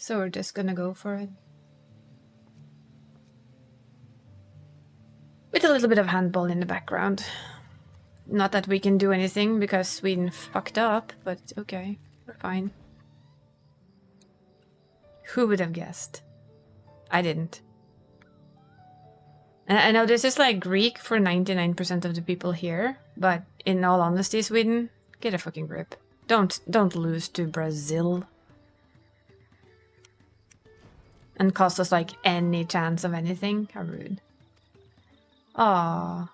So we're just gonna go for it. With a little bit of handball in the background. Not that we can do anything because Sweden fucked up, but okay, we're fine. Who would have guessed? I didn't. And I know this is like Greek for 99% of the people here, but in all honesty, Sweden, get a fucking grip. Don't lose to Brazil. And cost us like any chance of anything. How rude. Aww.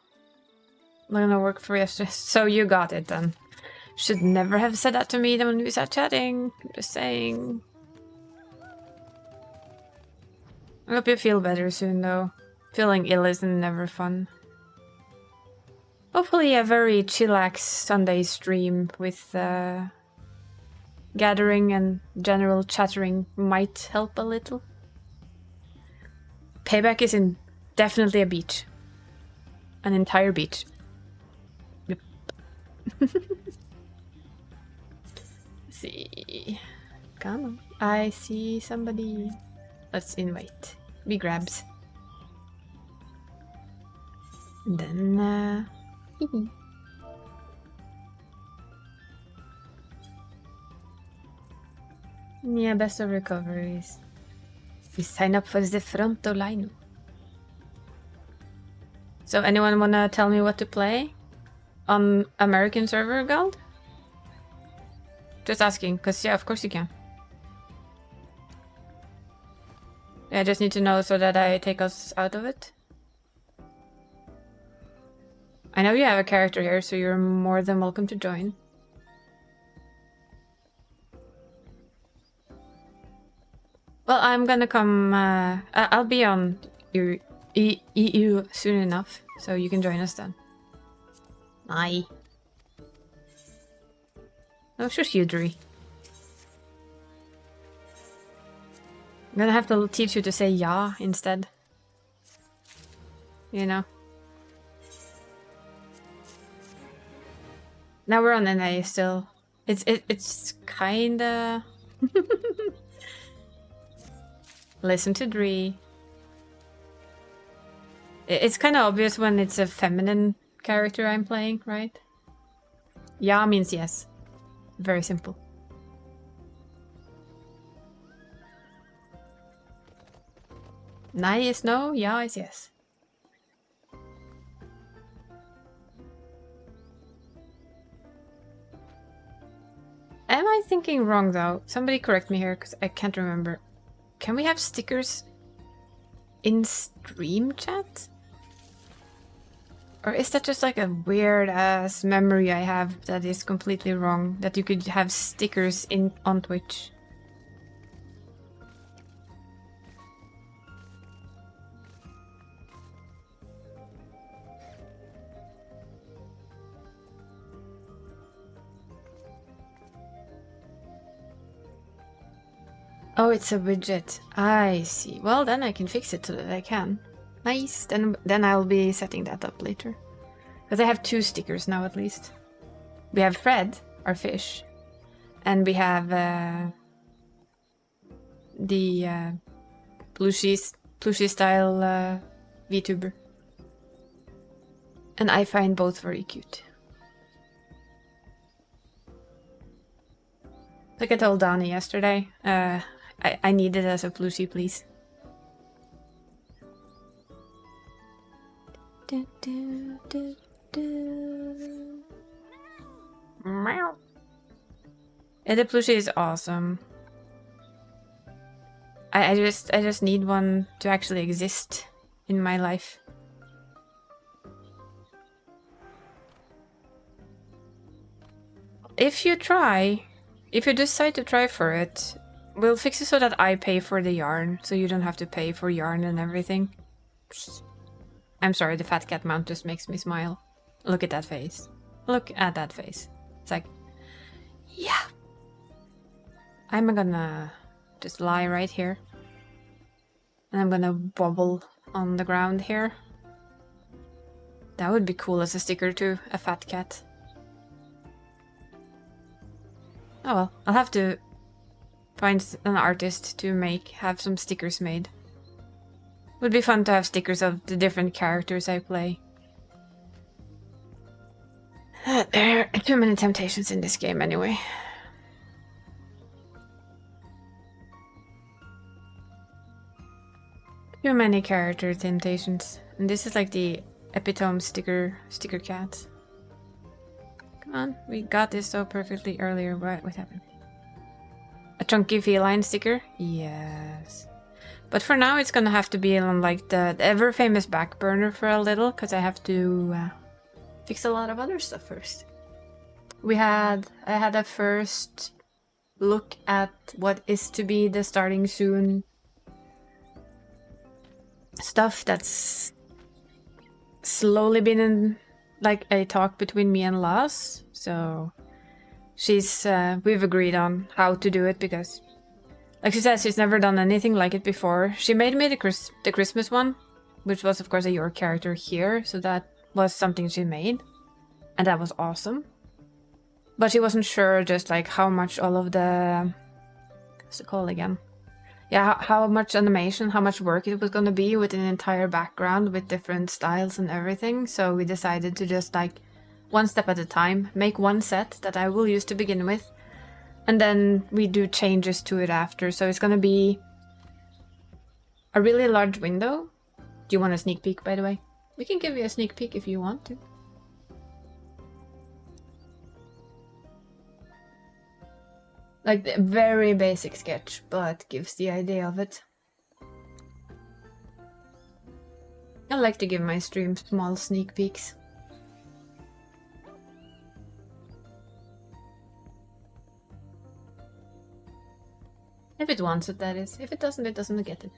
Not gonna work for yesterday. So you got it then. Should never have said that to me when we sat chatting. I'm just saying. I hope you feel better soon though. Feeling ill is never fun. Hopefully a very chillax Sunday stream with gathering and general chattering might help a little. Payback is definitely a beach. An entire beach. Yep. Let's see. Come on. I see somebody. Let's invite. Be grabs. And then, yeah, best of recoveries. We sign up for the fronto line. So anyone wanna tell me what to play on American server guild? Just asking, cause yeah, of course you can. Yeah, I just need to know so that I take us out of it. I know you have a character here, so you're more than welcome to join. Well, I'm gonna come, I'll be on your EU soon enough, so you can join us then. Aye. No, shush you, Dree. I'm gonna have to teach you to say ja instead. You know? Now we're on NA still. It's kinda... Listen to Dree. It's kinda obvious when it's a feminine character I'm playing, right? Ja means yes. Very simple. Nej is no, ja is yes. Am I thinking wrong though? Somebody correct me here because I can't remember. Can we have stickers in stream chat? Or is that just like a weird ass memory I have that is completely wrong? That you could have stickers on Twitch? Oh, it's a widget. I see. Well, then I can fix it so that I can. Nice. Then I'll be setting that up later. Because I have 2 stickers now at least. We have Fred, our fish. And we have the plushie style VTuber. And I find both very cute. Like I told Donnie yesterday, I need it as a plushie, please. Meow. Yeah, the plushie is awesome. I just need one to actually exist in my life. If you decide to try for it, we'll fix it so that I pay for the yarn, so you don't have to pay for yarn and everything. I'm sorry, the fat cat mount just makes me smile. Look at that face. Look at that face. It's like, yeah. I'm gonna just lie right here. And I'm gonna bobble on the ground here. That would be cool as a sticker too, a fat cat. Oh well, I'll have to Find an artist to have some stickers made. Would be fun to have stickers of the different characters I play. There are too many temptations in this game anyway. Too many character temptations. And this is like the epitome sticker cat. Come on, we got this so perfectly earlier. What happened? A chunky feline sticker? Yes. But for now it's gonna have to be on like the ever famous back burner for a little, because I have to fix a lot of other stuff first. I had a first look at what is to be the starting soon stuff that's slowly been in like a talk between me and Laz. So we've agreed on how to do it, because like she says, she's never done anything like it before. She made me the Christmas one, which was of course a your character here, so that was something she made, and that was awesome. But she wasn't sure just like how much all of the, what's it called again? Yeah, how much animation, how much work it was going to be with an entire background with different styles and everything. So we decided to just like one step at a time, make one set that I will use to begin with, and then we do changes to it after. So it's going to be a really large window. Do you want a sneak peek, by the way? We can give you a sneak peek if you want to. Like the very basic sketch, but gives the idea of it. I like to give my stream small sneak peeks. If it wants it, that is. If it doesn't get it.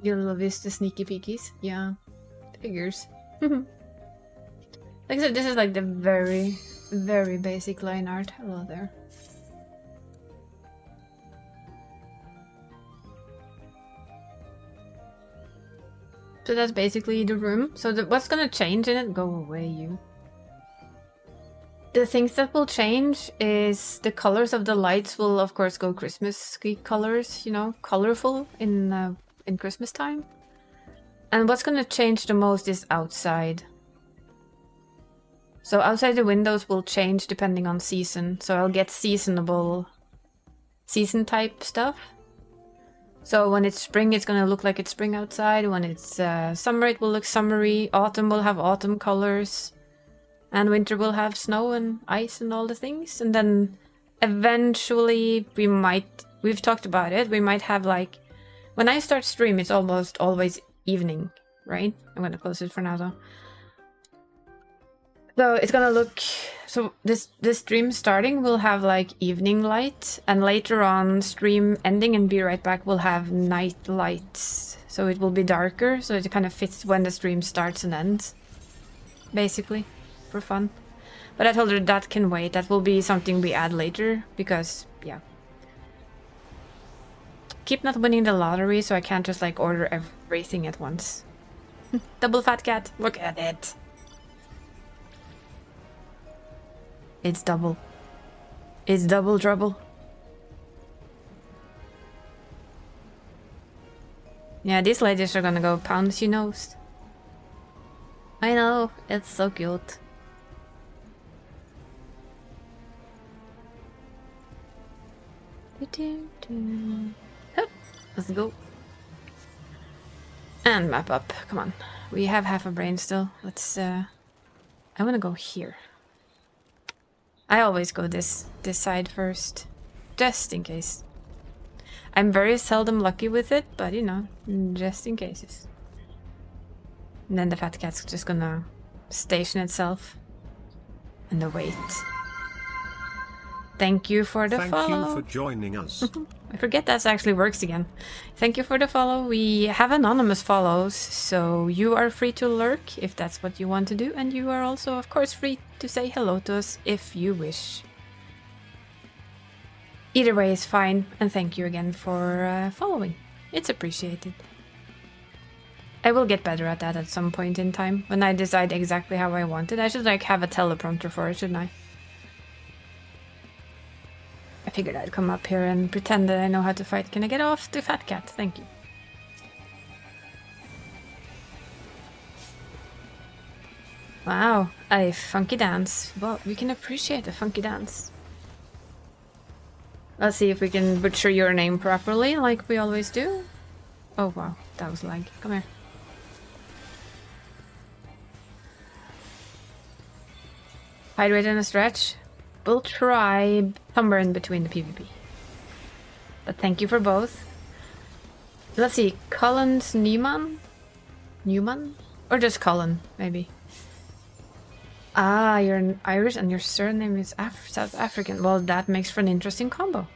You'll miss the sneaky peekies. Yeah, figures. Like I said, this is like the very, very basic line art. Hello there. So that's basically the room. So what's gonna change in it? Go away, you. The things that will change is the colors of the lights will of course go Christmas colors, you know, colorful in Christmas time. And what's gonna change the most is outside. So outside the windows will change depending on season. So I'll get season type stuff. So when it's spring, it's gonna look like it's spring outside. When it's summer, it will look summery. Autumn will have autumn colors. And winter will have snow and ice and all the things. And then eventually we've talked about it, we might have like, when I start stream, it's almost always evening, right? I'm gonna close it for now though. So it's gonna look, so this stream starting will have like evening light, and later on stream ending and be right back will have night lights. So it will be darker, so it kind of fits when the stream starts and ends, basically, for fun. But I told her that can wait, that will be something we add later, because, yeah. Keep not winning the lottery, so I can't just like order everything at once. Double fat cat, look at it. It's double. It's double trouble. Yeah, these ladies are gonna go pounce your nose. I know, it's so cute. Let's go. And map up. Come on. We have half a brain still. Let's I wanna go here. I always go this side first. Just in case. I'm very seldom lucky with it, but you know, just in cases. And then the fat cat's just gonna station itself and wait. Thank you for the follow. Thank you for joining us. I forget that actually works again. Thank you for the follow. We have anonymous follows, so you are free to lurk if that's what you want to do, and you are also, of course, free to say hello to us if you wish. Either way is fine, and thank you again for following. It's appreciated. I will get better at that at some point in time. When I decide exactly how I want it. I should like have a teleprompter for it, shouldn't I? I figured I'd come up here and pretend that I know how to fight. Can I get off the fat cat? Thank you. Wow, a funky dance. Well, we can appreciate a funky dance. Let's see if we can butcher your name properly, like we always do. Oh wow, that was lag. Come here. Hydrate and a stretch. We'll try somewhere in between the PvP. But thank you for both. Let's see, Collins Newman? Newman? Or just Colin, maybe. Ah, you're Irish and your surname is South African. Well, that makes for an interesting combo.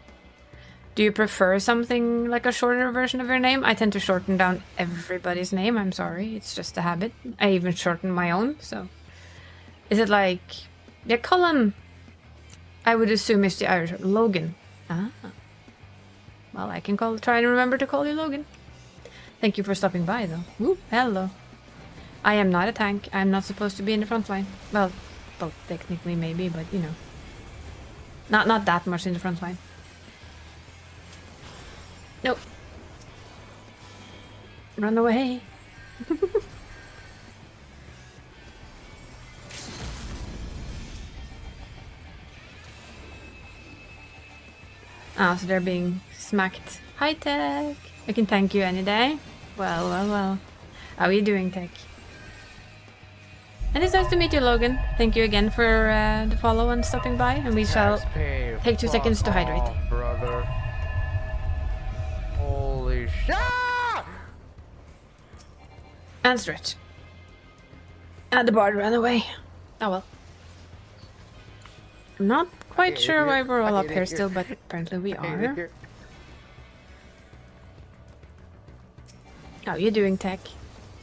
Do you prefer something like a shorter version of your name? I tend to shorten down everybody's name. I'm sorry. It's just a habit. I even shorten my own, so... Is it like... Yeah, Colin. I would assume it's the Irish. Logan. Ah. Well, I can try and remember to call you Logan. Thank you for stopping by, though. Woo, hello. I am not a tank. I'm not supposed to be in the front line. Well, technically maybe, but you know. Not that much in the front line. Nope. Run away. Ah, so they're being smacked. Hi, Tech. I can thank you any day. Well, well, well. How are you doing, Tech? And it's nice to meet you, Logan. Thank you again for the follow and stopping by, and we shall take 2 seconds to hydrate. Brother. Holy shit! And stretch. And the bard ran away. Oh well. I'm not quite sure why we're all up here still, but apparently we are. How are you doing, Tech?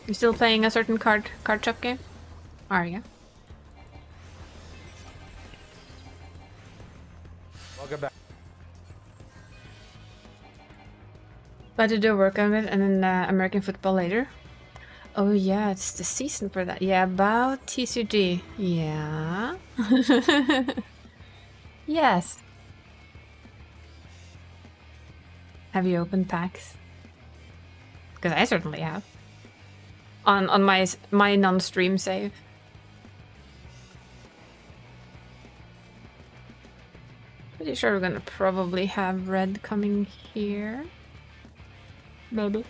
You still playing a certain card shop game? Are you? Welcome back. About to do a work on it and then American football later. Oh yeah, it's the season for that. Yeah, about TCG. Yeah. Yes. Have you opened packs? Because I certainly have. On my non-stream save. Pretty sure we're gonna probably have red coming here. Maybe.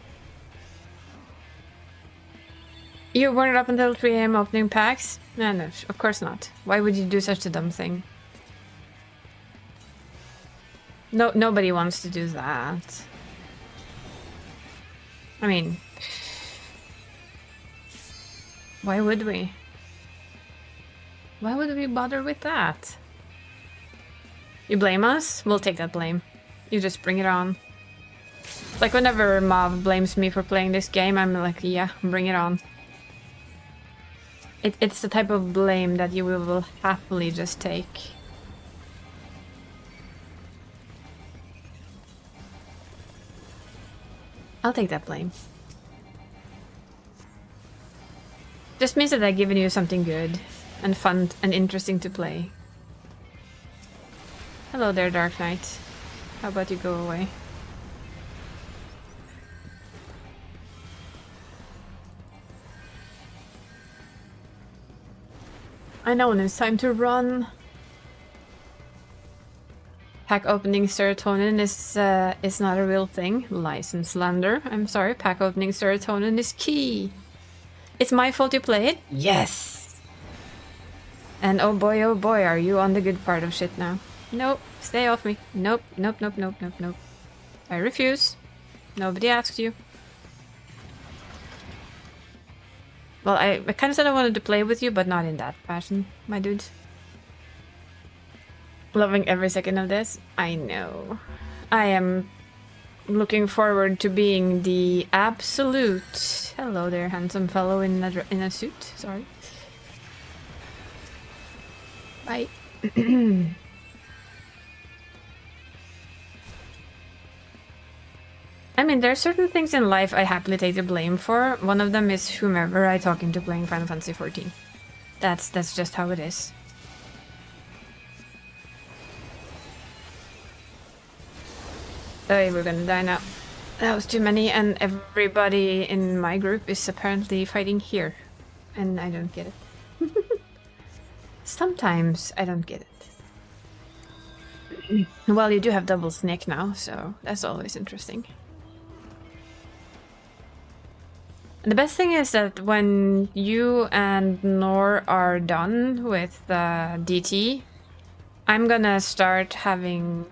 You weren't up until 3 AM opening packs? No, no, of course not. Why would you do such a dumb thing? No, nobody wants to do that. I mean... Why would we? Why would we bother with that? You blame us? We'll take that blame. You just bring it on. It's like whenever Mav blames me for playing this game, I'm like, yeah, bring it on. It's the type of blame that you will happily just take. I'll take that blame. Just means that I've given you something good and fun and interesting to play. Hello there, Dark Knight. How about you go away? I know when it's time to run. Pack opening serotonin is not a real thing. License slander. I'm sorry, pack opening serotonin is key. It's my fault you play it? Yes! And oh boy, are you on the good part of shit now. Nope, stay off me. Nope, nope, nope, nope, nope, nope. I refuse. Nobody asked you. Well, I kind of said I wanted to play with you, but not in that fashion, my dude. Loving every second of this. I know. I am looking forward to being the absolute... Hello there, handsome fellow in a suit. Sorry. Bye. I mean, there are certain things in life I happily take the blame for. One of them is whomever I talk into playing Final Fantasy XIV. That's just how it is. Oh, we're gonna die now. That was too many, and everybody in my group is apparently fighting here. And I don't get it. Sometimes I don't get it. Well, you do have double snake now, so that's always interesting. And the best thing is that when you and Nor are done with DT, I'm gonna start having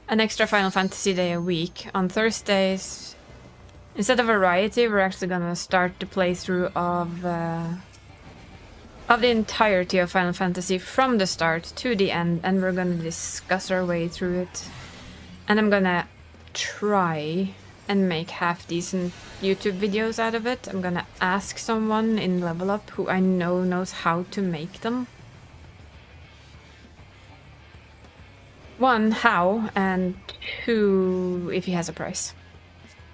an extra Final Fantasy day a week. On Thursdays, instead of variety, we're actually gonna start the playthrough of the entirety of Final Fantasy from the start to the end, and we're gonna discuss our way through it. And I'm gonna try and make half-decent YouTube videos out of it. I'm gonna ask someone in Level Up who I know knows how to make them. One, how, and two, if he has a price.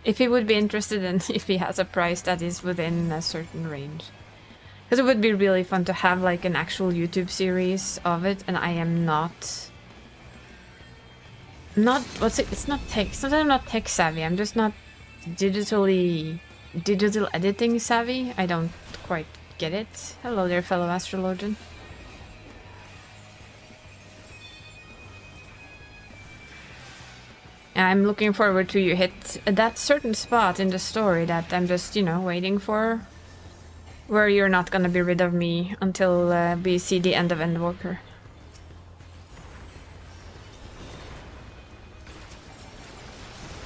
If he would be interested in if he has a price that is within a certain range. Because it would be really fun to have like an actual YouTube series of it, and I am not what's it? It's not tech. It's not that I'm not tech savvy. I'm just not digital editing savvy. I don't quite get it. Hello there, fellow astrologian. I'm looking forward to you hit that certain spot in the story that I'm just, you know, waiting for. Where you're not gonna be rid of me until we see the end of Endwalker.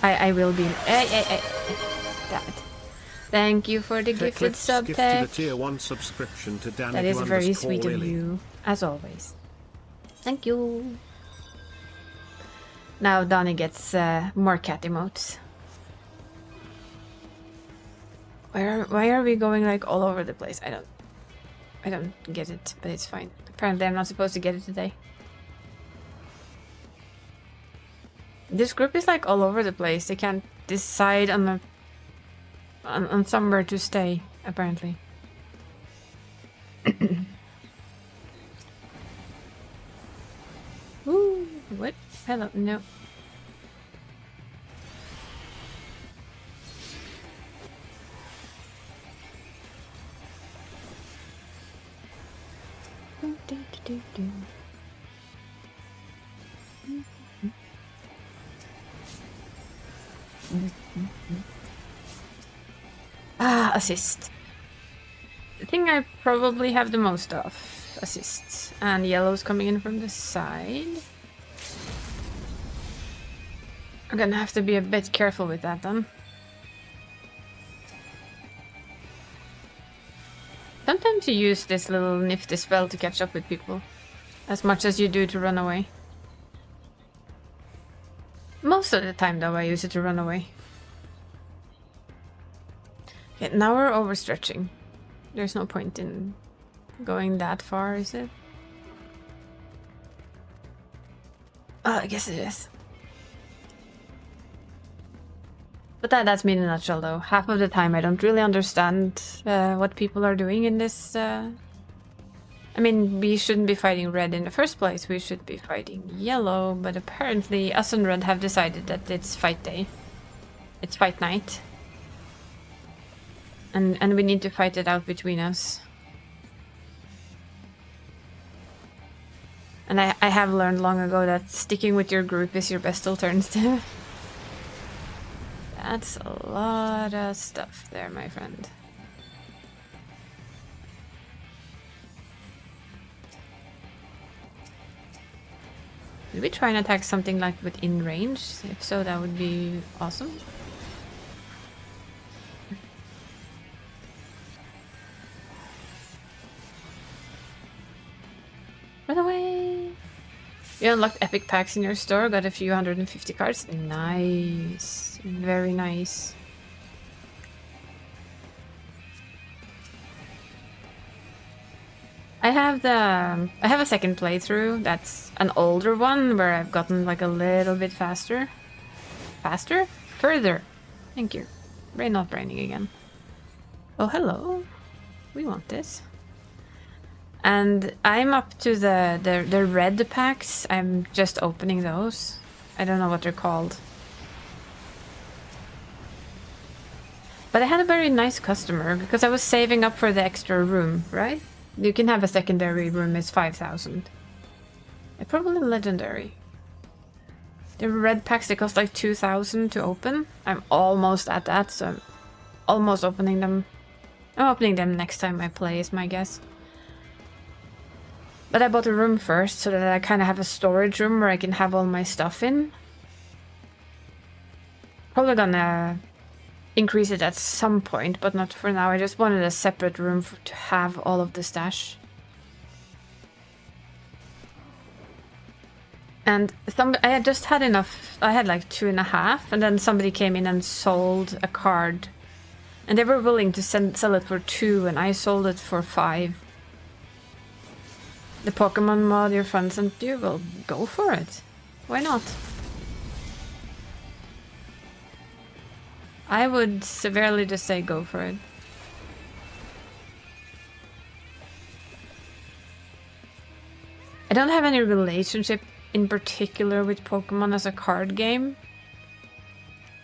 I will be. Damn it. Thank you for the gifted sub tech. Tier 1 subscription to Dan That is very sweet of you, as always. Thank you. Now Donnie gets more cat emotes. Why are we going like all over the place? I don't get it, but it's fine. Apparently I'm not supposed to get it today. This group is like all over the place. They can't decide on somewhere to stay, apparently. Ooh, what? Hello, no. Ah, assist. The thing I probably have the most of. Assists. And yellow's coming in from the side. I'm gonna have to be a bit careful with that then. Sometimes you use this little nifty spell to catch up with people. As much as you do to run away. Most of the time though I use it to run away. Okay, now we're overstretching. There's no point in going that far, is it? Oh, I guess it is. But that's me in a nutshell, though. Half of the time I don't really understand what people are doing in this. I mean, we shouldn't be fighting red in the first place. We should be fighting yellow. But apparently us and red have decided that it's fight day. It's fight night. And we need to fight it out between us. And I have learned long ago that sticking with your group is your best alternative. That's a lot of stuff there, my friend. Did we try and attack something like within range? If so, that would be awesome. Run away! You unlocked epic packs in your store, got a few 150 cards. Nice. Very nice. I have a second playthrough. That's an older one where I've gotten like a little bit faster. Faster? Further. Thank you. Brain not braining again. Oh, hello. We want this. And I'm up to the red packs. I'm just opening those. I don't know what they're called. But I had a very nice customer because I was saving up for the extra room, right? You can have a secondary room, it's 5,000. Probably legendary. The red packs, they cost like 2,000 to open. I'm almost at that, so I'm almost opening them. I'm opening them next time I play, is my guess. But I bought a room first so that I kind of have a storage room where I can have all my stuff in. Probably gonna increase it at some point, but not for now. I just wanted a separate room to have all of the stash. And I had just had enough. I had like 2.5, and then somebody came in and sold a card. And they were willing to sell it for 2, and I sold it for 5. The Pokemon mod your friend sent you? Well, go for it. Why not? I would severely just say go for it. I don't have any relationship in particular with Pokemon as a card game.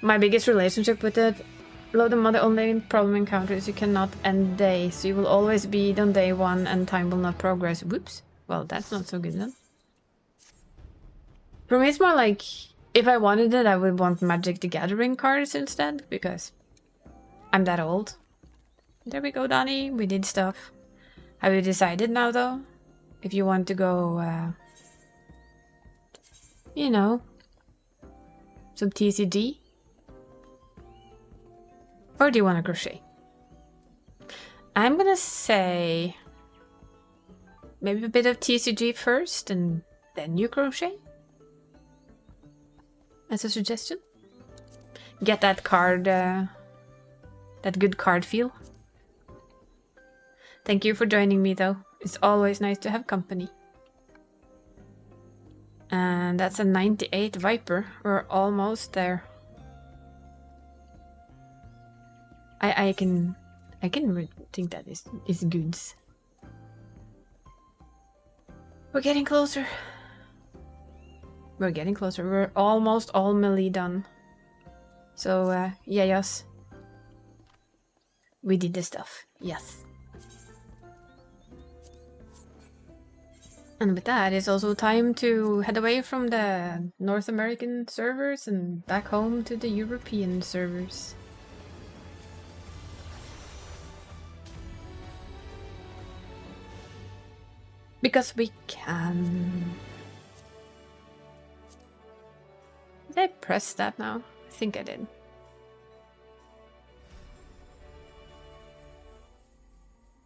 My biggest relationship with it, load the mod, the only problem encounter is you cannot end day, so you will always be on day 1 and time will not progress. Whoops. Well, that's not so good then. For me, it's more like, if I wanted it, I would want Magic the Gathering cards instead, because I'm that old. There we go, Donnie. We did stuff. Have you decided now, though? If you want to go, you know, some TCG? Or do you want to crochet? I'm gonna say maybe a bit of TCG first and then you crochet? As a suggestion? Get that card, that good card feel. Thank you for joining me though. It's always nice to have company. And that's a 98 Viper. We're almost there. I can think that is goods. We're getting closer. We're getting closer. We're almost all melee done. So, yeah, yes. We did the stuff. Yes. And with that, it's also time to head away from the North American servers and back home to the European servers. Because we can. Did I press that now? I think I did.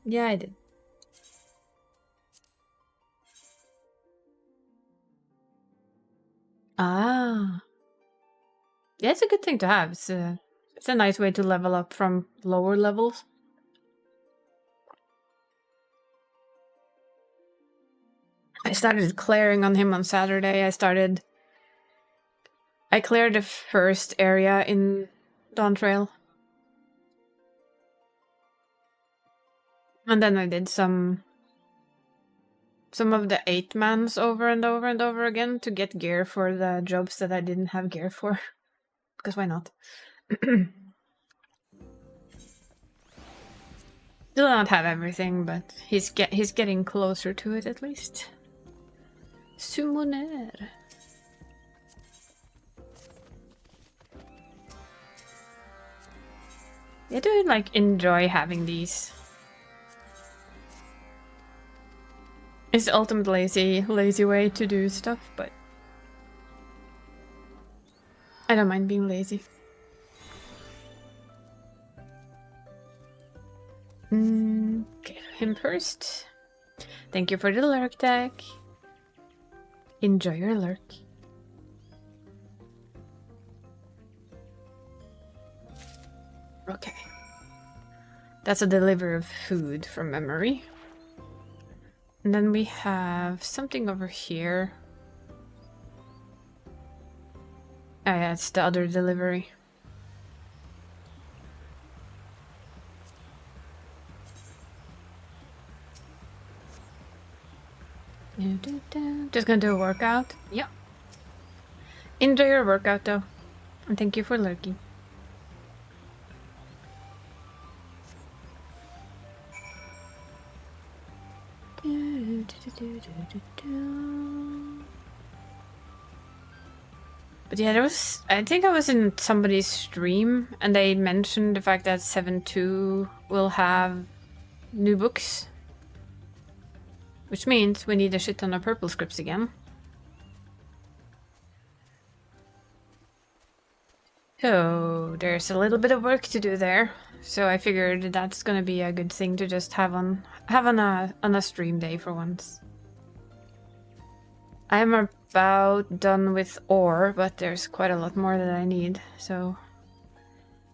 Yeah, I did. Ah. Yeah, it's a good thing to have. It's a nice way to level up from lower levels. I started clearing on him on Saturday. I cleared the first area in Dawn Trail. And then I did some of the 8-mans over and over and over again to get gear for the jobs that I didn't have gear for. Because why not? Still don't have everything, but he's getting closer to it at least. Summoner. I do like enjoy having these. It's the ultimate lazy way to do stuff, but I don't mind being lazy. Okay, him first. Thank you for the lurk tag. Enjoy your lurk. Okay. That's a delivery of food from memory. And then we have something over here. Oh yeah, it's the other delivery. Just gonna do a workout. Yep. Enjoy your workout though. And thank you for lurking. But yeah, there was... I think I was in somebody's stream and they mentioned the fact that 7.2 will have new books. Which means we need a shit ton of purple scripts again. So there's a little bit of work to do there. So I figured that's gonna be a good thing to just have on a stream day for once. I'm about done with ore, but there's quite a lot more that I need, so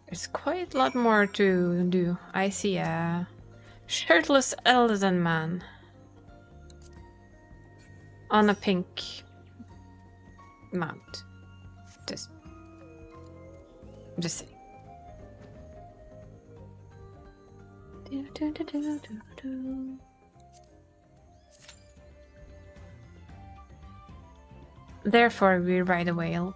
there's quite a lot more to do. I see a shirtless elven man on a pink mount. Just saying. Therefore, we ride a whale.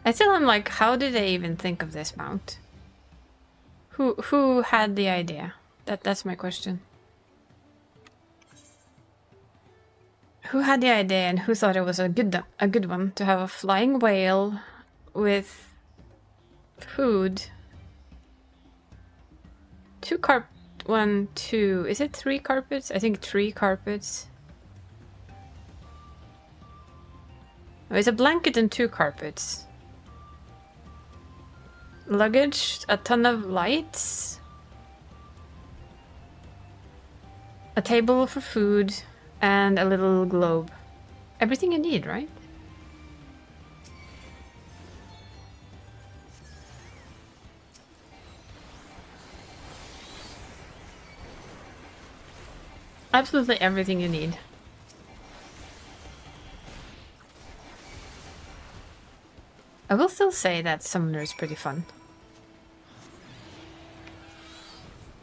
I still am like, how did they even think of this mount? Who had the idea? That's my question. Who had the idea and who thought it was a good one to have a flying whale with food? Is it 3 carpets? I think 3 carpets. Oh, it's a blanket and 2 carpets. Luggage, a ton of lights. A table for food. And a little globe. Everything you need, right? Absolutely everything you need. I will still say that Summoner is pretty fun.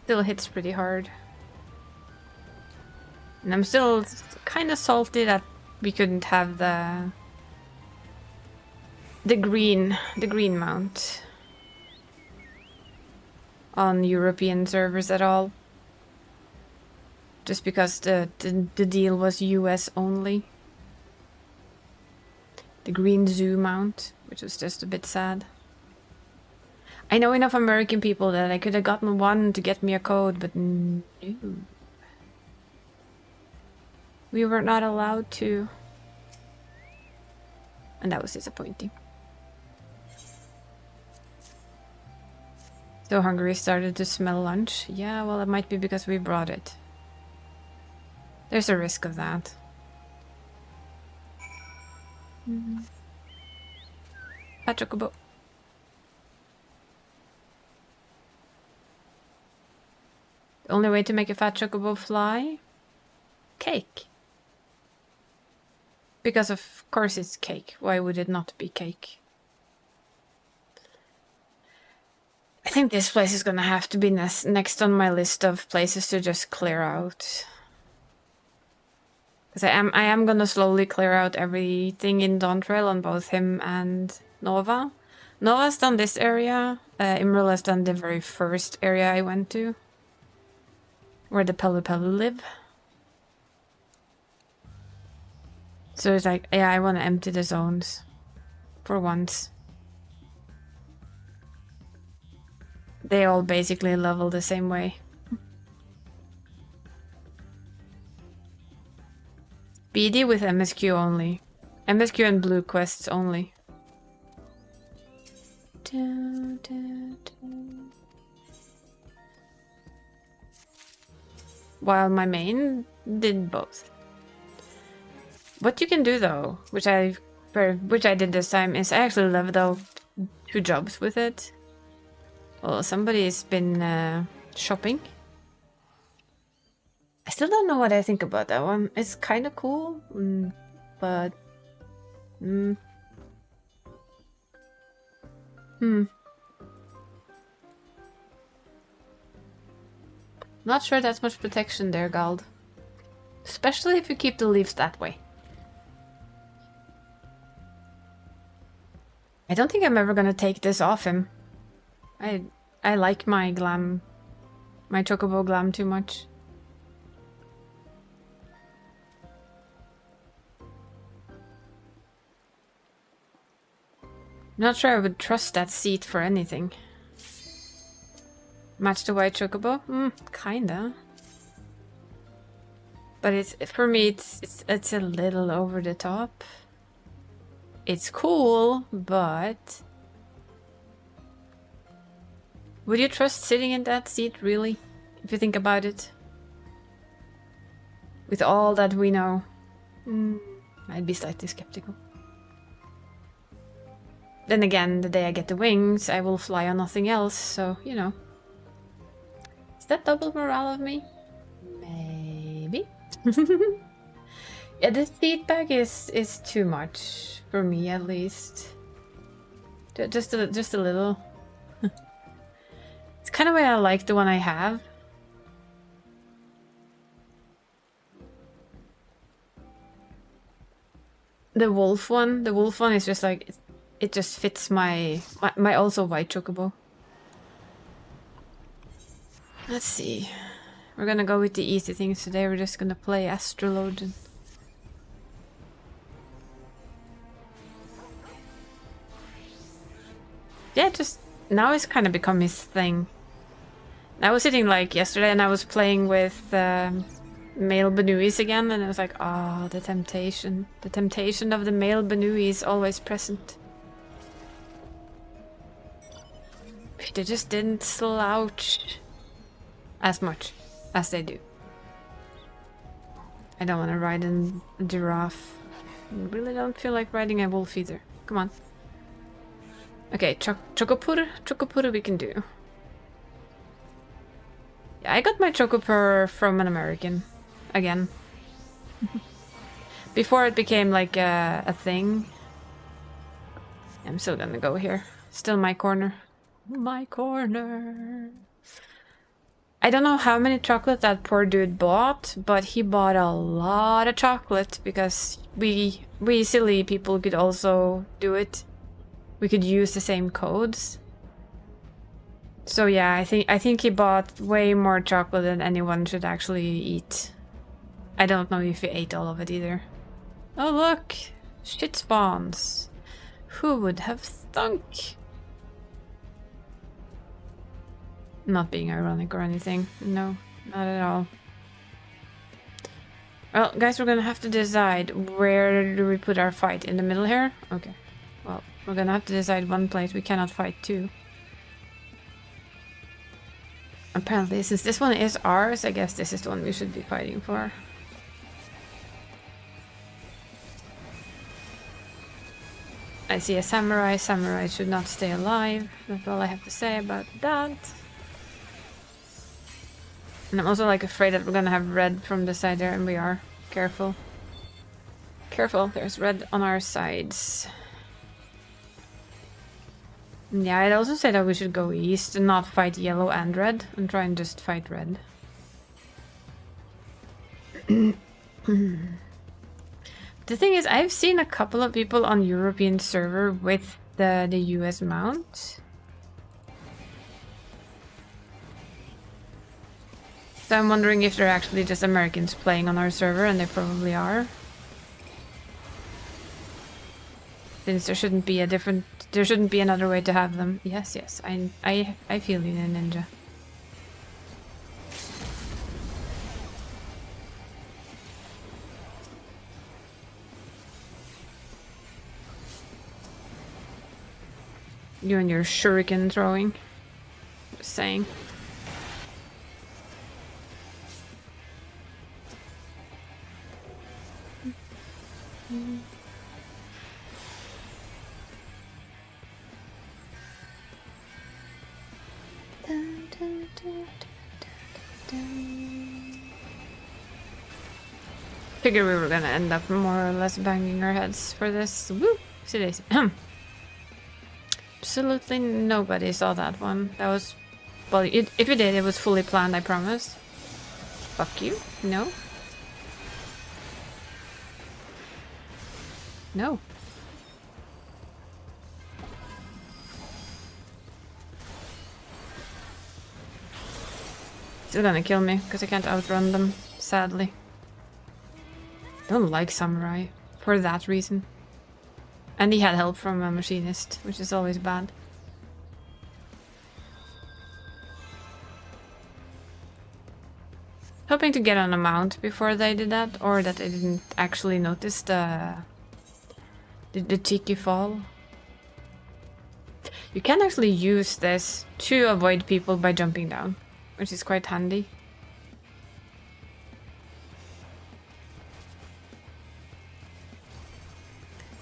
Still hits pretty hard. And I'm still kind of salty that we couldn't have the green mount on European servers at all. Just because the deal was US only. The green zoo mount, which was just a bit sad. I know enough American people that I could have gotten one to get me a code, but no. We were not allowed to. And that was disappointing. So Hungary started to smell lunch. Yeah, well, it might be because we brought it. There's a risk of that. Fat chocobo. The only way to make a fat chocobo fly? Cake. Because of course it's cake. Why would it not be cake? I think this place is gonna have to be next on my list of places to just clear out. Because I am gonna slowly clear out everything in Dawntrail on both him and Nova. Nova's done this area. Imril has done the very first area I went to. Where the Pelu Pelu live. So it's like, yeah, I want to empty the zones. For once. They all basically level the same way. BD with MSQ only. MSQ and blue quests only. While my main did both. What you can do though, which I did this time, is I actually leveled out 2 jobs with it. Well, somebody's been shopping. I still don't know what I think about that one. It's kind of cool, but Not sure that's much protection there, Gald. Especially if you keep the leaves that way. I don't think I'm ever gonna take this off him. I like my glam, my chocobo glam too much. Not sure I would trust that seat for anything. Match the white chocobo? Kinda. But it's, for me, it's a little over the top. It's cool, but... Would you trust sitting in that seat, really? If you think about it? With all that we know. I'd be slightly skeptical. Then again, the day I get the wings, I will fly on nothing else, so, you know. Is that double morale of me? Maybe. Yeah, this seat back is too much for me, at least. Just a little. It's kind of way I like the one I have. The wolf one is just like it just fits my also white chocobo. Let's see. We're gonna go with the easy things today. We're just gonna play Astrologian. Yeah, just now it's kind of become his thing. I was sitting like yesterday and I was playing with male Benuis again, and I was like, oh, the temptation. The temptation of the male Benui is always present. They just didn't slouch as much as they do. I don't want to ride a giraffe. I really don't feel like riding a wolf either. Come on. Okay, Chocopur we can do. Yeah, I got my Chocopur from an American. Again. Before it became like a thing. I'm still gonna go here. Still my corner. My corner. I don't know how many chocolate that poor dude bought, but he bought a lot of chocolate because we silly people could also do it. We could use the same codes. So yeah, I think he bought way more chocolate than anyone should actually eat. I don't know if he ate all of it either. Oh look! Shit spawns. Who would have thunk? Not being ironic or anything. No, not at all. Well, guys, we're gonna have to decide where do we put our fight. In the middle here? Okay. Well, we're gonna have to decide one place. We cannot fight two. Apparently, since this one is ours, I guess this is the one we should be fighting for. I see a samurai. Samurai should not stay alive. That's all I have to say about that. And I'm also like afraid that we're gonna have red from the side there, and we are. Careful. Careful, there's red on our sides. Yeah, I'd also say that we should go east and not fight yellow and red, and try and just fight red. The thing is, I've seen a couple of people on European server with the US mount. So I'm wondering if they're actually just Americans playing on our server, and they probably are. Since there shouldn't be another way to have them. Yes, yes, I feel you, Ninja. You and your shuriken throwing. Just saying. Figured we were gonna end up more or less banging our heads for this. Woo! Absolutely nobody saw that one. That was... Well, if you did, it was fully planned, I promise. Fuck you. No. No. Still gonna kill me, because I can't outrun them, sadly. Don't like Samurai, for that reason. And he had help from a machinist, which is always bad. Hoping to get on a mount before they did that, or that I didn't actually notice the cheeky fall. You can actually use this to avoid people by jumping down, which is quite handy.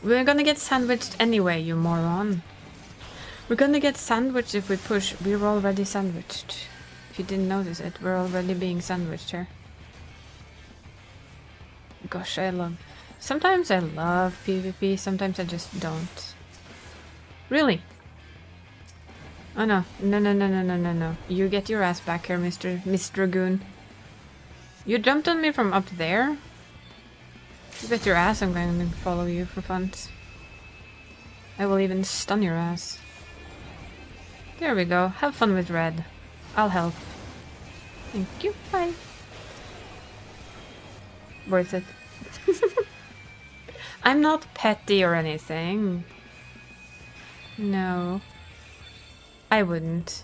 We're gonna get sandwiched anyway, you moron. We're gonna get sandwiched if we push. We're already sandwiched. If you didn't notice it, we're already being sandwiched here. Gosh, sometimes I love PvP, sometimes I just don't. Really? Oh no. No. You get your ass back here, Mr. Dragoon. You jumped on me from up there? You bet your ass I'm going to follow you for fun. I will even stun your ass. There we go. Have fun with red. I'll help. Thank you. Bye. Worth it. I'm not petty or anything. No. I wouldn't.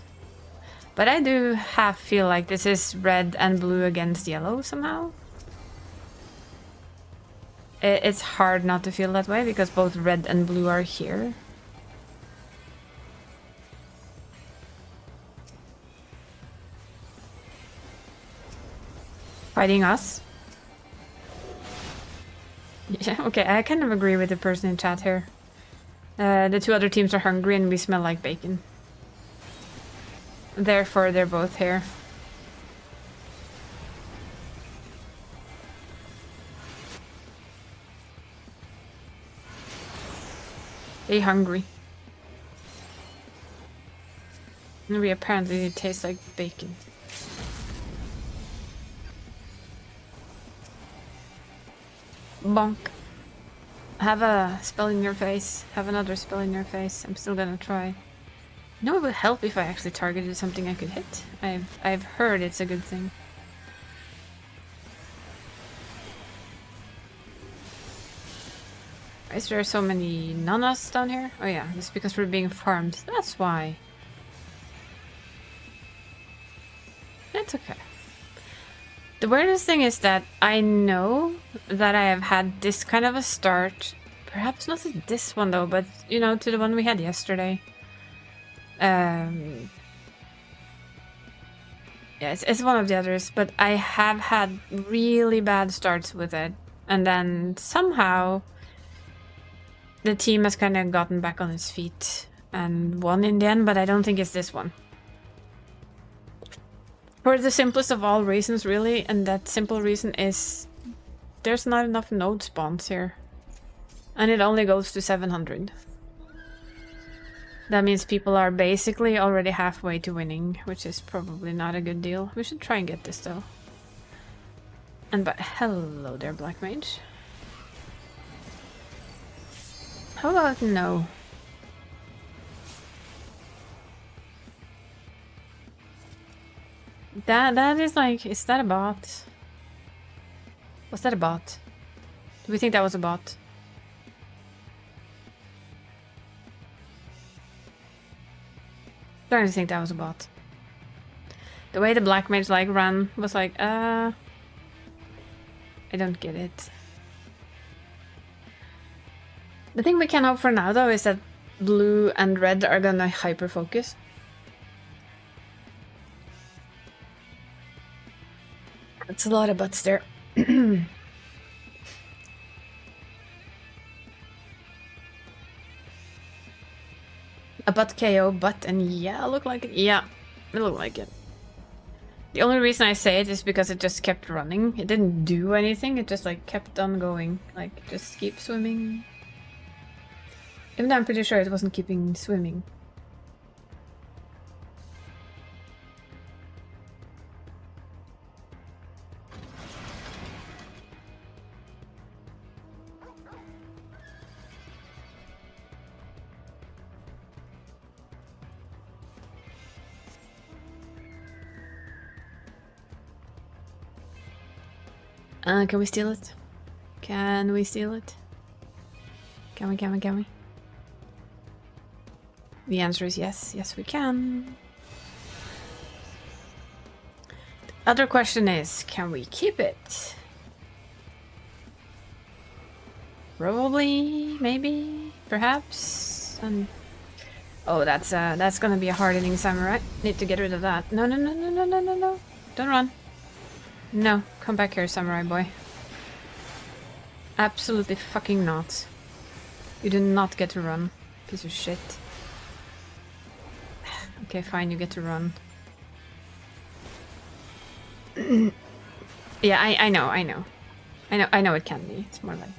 But I do feel like this is red and blue against yellow somehow. It's hard not to feel that way because both red and blue are here. Fighting us? Yeah, okay, I kind of agree with the person in chat here. The two other teams are hungry and we smell like bacon. Therefore, they're both here. They hungry. And we apparently taste like bacon. Bonk. Have a spell in your face. Have another spell in your face. I'm still gonna try. You know, it would help if I actually targeted something I could hit. I've heard it's a good thing. Why is there so many nanas down here? Oh yeah, it's because we're being farmed. That's why. It's okay. The weirdest thing is that I know that I have had this kind of a start. Perhaps not to this one though, but you know, to the one we had yesterday. Yeah, it's one of the others, but I have had really bad starts with it. And then somehow the team has kind of gotten back on its feet and won in the end, but I don't think it's this one. For the simplest of all reasons, really, and that simple reason is there's not enough node spawns here. And it only goes to 700. That means people are basically already halfway to winning, which is probably not a good deal. We should try and get this though. And but hello there, Black Mage. How about no? That is like, is that a bot? Was that a bot? Do we think that was a bot? Starting to think that was a bot. The way the Black Mage like ran was like, I don't get it. The thing we can hope for now though is that blue and red are gonna hyper focus. That's a lot of butts there. A butt KO, butt, and yeah, look like it. Yeah, it looked like it. The only reason I say it is because it just kept running. It didn't do anything, it just like kept on going. Like, just keep swimming. Even though I'm pretty sure it wasn't keeping swimming. Can we steal it? Can we steal it? Can we? The answer is yes. Yes, we can. The other question is, can we keep it? Probably, maybe, perhaps. Oh, that's gonna be a hard-hitting samurai. Need to get rid of that. No. Don't run. No, come back here, samurai boy. Absolutely fucking not. You do not get to run. Piece of shit. Okay, fine, you get to run. Yeah, I know. I know it can be. It's more like...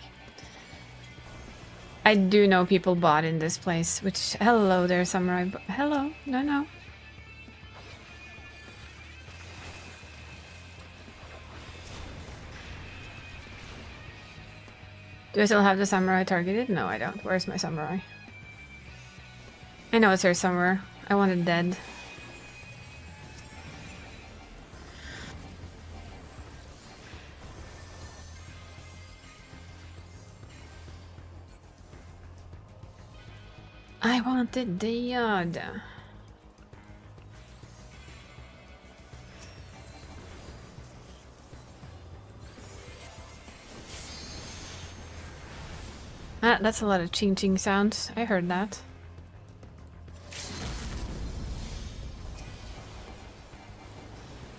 I do know people bought in this place, which... Hello there, samurai. Hello. No. Do I still have the samurai targeted? No, I don't. Where's my samurai? I know it's here somewhere. I want it dead. I wanted the yard. Ah, that's a lot of ching sounds. I heard that.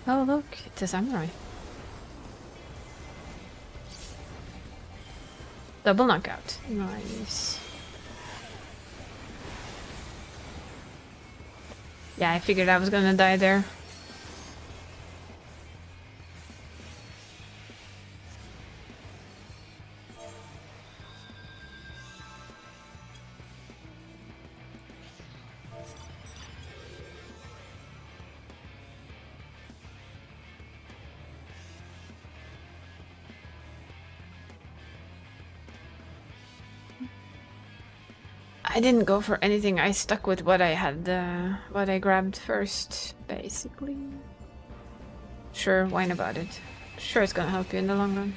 Oh look, it's a samurai. Double knockout. Nice. Yeah, I figured I was gonna die there. I didn't go for anything. I stuck with what I had, what I grabbed first, basically. Sure, whine about it. Sure, it's gonna help you in the long run.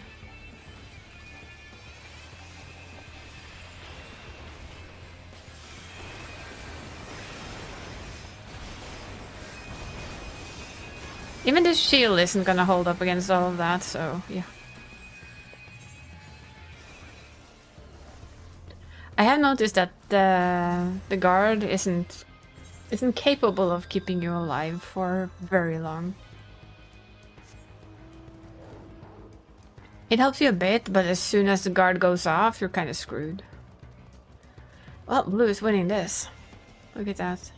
Even this shield isn't gonna hold up against all of that, so yeah. I have noticed that the guard isn't capable of keeping you alive for very long. It helps you a bit, but as soon as the guard goes off, you're kind of screwed. Well, blue is winning this. Look at that.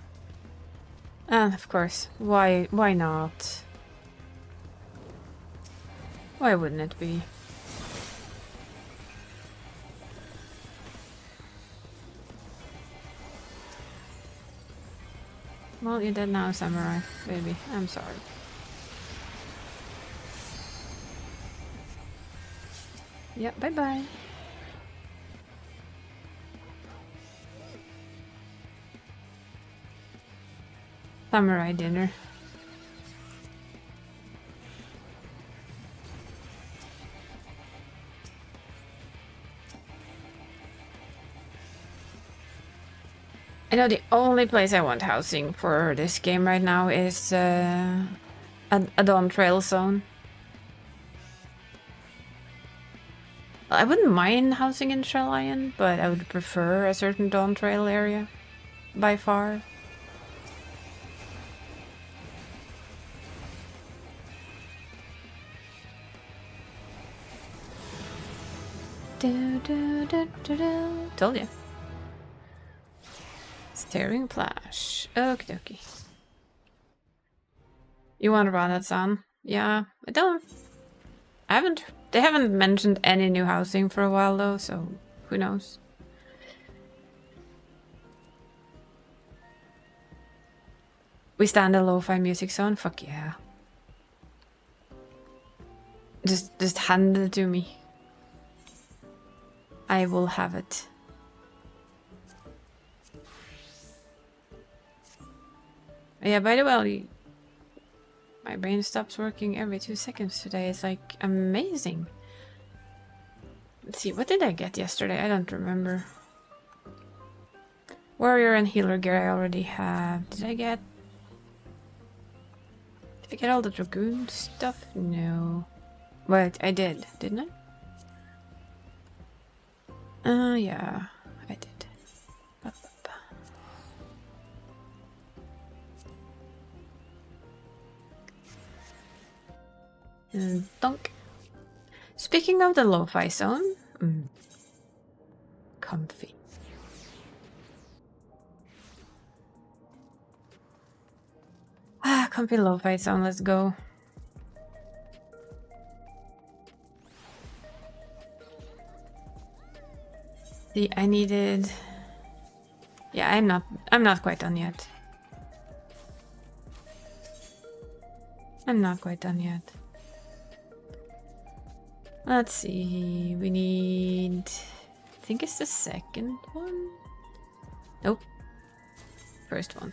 And of course, why not? Why wouldn't it be? Well, you're dead now, samurai. Baby, I'm sorry. Yep, bye-bye. Samurai dinner. I know the only place I want housing for this game right now is a Dawn Trail zone. I wouldn't mind housing in Shell, but I would prefer a certain Dawn Trail area, by far. Told you. Staring Flash. Okie dokie. You want to run that, son? Yeah, they haven't mentioned any new housing for a while though, so who knows? We stand a lo-fi music zone? Fuck yeah. Just hand it to me. I will have it. Yeah, by the way, my brain stops working every 2 seconds today. It's like amazing. Let's see, what did I get yesterday? I don't remember. Warrior and healer gear I already have. Did I get all the dragoon stuff? No. Wait, I did, didn't I? Yeah, I did. Ba, ba, ba. Donk. Speaking of the lo-fi zone, comfy. Comfy lo-fi zone, let's go. See, I needed... Yeah, I'm not quite done yet. I'm not quite done yet. Let's see, we need... I think it's the second one? Nope. First one.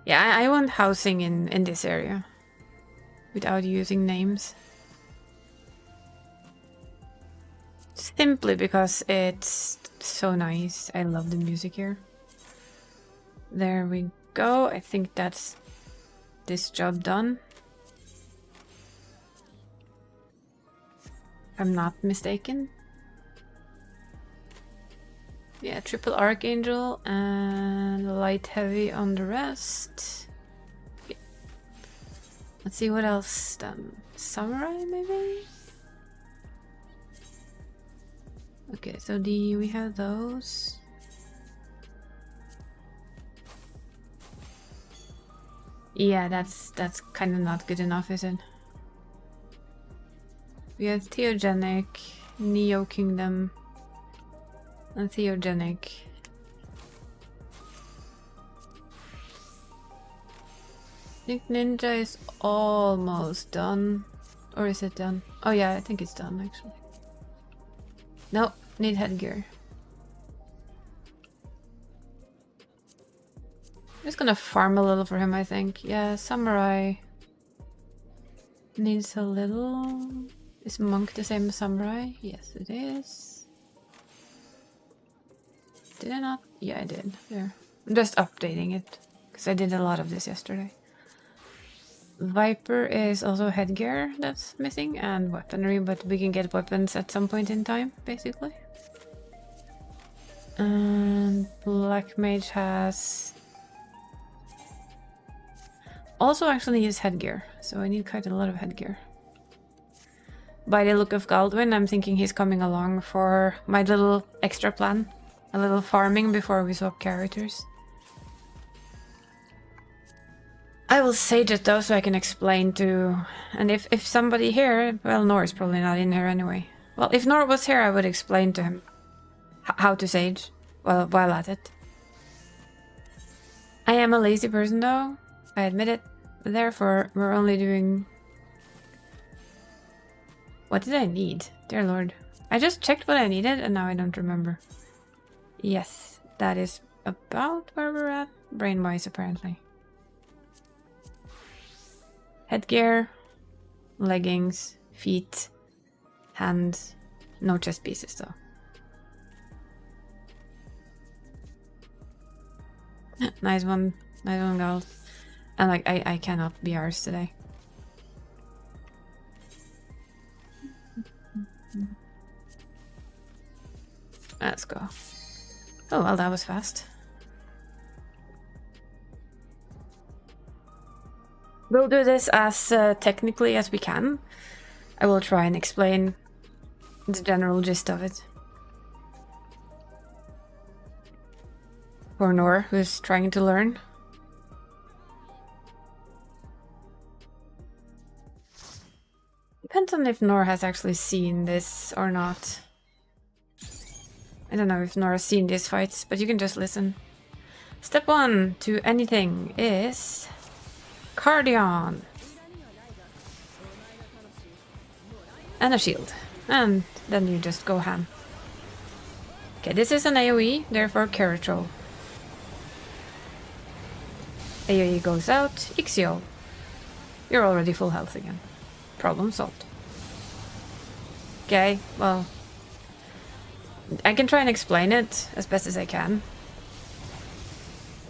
Yeah, I want housing in this area. Without using names. Simply because it's so nice. I love the music here. There we go. I think that's this job done. If I'm not mistaken. Yeah, triple archangel and light heavy on the rest. Yeah. Let's see what else done. Samurai maybe? Okay, so we have those. Yeah, that's kind of not good enough, is it? We have Theogenic, Neo Kingdom, and Theogenic. I think Ninja is almost done. Or is it done? Oh yeah, I think it's done actually. No, need headgear. I'm just gonna farm a little for him, I think. Yeah, Samurai needs a little... Is Monk the same as Samurai? Yes, it is. Did I not? Yeah, I did. There. I'm just updating it, because I did a lot of this yesterday. Viper is also headgear that's missing, and weaponry, but we can get weapons at some point in time, basically. And Black Mage has... Also actually his headgear, so I need quite a lot of headgear. By the look of Galdwin, I'm thinking he's coming along for my little extra plan. A little farming before we swap characters. I will sage it though, so I can explain to... And if somebody here... Well, Nor is probably not in here anyway. Well, if Nor was here, I would explain to him how to sage while at it. I am a lazy person though, I admit it. Therefore, we're only doing... What did I need? Dear Lord. I just checked what I needed and now I don't remember. Yes, that is about where we're at. Brain-wise, apparently. Headgear, leggings, feet, hands. No chest pieces though. Nice one, girl. And like, I cannot be ours today. Let's go. Oh, well, that was fast. We'll do this as technically as we can. I will try and explain the general gist of it. For Nor, who's trying to learn. Depends on if Nor has actually seen this or not. I don't know if Nor has seen these fights, but you can just listen. Step 1 to anything is... Cardion. And a shield. And then you just go ham. Okay, this is an AoE, therefore Carachol. AoE goes out, Ixio. You're already full health again. Problem solved. Okay, well, I can try and explain it as best as I can.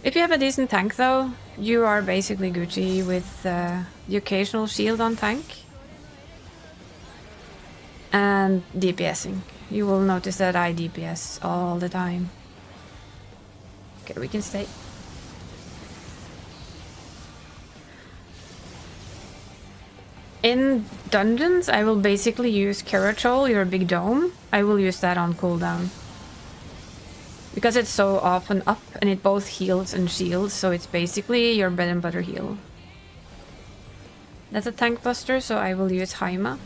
If you have a decent tank though, you are basically Gucci with the occasional shield on tank. And DPSing. You will notice that I DPS all the time. Okay, we can stay. In dungeons, I will basically use Carachol, your big dome. I will use that on cooldown. Because it's so often up and it both heals and shields, so it's basically your bread and butter heal. That's a tank buster, so I will use Haima.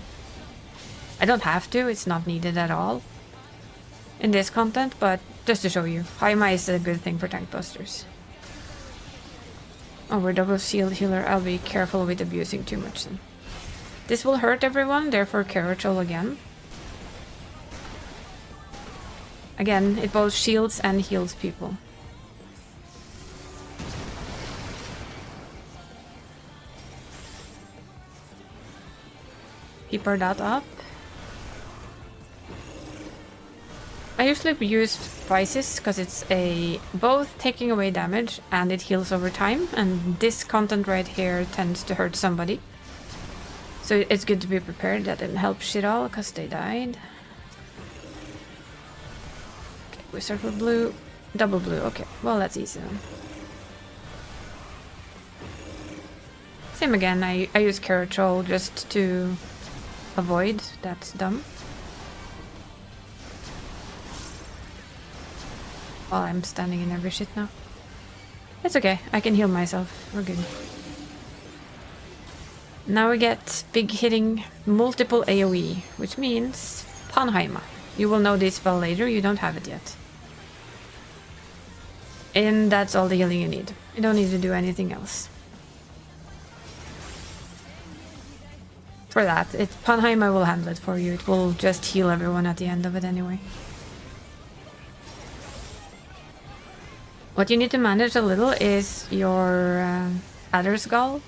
I don't have to, it's not needed at all in this content, but just to show you, Haima is a good thing for tank busters. Oh, we're double shield healer, I'll be careful with abusing too much then. This will hurt everyone, therefore Carachol again. Again, it both shields and heals people. Keep our dot up. I usually use Vices because it's both taking away damage and it heals over time, and this content right here tends to hurt somebody. So it's good to be prepared. That didn't help shit all because they died. Okay, we start with blue. Double blue, okay. Well, that's easy then. Same again, I use Carachol just to avoid. That's dumb. While I'm standing in every shit now. It's okay, I can heal myself. We're good. Now we get big hitting multiple AoE, which means Panheima. You will know this spell later, you don't have it yet. And that's all the healing you need. You don't need to do anything else. For that, Panheima will handle it for you. It will just heal everyone at the end of it anyway. What you need to manage a little is your Adder's Gall.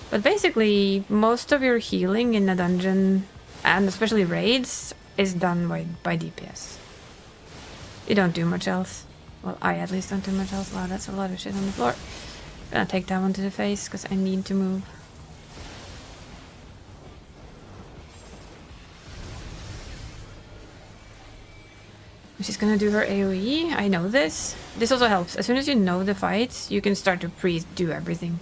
But basically, most of your healing in a dungeon, and especially raids, is done by DPS. You don't do much else. Well, I at least don't do much else. Wow, that's a lot of shit on the floor. Gonna take that one to the face, because I need to move. She's gonna do her AoE, I know this. This also helps. As soon as you know the fights, you can start to pre-do everything.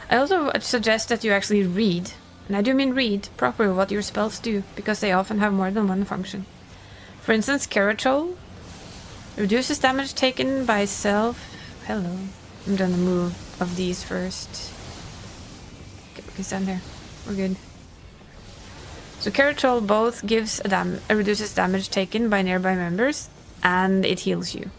I also suggest that you actually read, and I do mean read, properly what your spells do, because they often have more than one function. For instance, Carachol reduces damage taken by self... Hello. I'm gonna move of these first. Okay, we can stand there. We're good. So Carachol both gives reduces damage taken by nearby members, and it heals you.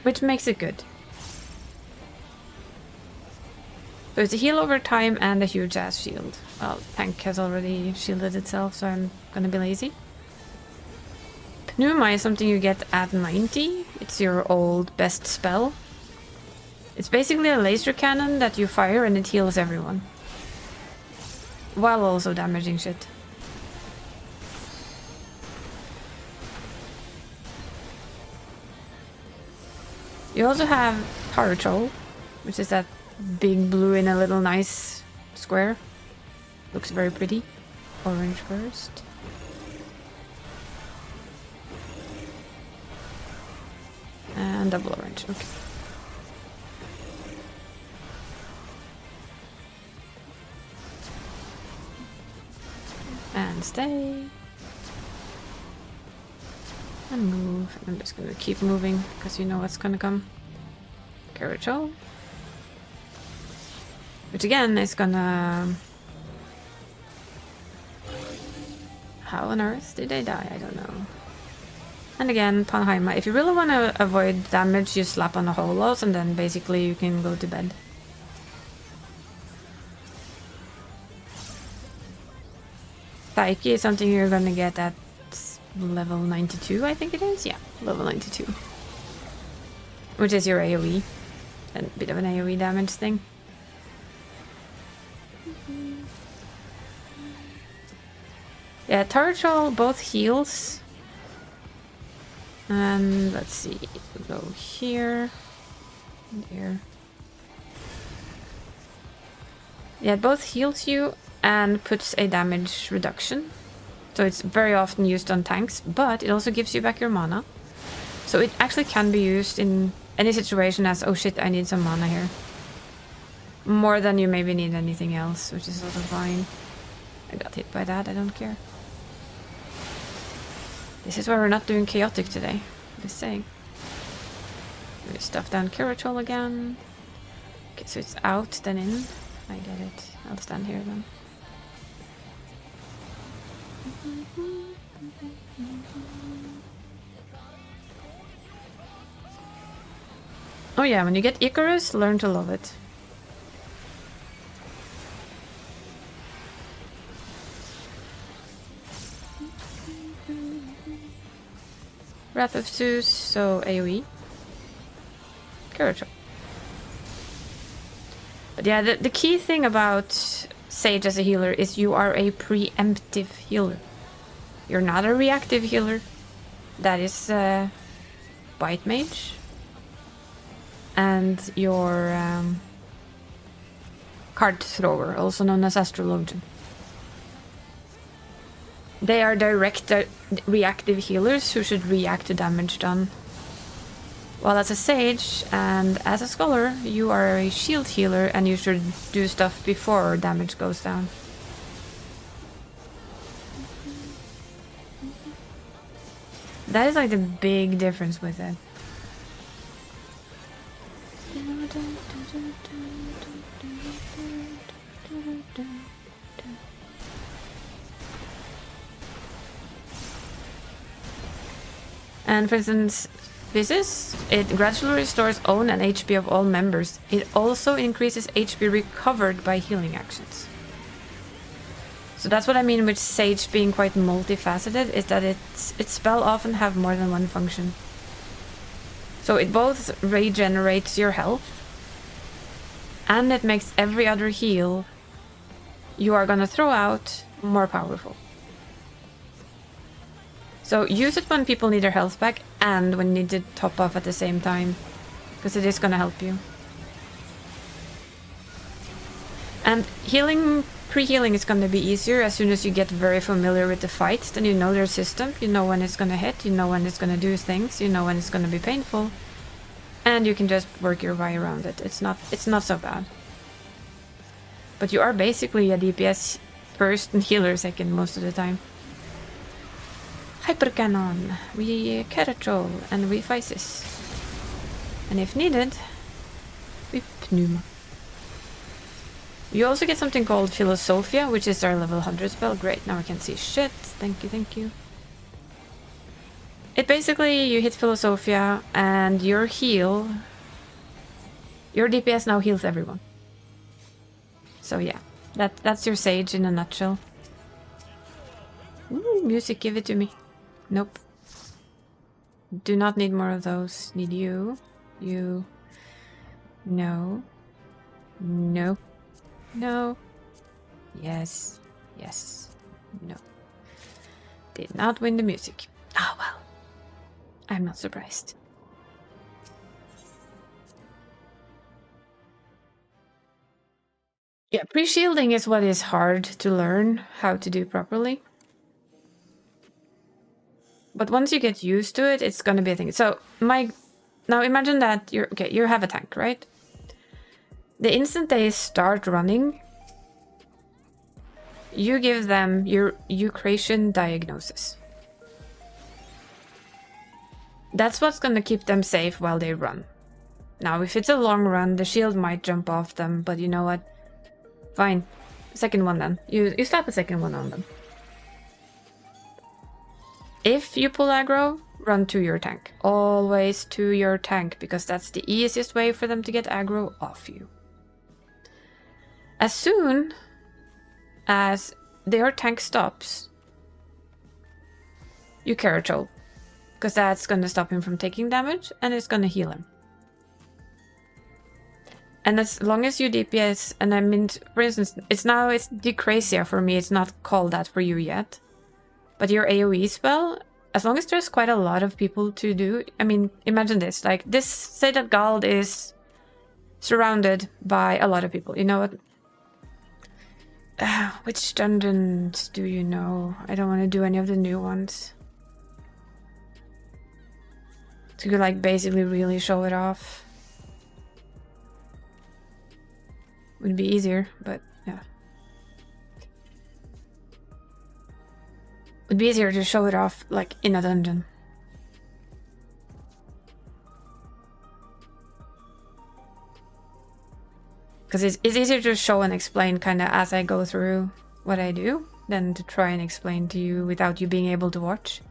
Which makes it good. So it's a heal over time and a huge ass shield. Well, tank has already shielded itself, so I'm gonna be lazy. Pneuma is something you get at 90. It's your old best spell. It's basically a laser cannon that you fire and it heals everyone. While also damaging shit. You also have Carachol, which is that big blue in a little nice square. Looks very pretty. Orange first. And double orange, okay. And stay. And move. I'm just gonna keep moving because you know what's gonna come. Carriage. Which again is gonna... How on earth did they die? I don't know. And again, Panheima. If you really want to avoid damage, you slap on the holos and then basically you can go to bed. Taiki is something you're gonna get at level 92, I think it is. Yeah, level 92. Which is your AoE. A bit of an AoE damage thing. Yeah, Tarchal both heals. And let's see, we'll go here. And here. Yeah, it both heals you and puts a damage reduction. So it's very often used on tanks, but it also gives you back your mana. So it actually can be used in any situation as, oh shit, I need some mana here. More than you maybe need anything else, which is also fine. I got hit by that, I don't care. This is why we're not doing chaotic today. Just saying. We stuff down Kirachol again. Okay, so it's out, then in. I get it. I'll stand here then. Oh yeah, when you get Icarus, learn to love it. Wrath of Zeus, so AoE. Courage. But yeah, the key thing about Sage as a healer is you are a preemptive healer. You're not a reactive healer. That is Bite Mage. And your Card Thrower, also known as Astrologian. They are direct reactive healers who should react to damage done. While as a Sage and as a Scholar, you are a shield healer and you should do stuff before damage goes down. That is like the big difference with it. And for instance, it gradually restores own and HP of all members. It also increases HP recovered by healing actions. So that's what I mean with Sage being quite multifaceted, is that its spell often have more than one function. So it both regenerates your health, and it makes every other heal you are gonna throw out more powerful. So use it when people need their health back and when you need to top off at the same time, because it is gonna help you. And pre-healing is gonna be easier as soon as you get very familiar with the fight. Then you know their system, you know when it's gonna hit, you know when it's gonna do things, you know when it's gonna be painful, and you can just work your way around it. It's not so bad. But you are basically a DPS first and healer second most of the time. Hypercannon, we Carachol, and we Physis. And if needed, we Pneuma. You also get something called Philosophia, which is our level 100 spell. Great, now I can see shit. Thank you, thank you. It basically, you hit Philosophia and your DPS now heals everyone. So yeah, that's your Sage in a nutshell. Ooh, music, give it to me. Nope. Do not need more of those. Need you. You. No. No. No. Yes. Yes. No. Did not win the music. Ah, well. I'm not surprised. Yeah, pre-shielding is what is hard to learn how to do properly. But once you get used to it, it's gonna be a thing. So now imagine that you have a tank, right? The instant they start running, you give them your Eucratian diagnosis. That's what's gonna keep them safe while they run. Now, if it's a long run, the shield might jump off them, but you know what? Fine. Second one then. You slap a second one on them. If you pull aggro, run to your tank. Always to your tank, because that's the easiest way for them to get aggro off you. As soon as their tank stops, you Carachol, because that's going to stop him from taking damage and it's going to heal him. And as long as you DPS, and I mean, for instance, it's Decracia for me, it's not called that for you yet. But your AoE spell, as long as there's quite a lot of people to do, I mean, imagine this, like this, say that Gald is surrounded by a lot of people, you know what? Which dungeons do you know? I don't want to do any of the new ones. So you could like basically really show it off. Would be easier, but yeah. Would be easier to show it off like in a dungeon. Because it's easier to show and explain kind of as I go through what I do than to try and explain to you without you being able to watch.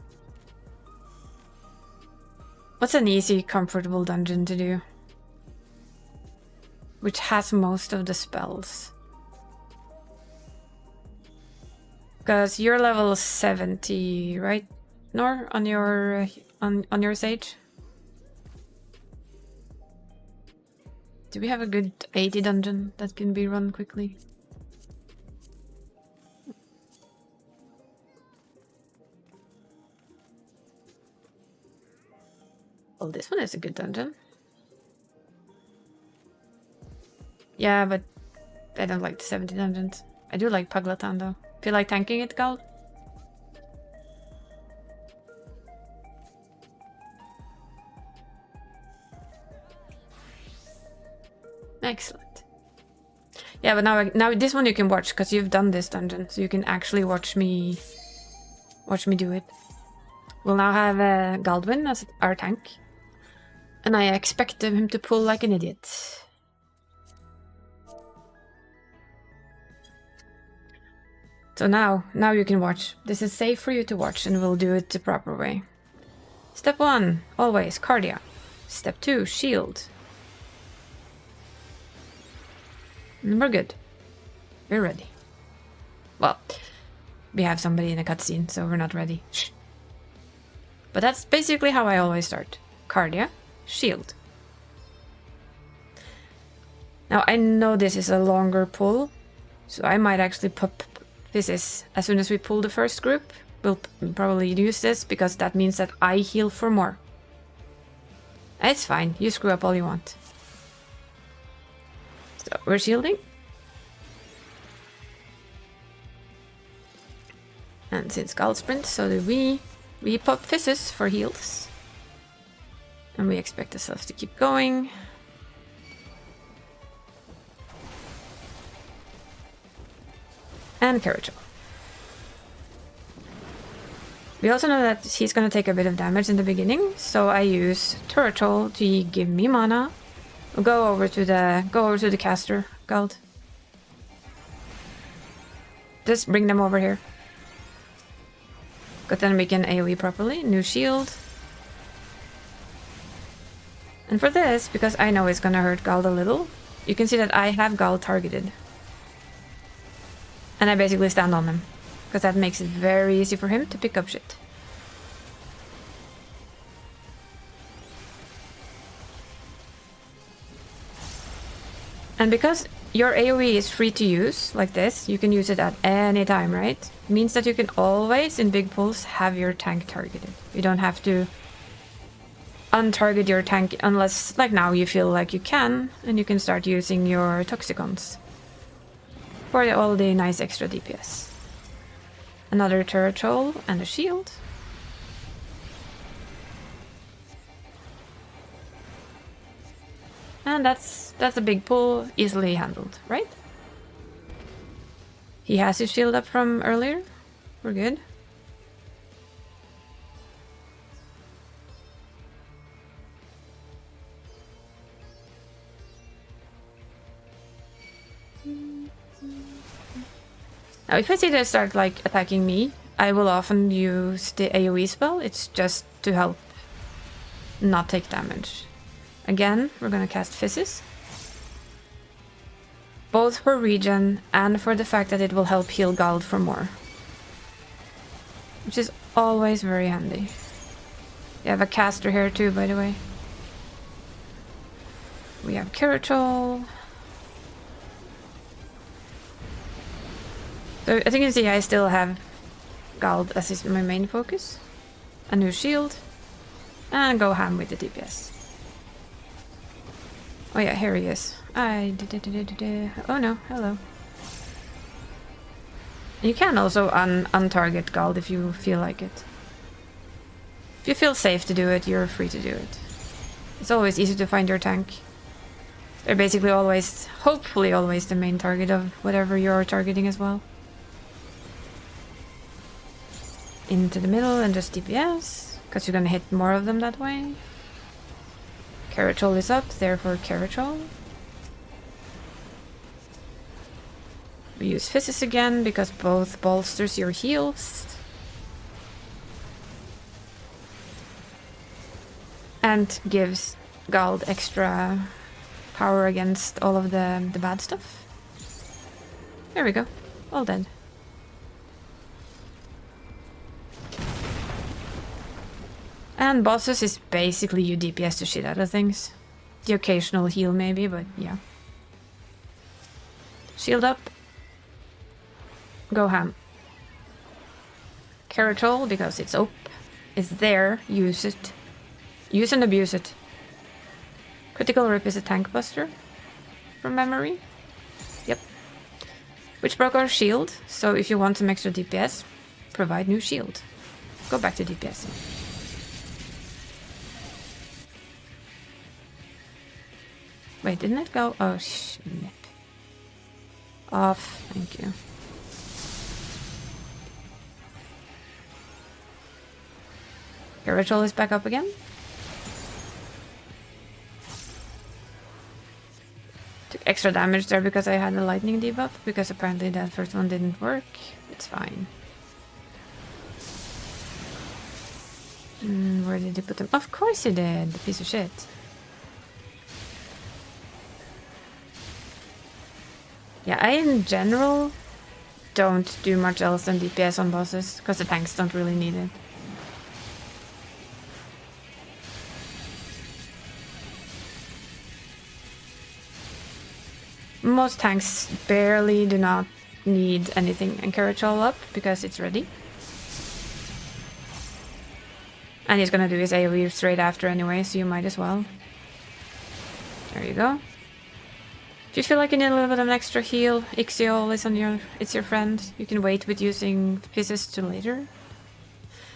What's an easy, comfortable dungeon to do? Which has most of the spells. Because you're level 70, right, Nor? On your sage? Do we have a good 80 dungeon that can be run quickly? Well, this one is a good dungeon. Yeah, but I don't like the 70 dungeons. I do like Paglatan though. Feel like tanking it, Gal? Excellent. Yeah, but now this one you can watch because you've done this dungeon, so you can actually watch me do it. We'll now have Galdwin as our tank, and I expect him to pull like an idiot. So now you can watch. This is safe for you to watch, and we'll do it the proper way. Step 1, always Cardia. Step 2, shield. And we're good. We're ready. Well, we have somebody in a cutscene, so we're not ready. Shh. But that's basically how I always start. Cardia, shield. Now I know this is a longer pull, so I might actually pop this is as soon as we pull the first group. We'll probably use this because that means that I heal for more. It's fine, you screw up all you want. So we're shielding. And since Gald sprints, so do we. We pop fizzes for heals. And we expect ourselves to keep going. And Carachol. We also know that he's going to take a bit of damage in the beginning, so I use Turtle to give me mana. We'll go over to the caster, Gald. Just bring them over here. But then we can AoE properly. New shield. And for this, because I know it's going to hurt Gald a little, you can see that I have Gald targeted. And I basically stand on him, because that makes it very easy for him to pick up shit. And because your AoE is free to use, like this, you can use it at any time, right? It means that you can always, in big pulls, have your tank targeted. You don't have to untarget your tank unless, like now, you feel like you can, and you can start using your Toxicons for all the nice extra DPS. Another turret troll and a shield. And that's a big pull, easily handled, right? He has his shield up from earlier. We're good. Now, if I see they start like attacking me, I will often use the AoE spell. It's just to help not take damage. Again, we're gonna cast Physis. Both for regen and for the fact that it will help heal Gald for more. Which is always very handy. You have a caster here too, by the way. We have Kirachol. So as you can see, I still have Gald as is my main focus. A new shield. And go ham with the DPS. Oh yeah, here he is. Oh no, hello. You can also untarget Gald if you feel like it. If you feel safe to do it, you're free to do it. It's always easy to find your tank. They're basically always, hopefully always, the main target of whatever you're targeting as well. Into the middle and just DPS, because you're gonna hit more of them that way. Kirachol is up, therefore Kirachol. We use Physis again, because both bolsters your heals. And gives Gald extra power against all of the bad stuff. There we go. All dead. And bosses is basically you DPS the shit out of things. The occasional heal maybe, but yeah. Shield up. Go ham. Kirachol, because it's OP, is there. Use it. Use and abuse it. Critical Rip is a tank buster, from memory. Yep. Which broke our shield, so if you want some extra DPS, provide new shield. Go back to DPS. Wait, didn't it go? Oh, snip. Off, thank you. Kirachol is back up again. Took extra damage there because I had a lightning debuff, because apparently that first one didn't work. It's fine. Where did you put them? Of course you did, piece of shit. Yeah, I in general don't do much else than DPS on bosses, because the tanks don't really need it. Most tanks barely do not need anything and Kirachol up because it's ready. And he's gonna do his AoE straight after anyway, so you might as well. There you go. If you feel like you need a little bit of an extra heal, Ixiol is it's your friend. You can wait with using Physis to later.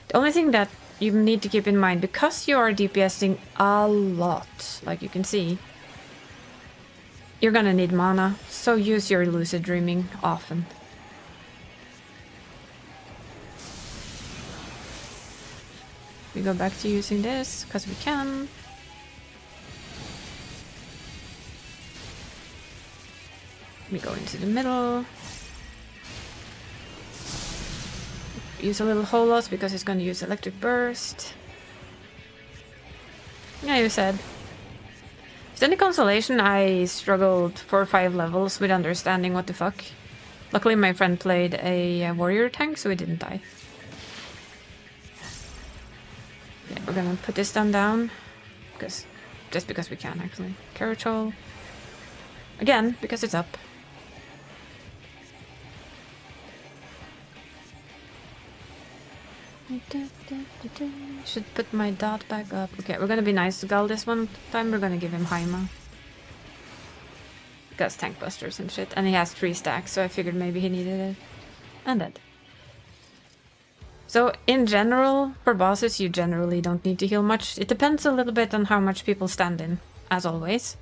The only thing that you need to keep in mind, because you are DPSing a lot, like you can see, you're gonna need mana, so use your lucid dreaming often. We go back to using this, because we can. We go into the middle. Use a little Holos because it's going to use Electric Burst. Yeah, you said. Is there any consolation? I struggled 4 or 5 levels with understanding what the fuck. Luckily my friend played a warrior tank, so he didn't die. Yeah, we're gonna put this down. Just because we can, actually. Kirachol. Again, because it's up. Should put my dot back up. Okay, we're gonna be nice to Gald this one time. We're gonna give him Haima. Because tank busters and shit. And he has 3 stacks, so I figured maybe he needed it. And dead. So, in general, for bosses, you generally don't need to heal much. It depends a little bit on how much people stand in, as always.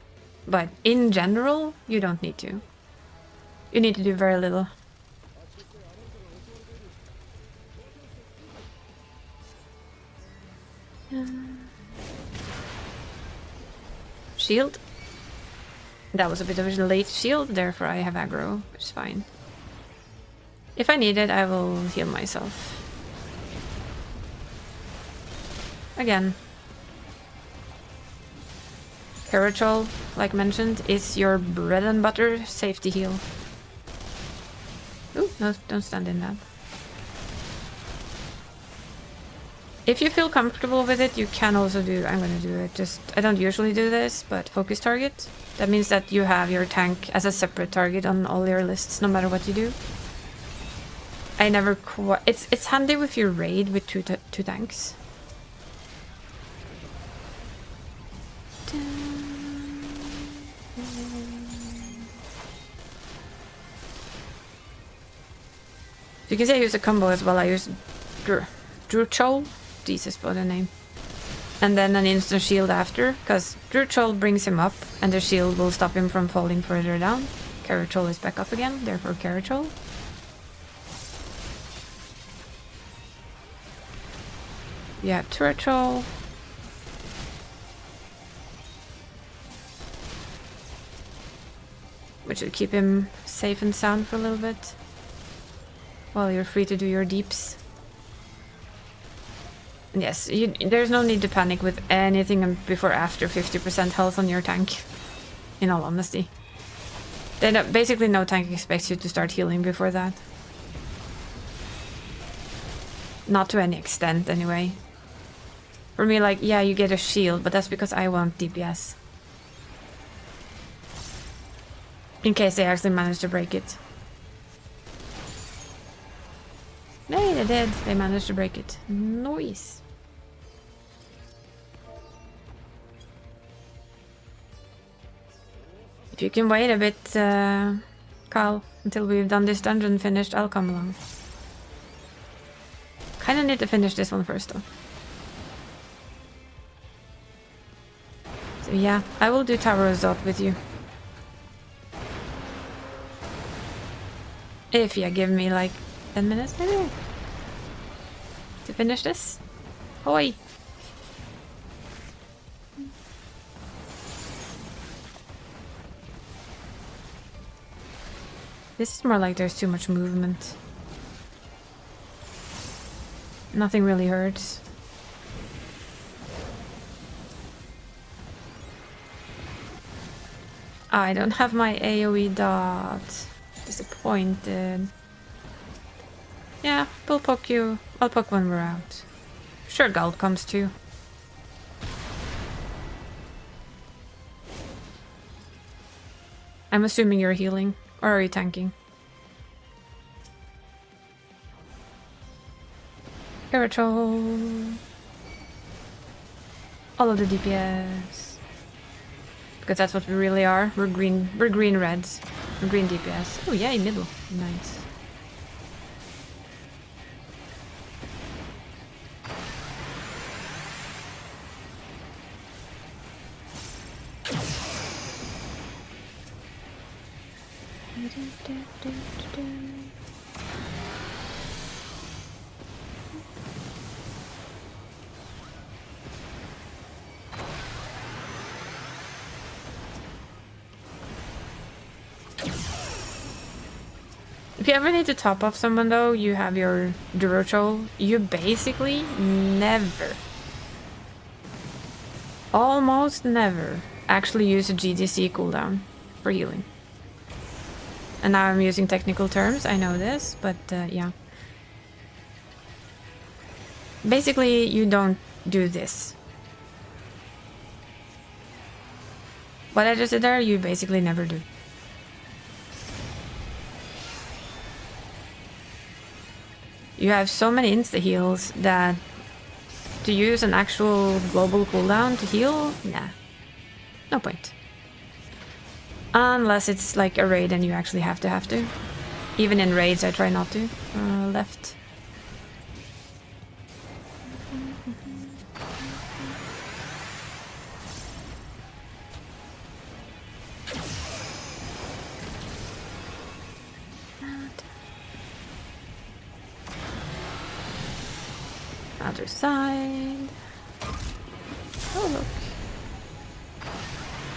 But in general, you don't need to. You need to do very little. Shield. That was a bit of a late shield, therefore I have aggro, which is fine. If I need it, I will heal myself. Again. Carachol, like mentioned, is your bread and butter safety heal. Ooh, no, don't stand in that. If you feel comfortable with it, you can also do... I'm gonna do it. Just, I don't usually do this, but focus target. That means that you have your tank as a separate target on all your lists, no matter what you do. I never quite... It's handy with your raid with two tanks. You can say I use a combo as well. I use Druchol. Jesus, what a name. And then an instant shield after, because Druchol brings him up, and the shield will stop him from falling further down. Carachol is back up again, therefore Carachol. You have Turachol. Which should keep him safe and sound for a little bit. While you're free to do your deeps. Yes, there's no need to panic with anything before after 50% health on your tank. In all honesty. Basically no tank expects you to start healing before that. Not to any extent anyway. For me, like, yeah, you get a shield, but that's because I want DPS. In case they actually manage to break it. No, they did. They managed to break it. Nice. If you can wait a bit, Carl, until we've done this dungeon finished, I'll come along. Kinda need to finish this one first, though. So yeah, I will do Tower of Zot with you. If you give me like 10 minutes maybe to finish this. Hoi! This is more like there's too much movement. Nothing really hurts. I don't have my AoE dot. Disappointed. Yeah, we'll poke you. I'll poke when we're out. Sure, Gald comes too. I'm assuming you're healing. Or are you tanking? Carachol. All of the DPS. Because that's what we really are. We're green reds. We're green DPS. Oh yay, middle. Nice. If you ever need to top off someone though, you have your Durochol, you basically never, almost never, actually use a GDC cooldown for healing. And now I'm using technical terms, I know this, but yeah. Basically, you don't do this. What I just did there, you basically never do. You have so many insta-heals that to use an actual global cooldown to heal, nah. No point. Unless it's like a raid and you actually have to. Even in raids I try not to. Left. Other side. Oh look.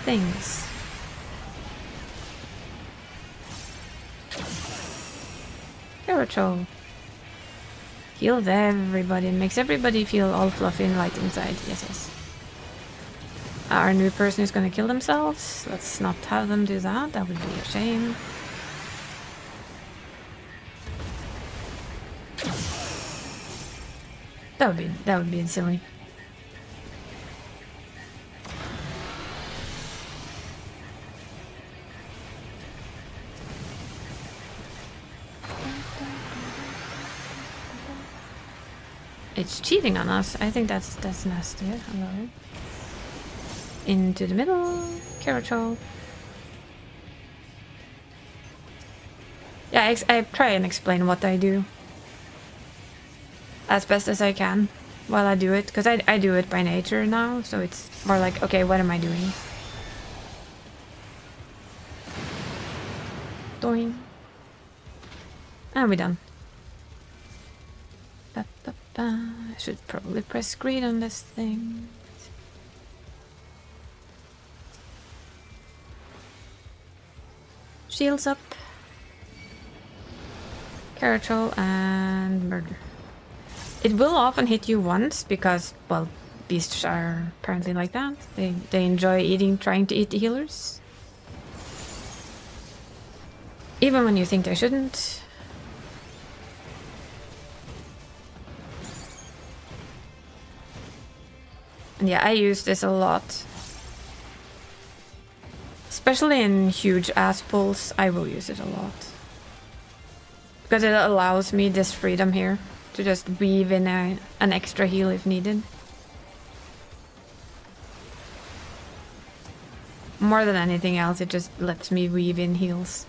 Things. Spiritual. Heals everybody and makes everybody feel all fluffy and light inside. Yes, yes. Our new person is gonna kill themselves. Let's not have them do that. That would be a shame. That would be silly. It's cheating on us. I think that's nasty. Hello. Into the middle. Carachol. Yeah, I try and explain what I do. As best as I can while I do it. Because I do it by nature now. So it's more like, okay, what am I doing? Doing. And we're done. I should probably press green on this thing. Shields up. Carachol and murder. It will often hit you once because, well, beasts are apparently like that. They enjoy trying to eat the healers. Even when you think they shouldn't. And yeah, I use this a lot. Especially in huge ass pulls, I will use it a lot. Because it allows me this freedom here to just weave in an extra heal if needed. More than anything else, it just lets me weave in heals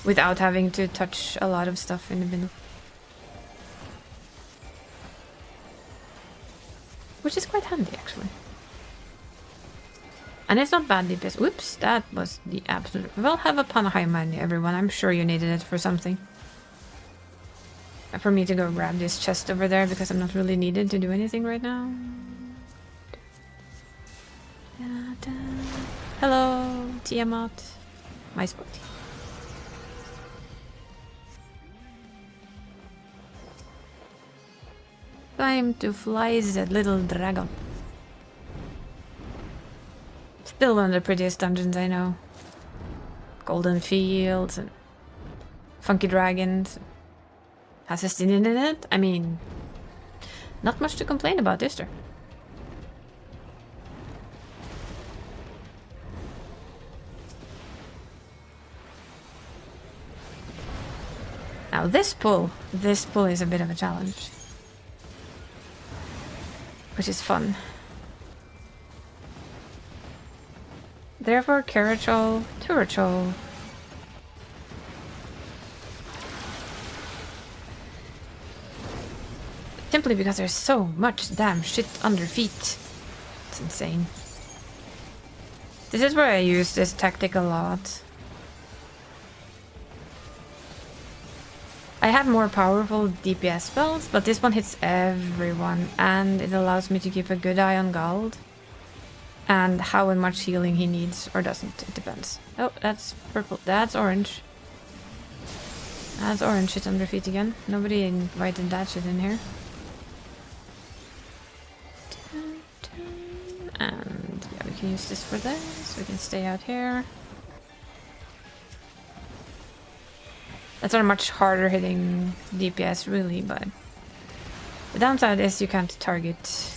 without having to touch a lot of stuff in the middle. Which is quite handy, actually. And it's not bad DPS. Whoops, that was the absolute... Well, have a Panahai, everyone. I'm sure you needed it for something. For me to go grab this chest over there, because I'm not really needed to do anything right now. Hello, Tiamat. My spot. Time to fly that little dragon. Still one of the prettiest dungeons I know. Golden fields and funky dragons. Has a stin in it. I mean, not much to complain about, is there? Now this pull is a bit of a challenge. Which is fun. Therefore, Carachol, Turachol. Simply because there's so much damn shit under feet. It's insane. This is where I use this tactic a lot. I have more powerful DPS spells, but this one hits everyone, and it allows me to keep a good eye on Gald. And how much healing he needs, or doesn't, it depends. Oh, that's purple. That's orange. That's orange shit under feet again. Nobody invited that shit in here. And yeah, we can use this for this. We can stay out here. That's a much harder hitting DPS really, but the downside is you can't target.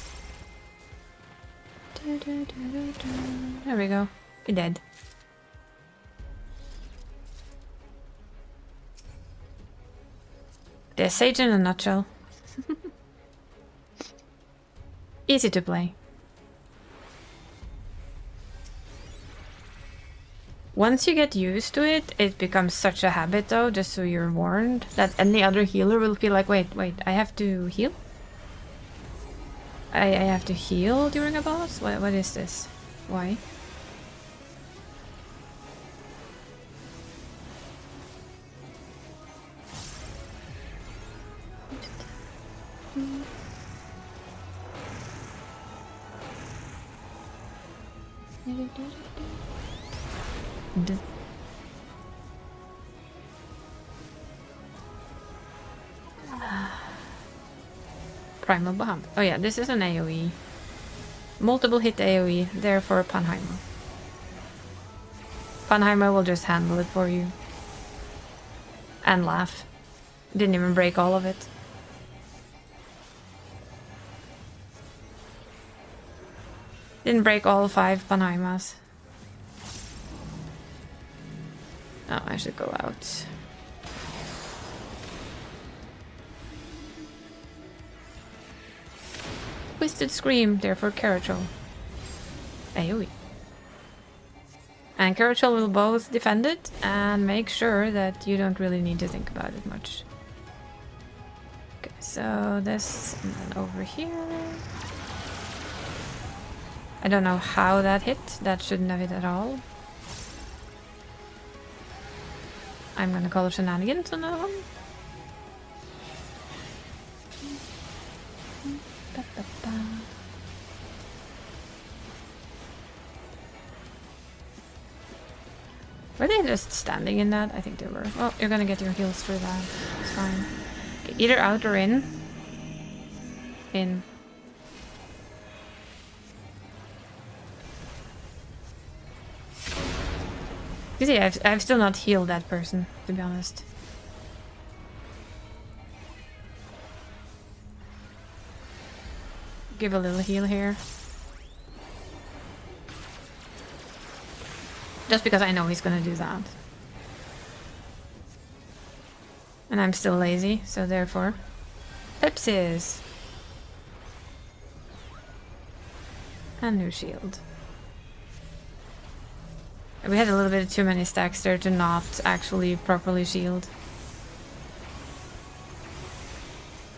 There we go. You're dead. There's Sage in a nutshell. Easy to play. Once you get used to it, it becomes such a habit though, just so you're warned, that any other healer will be like, wait, I have to heal? I have to heal during a boss? What is this? Why? Primal Bahamut. Oh yeah, this is an AoE. Multiple hit AoE, therefore Panheimer. Panheimer will just handle it for you. And laugh. Didn't even break all of it. Didn't break all 5 Panheimas. Oh, I should go out. Twisted Scream, therefore Carachol. AoE. And Carachol will both defend it and make sure that you don't really need to think about it much. Okay, so this and then over here. I don't know how that hit. That shouldn't have hit at all. I'm gonna call it shenanigans on that one. Were they just standing in that? I think they were. Well, you're gonna get your heals for that. It's fine. Okay, either out or in. In. You see, I've still not healed that person, to be honest. Give a little heal here. Just because I know he's gonna do that. And I'm still lazy, so therefore... Pepsis! And new shield. We had a little bit too many stacks there to not actually properly shield.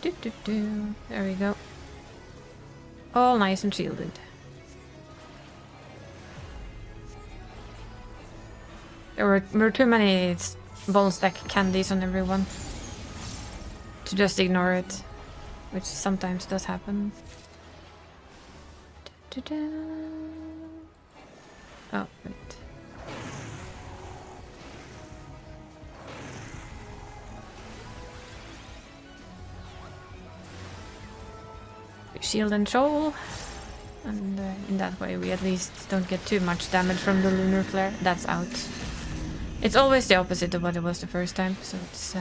There we go. All nice and shielded. There were too many bone stack candies on everyone to just ignore it, which sometimes does happen. Oh, wait. Shield and shoal, and in that way we at least don't get too much damage from the lunar flare. That's out. It's always the opposite of what it was the first time, so it's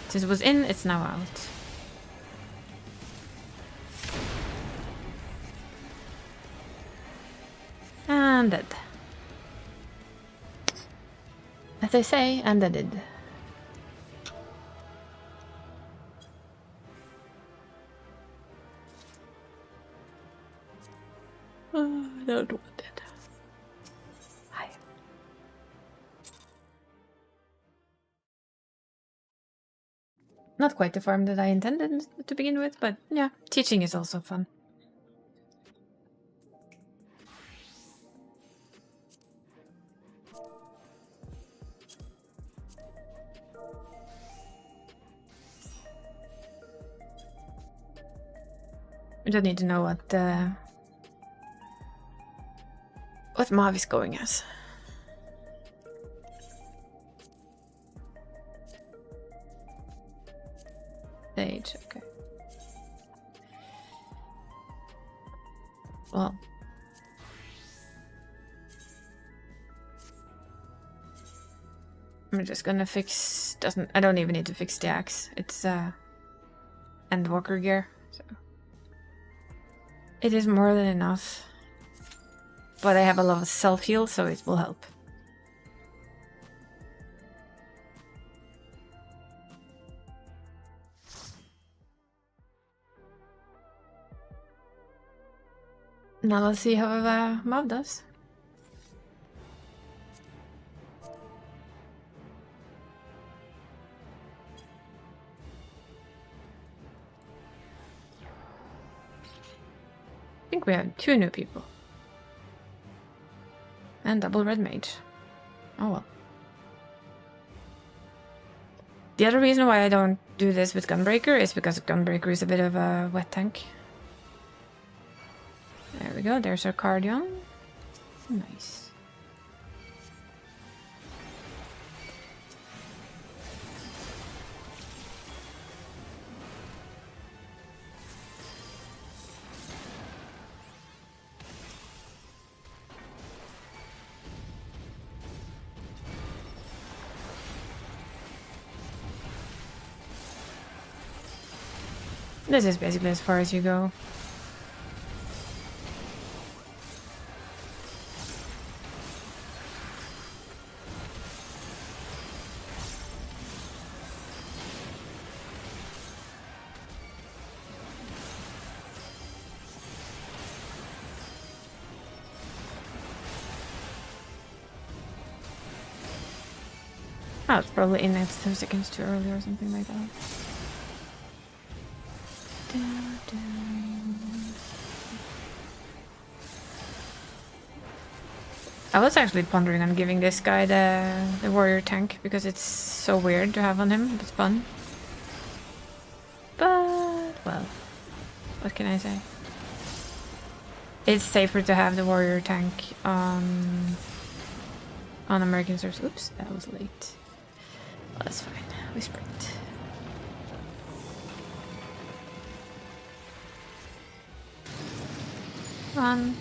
since it was in, it's now out. And dead. As they say, and dead. Oh, I don't want it. Hi. Not quite the farm that I intended to begin with, but yeah, teaching is also fun. We don't need to know what Mav is going as. Stage, okay. Well. I'm just gonna fix... I don't even need to fix the axe. It's Endwalker gear, so... It is more than enough. But I have a lot of self-heal, so it will help. Now let's see how Mav does. I think we have 2 new people. And double red mage. Oh well. The other reason why I don't do this with Gunbreaker is because Gunbreaker is a bit of a wet tank. There we go, there's our Cardion. Nice. This is basically as far as you go. Oh, it's probably in it 2 seconds too early or something like that. I was actually pondering on giving this guy the warrior tank because it's so weird to have on him. It's fun. But, well, what can I say? It's safer to have the warrior tank on American servers. Oops, that was late. Well, that's fine. We sprint. Come on.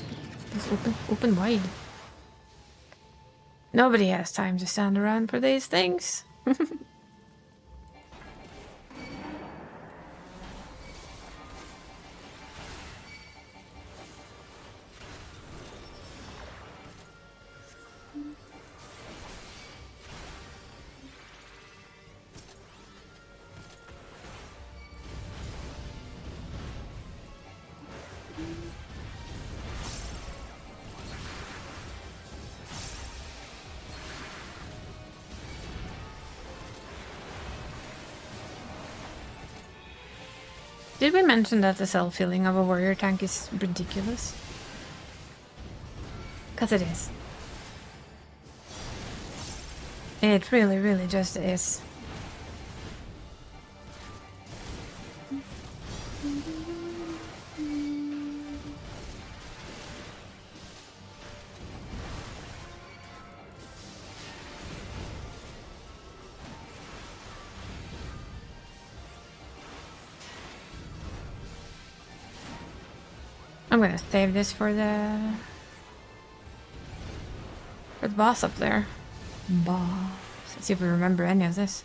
Just open wide. Nobody has time to stand around for these things. Did we mention that the self-healing of a warrior tank is ridiculous? Because it is. It really, really just is. I'm gonna save this for the boss up there. Boss. Let's see if we remember any of this.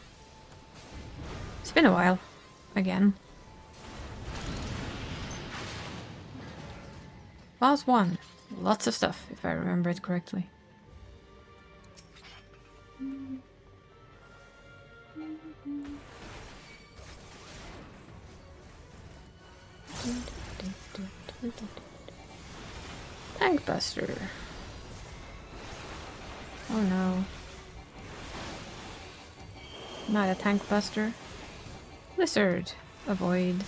It's been a while. Again. Boss 1. Lots of stuff, if I remember it correctly. Tank Buster. Oh no. Not a Tank Buster. Lizard. Avoid.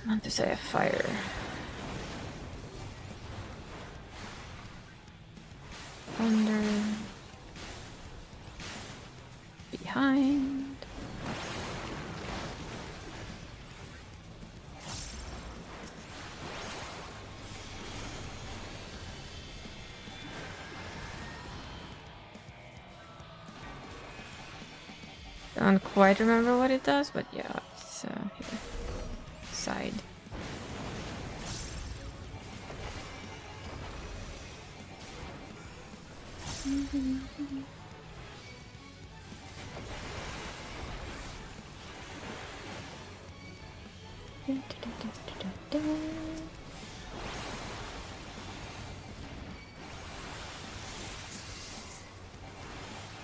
I want to say a fire. Thunder. Behind. Don't quite remember what it does, but yeah, it's here. Side.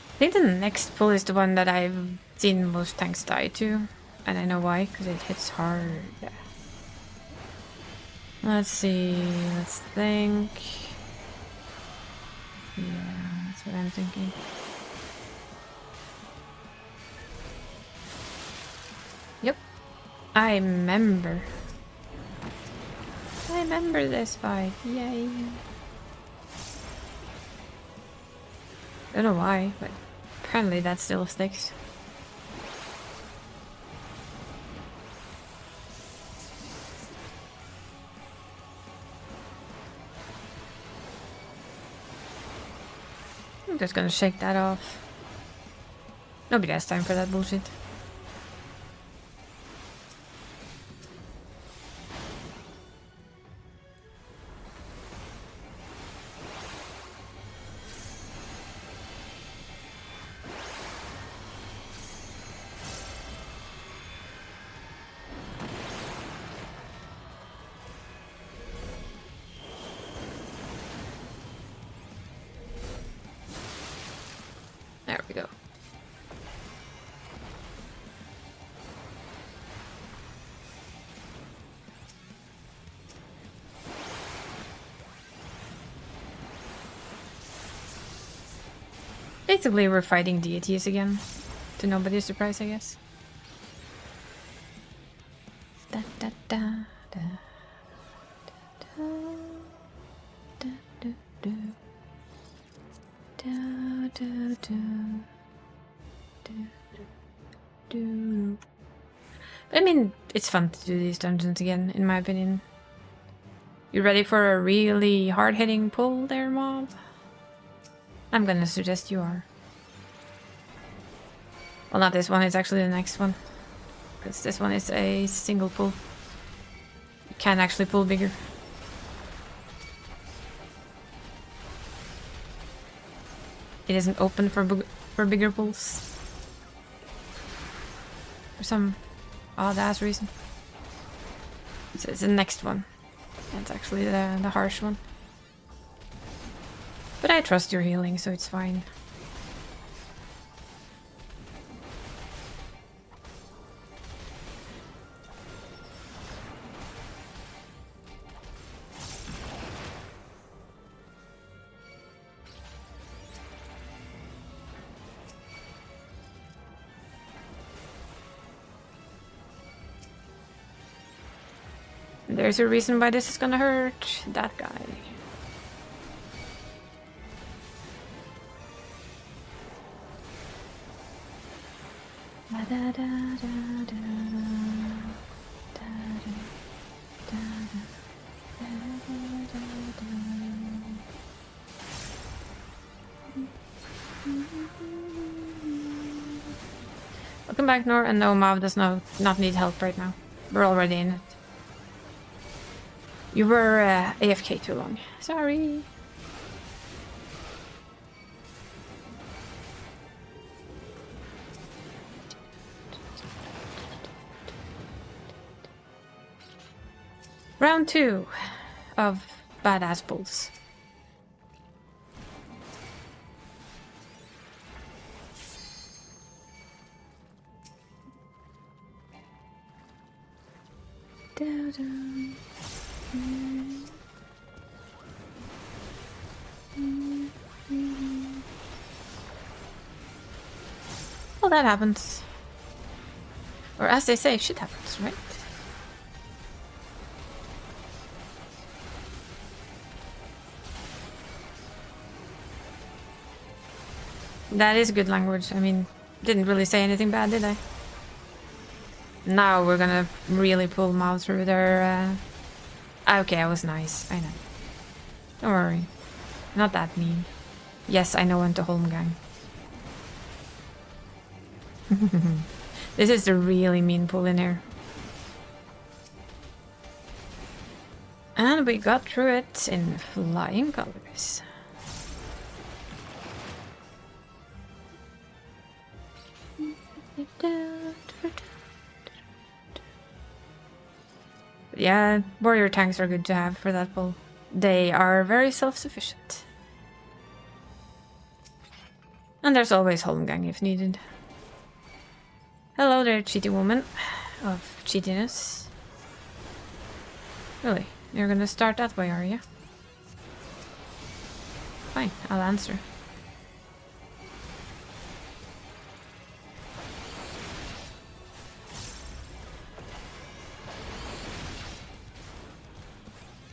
I think the next pull is the one that I've seen most tanks die to, and I know why, because it hits hard. Yeah. Let's see, let's think. Yeah, that's what I'm thinking. Yep. I remember. I remember this fight. Yay. I don't know why, but apparently that still sticks. I'm just gonna shake that off. Nobody has time for that bullshit. There we go. Basically, we're fighting deities again. To nobody's surprise, I guess. Da, da, da, da, da, da, da, da, da, da, da, da. I mean, it's fun to do these dungeons again, in my opinion. You ready for a really hard-hitting pull there, mob? I'm gonna suggest you are. Well, not this one, it's actually the next one. Because this one is a single pull. You can actually pull bigger. It isn't open for bigger pulls. For some odd-ass reason. So it's the next one. That's actually the harsh one. But I trust your healing, so it's fine. There's a reason why this is gonna hurt that guy. Welcome back, Nor, and no, Mav does not need help right now. We're already in it. You were AFK too long. Sorry. Round 2 of badass pulls. Well, that happens. Or as they say, shit happens, right? That is good language. I mean, didn't really say anything bad, did I? Now we're gonna really pull Mal through their... Okay, I was nice. I know. Don't worry. Not that mean. Yes, I know when to home gang. This is the really mean pull in here. And we got through it in flying colors. Yeah, warrior tanks are good to have for that pull. They are very self-sufficient. And there's always home gang if needed. Hello there, cheaty woman of cheatiness. Really? You're gonna start that way, are you? Fine, I'll answer.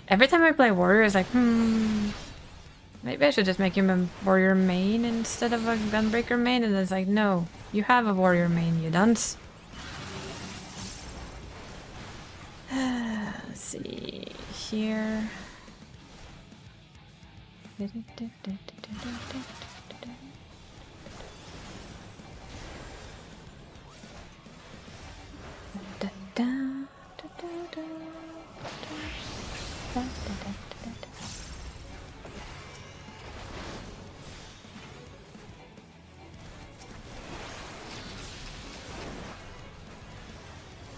Every time I play warrior, it's like, maybe I should just make him a warrior main instead of a gunbreaker main. And it's like, no, you have a warrior main, you dunce. Let's see here.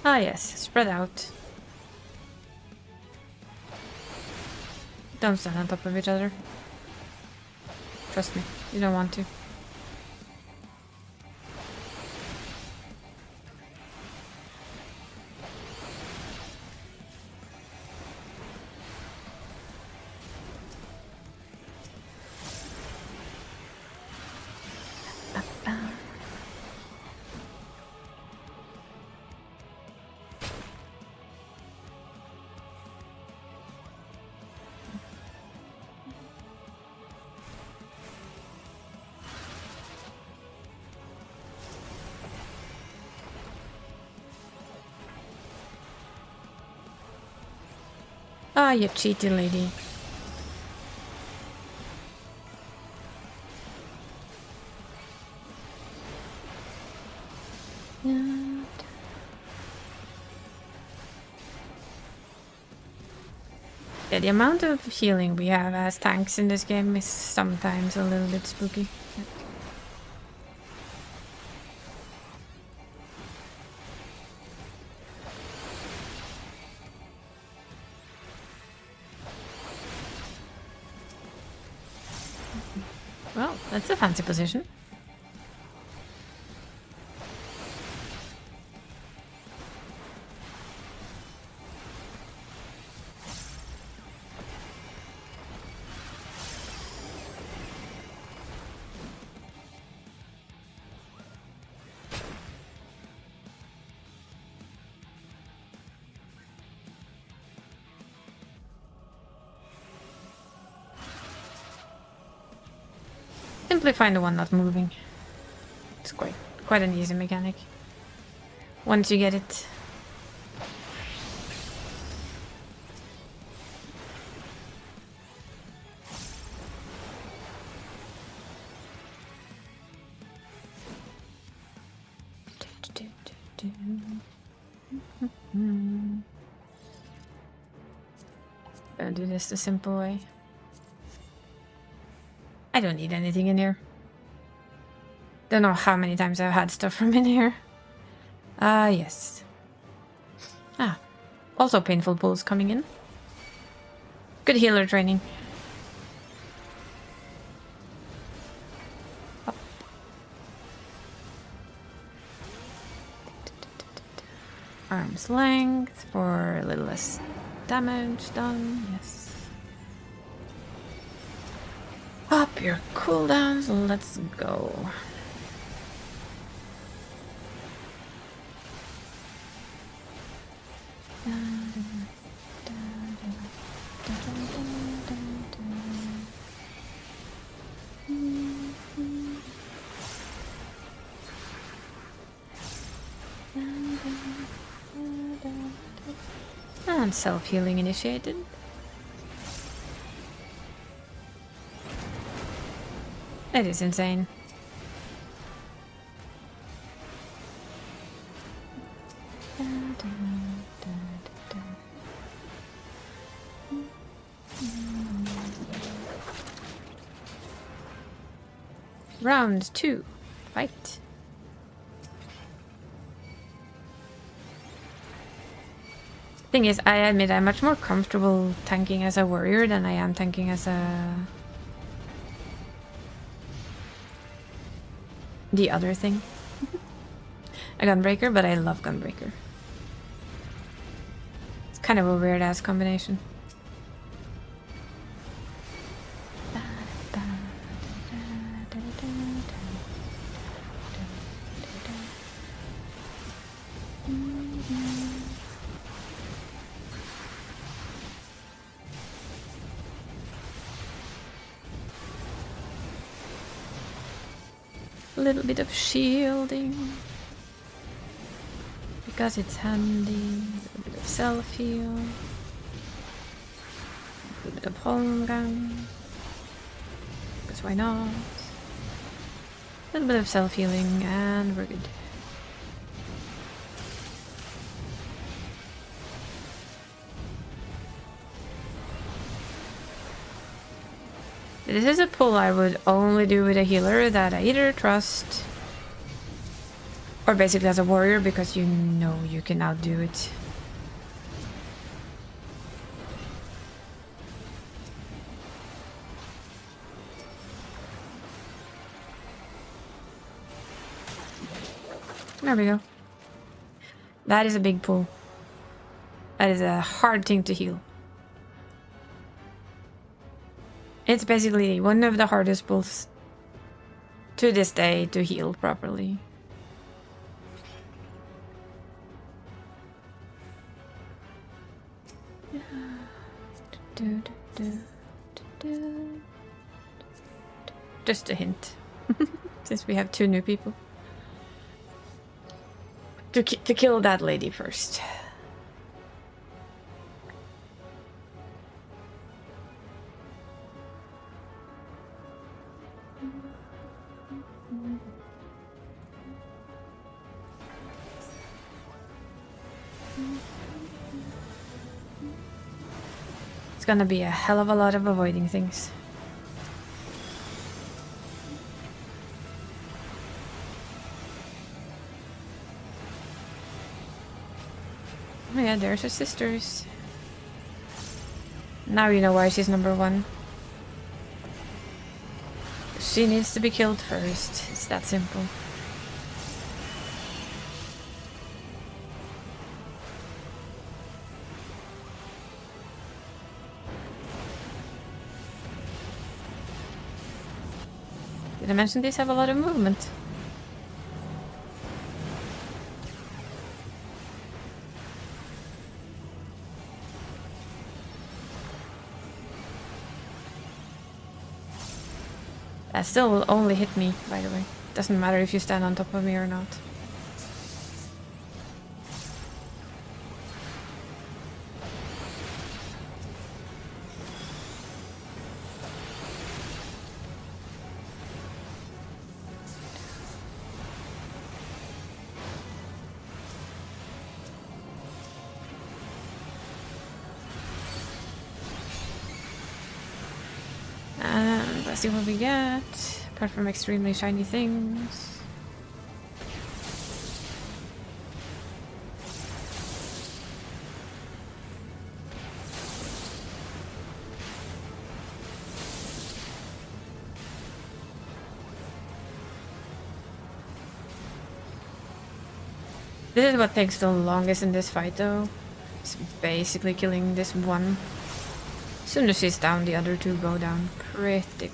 Ah yes, spread out. Don't stand on top of each other. Trust me, you don't want to. Ah, you cheaty lady. Yeah, the amount of healing we have as tanks in this game is sometimes a little bit spooky. Well, that's a fancy position. Simply find the one not moving. It's quite an easy mechanic. Once you get it. Gonna do this the simple way. I don't need anything in here. Don't know how many times I've had stuff from in here. Ah, yes. Ah, also painful pulls coming in. Good healer training. Up. Arm's length for a little less damage done, yes. Up your cooldowns, let's go. And self-healing initiated. It is insane. Round 2. Fight. Thing is, I admit I'm much more comfortable tanking as a warrior than I am tanking as a... the other thing. A gunbreaker, but I love gunbreaker. It's kind of a weird ass combination. A little bit of shielding because it's handy. A little bit of self-heal. A little bit of home gun because why not? A little bit of self-healing and we're good. This is a pull I would only do with a healer that I either trust or basically as a warrior because you know you can outdo it. There we go. That is a big pull. That is a hard thing to heal. It's basically one of the hardest pulls to this day to heal properly. Just a hint, since we have 2 new people. To kill that lady first. It's gonna be a hell of a lot of avoiding things. Oh yeah, there's her sisters. Now you know why she's number 1. She needs to be killed first. It's that simple. Did I mention these have a lot of movement? That still will only hit me, by the way. Doesn't matter if you stand on top of me or not. And let's see what we get, apart from extremely shiny things. This is what takes the longest in this fight though. It's basically killing this one. As soon as she's down, the other two go down pretty good.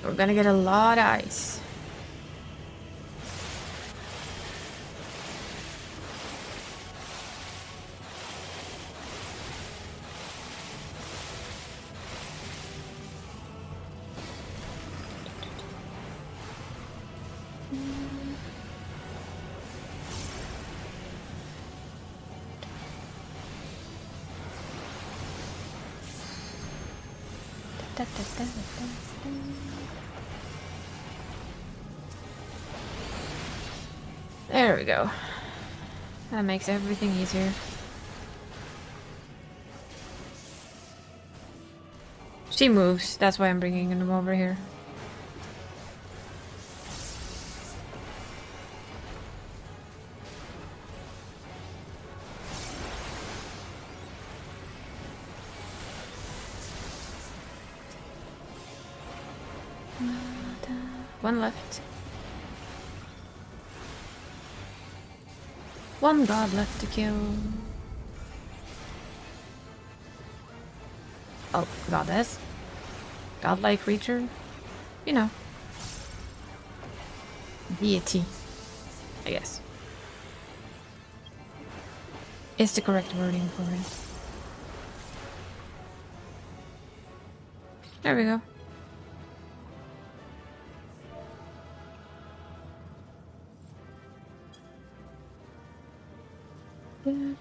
We're gonna get a lot of ice. There we go. That makes everything easier. She moves, that's why I'm bringing them over here. One left. One god left to kill. Oh, goddess. Godlike creature. You know. Deity, I guess. Is the correct wording for it. There we go. I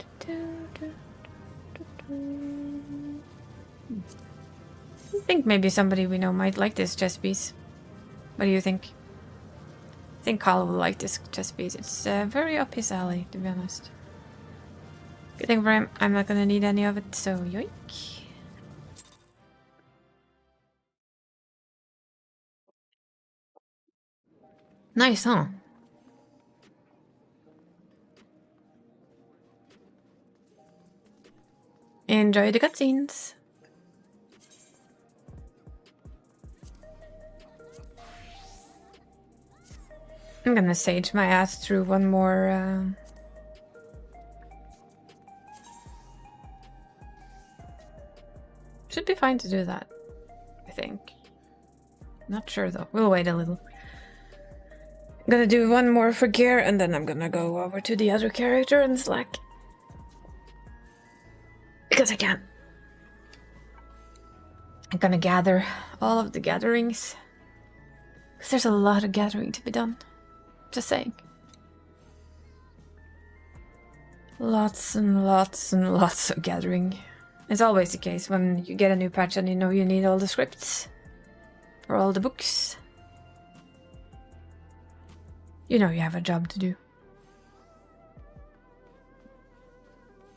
think maybe somebody we know might like this chess piece. What do you think? I think Carl will like this chess piece. It's very up his alley, to be honest. Good thing for him, I'm not gonna need any of it, so yoink. Nice, huh? Enjoy the cutscenes. I'm gonna sage my ass through one more. Should be fine to do that, I think. Not sure though. We'll wait a little. I'm gonna do one more for gear and then I'm gonna go over to the other character and Slack. Because I can. I'm gonna gather all of the gatherings. 'Cause there's a lot of gathering to be done. Just saying. Lots and lots and lots of gathering. It's always the case when you get a new patch and you know you need all the scripts for all the books. You know you have a job to do.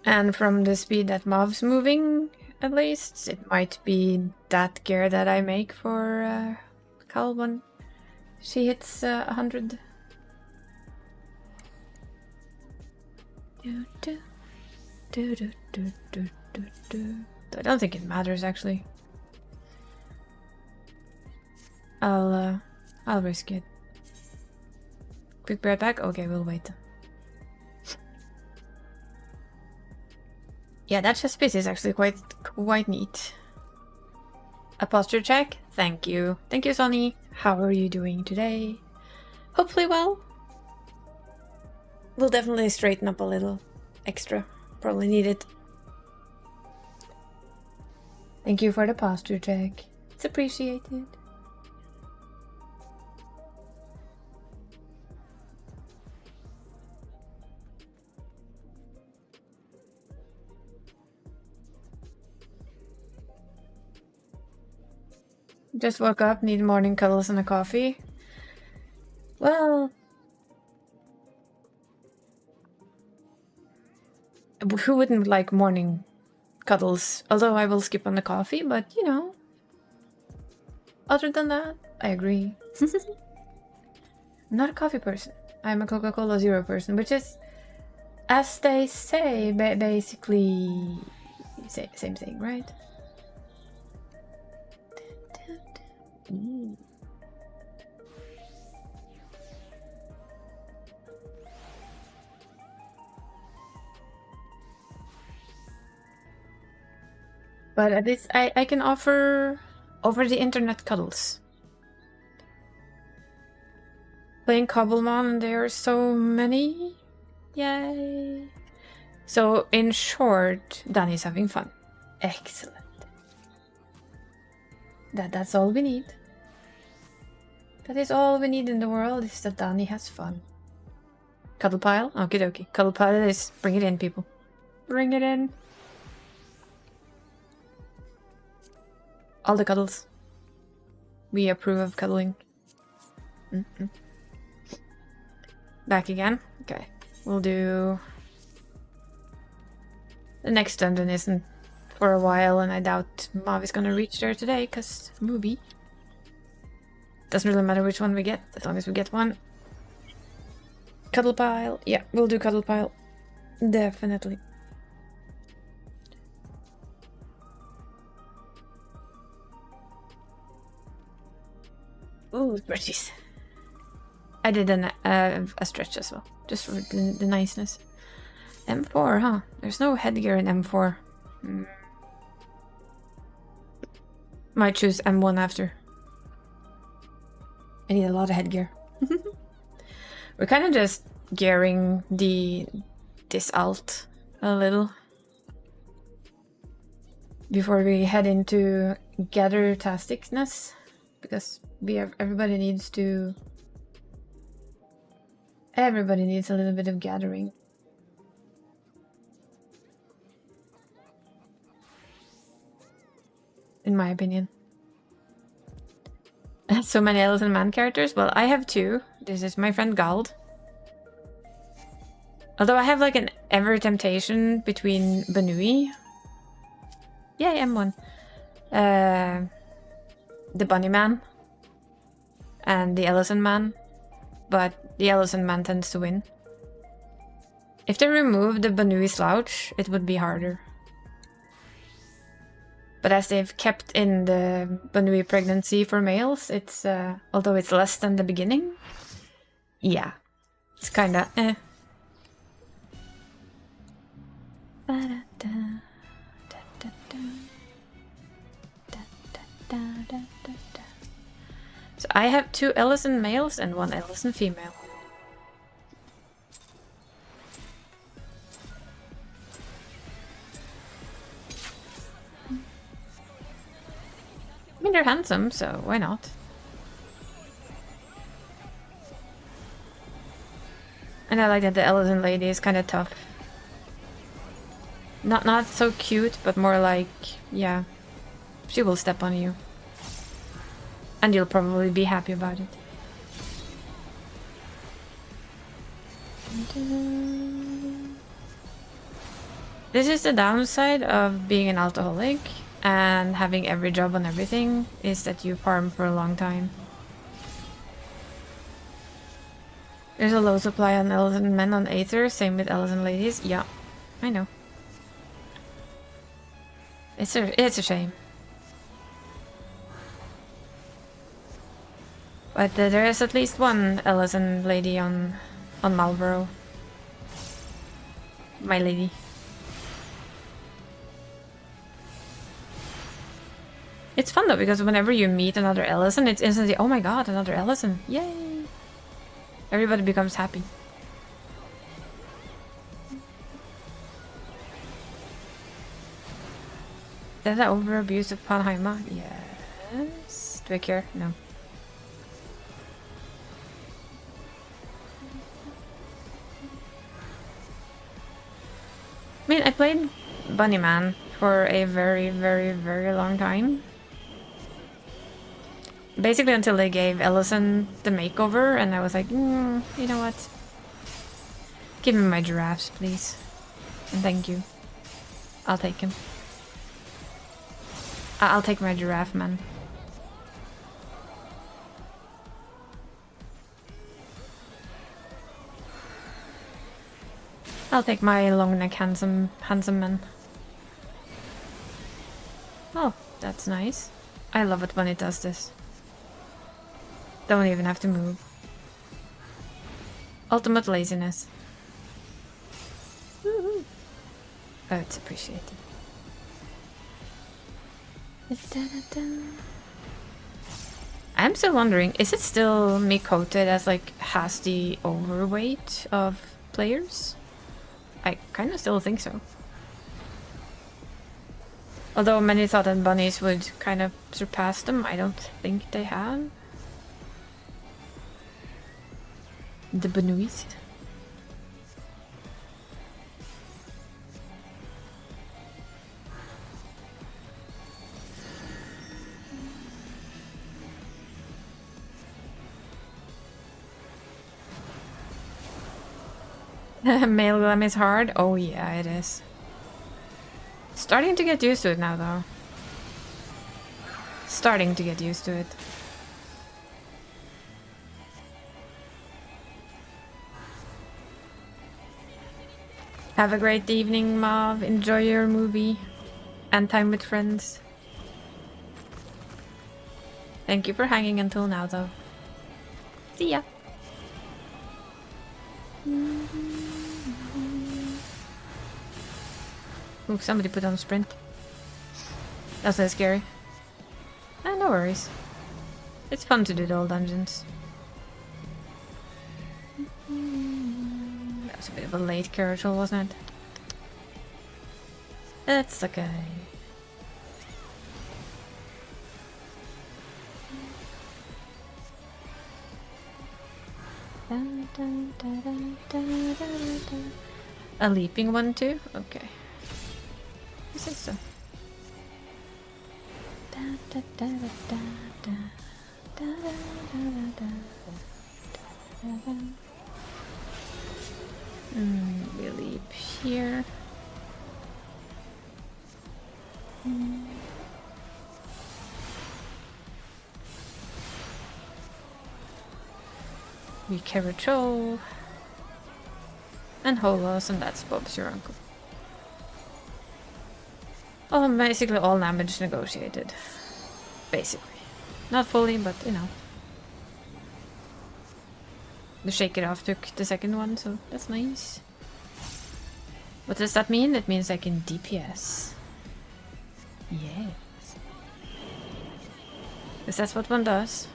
And from the speed that Mav's moving, at least, it might be that gear that I make for Cal when she hits 100. I don't think it matters actually. I'll risk it. Quick bread back? Okay, we'll wait. Yeah, that chest piece is actually quite neat. A posture check? Thank you. Thank you, Sonny. How are you doing today? Hopefully well. We'll definitely straighten up a little extra. Probably need it. Thank you for the posture check. It's appreciated. Just woke up, need morning cuddles and a coffee. Well, who wouldn't like morning cuddles? Although I will skip on the coffee, but you know. Other than that, I agree. I'm not a coffee person. I'm a Coca-Cola Zero person, which is, as they say, basically same thing, right? Ooh. But at least I can offer over the internet cuddles. Playing Cobblemon and there are so many. Yay. So in short, Danny's having fun. Excellent. That's all we need. That is all we need in the world, is that Danny has fun. Cuddle pile? Okie dokie. Cuddle pile it is. Bring it in, people. Bring it in. All the cuddles. We approve of cuddling. Back again? Okay. We'll do... The next dungeon isn't for a while, and I doubt Mav is gonna reach there today, because movie. Doesn't really matter which one we get, as long as we get one. Cuddle pile. Yeah, we'll do cuddle pile. Definitely. Ooh, stretchies. I did a stretch as well, just for the niceness. M4, huh? There's no headgear in M4. Might choose M1 after. I need a lot of headgear. We're kind of just gearing this alt a little before we head into gather-tasticness, because everybody needs a little bit of gathering. In my opinion. So many elves and man characters? Well, I have two. This is my friend Gald. Although I have like an ever temptation between Banui. Yay, M1. The Bunny Man. And the Ellison Man. But the Ellison Man tends to win. If they remove the Banui slouch, it would be harder. But as they've kept in the Banui pregnancy for males, it's although it's less than the beginning, yeah, it's kinda eh. So I have 2 Ellison males and 1 Ellison female. I mean, they're handsome, so why not? And I like that the Ellison lady is kind of tough. Not so cute, but more like, yeah, she will step on you. And you'll probably be happy about it. This is the downside of being an alcoholic and having every job on everything, is that you farm for a long time. There's a low supply on Ellison men on Aether, same with Ellison ladies. Yeah, I know. It's a shame. But there is at least one Ellison lady on Marlborough. My lady. It's fun though, because whenever you meet another Ellison, it's instantly, oh my god, another Ellison. Yay! Everybody becomes happy. Did I over abuse of Panheima? Yes. Do I care? No. I mean, I played Bunnyman for a very, very, very long time. Basically until they gave Ellison the makeover, and I was like, you know what? Give me my giraffes, please. And thank you. I'll take him. I'll take my giraffe man. I'll take my long neck handsome man. Oh, that's nice. I love it when it does this. Don't even have to move. Ultimate laziness. Woohoo. Oh, it's appreciated. I'm still wondering, is it still Mikote as like has the overweight of players? I kind of still think so. Although many thought that bunnies would kind of surpass them, I don't think they have. The Benuis. Male glam is hard. Oh yeah, it is. Starting to get used to it now though. Starting to get used to it. Have a great evening, Mav. Enjoy your movie and time with friends. Thank you for hanging until now, though. See ya. Ooh, somebody put on sprint. That's so scary. Ah, no worries. It's fun to do the old dungeons. That was a bit of a late carousel, wasn't it? That's okay. A leaping one too? Okay. Who said so? We leap here. We Karacho and Holos, and that's Bob's your uncle. Oh, basically all damage negotiated. Basically. Not fully, but you know. The Shake It Off took the second one, so that's nice. What does that mean? That means I can DPS. Yes. Because that's what one does.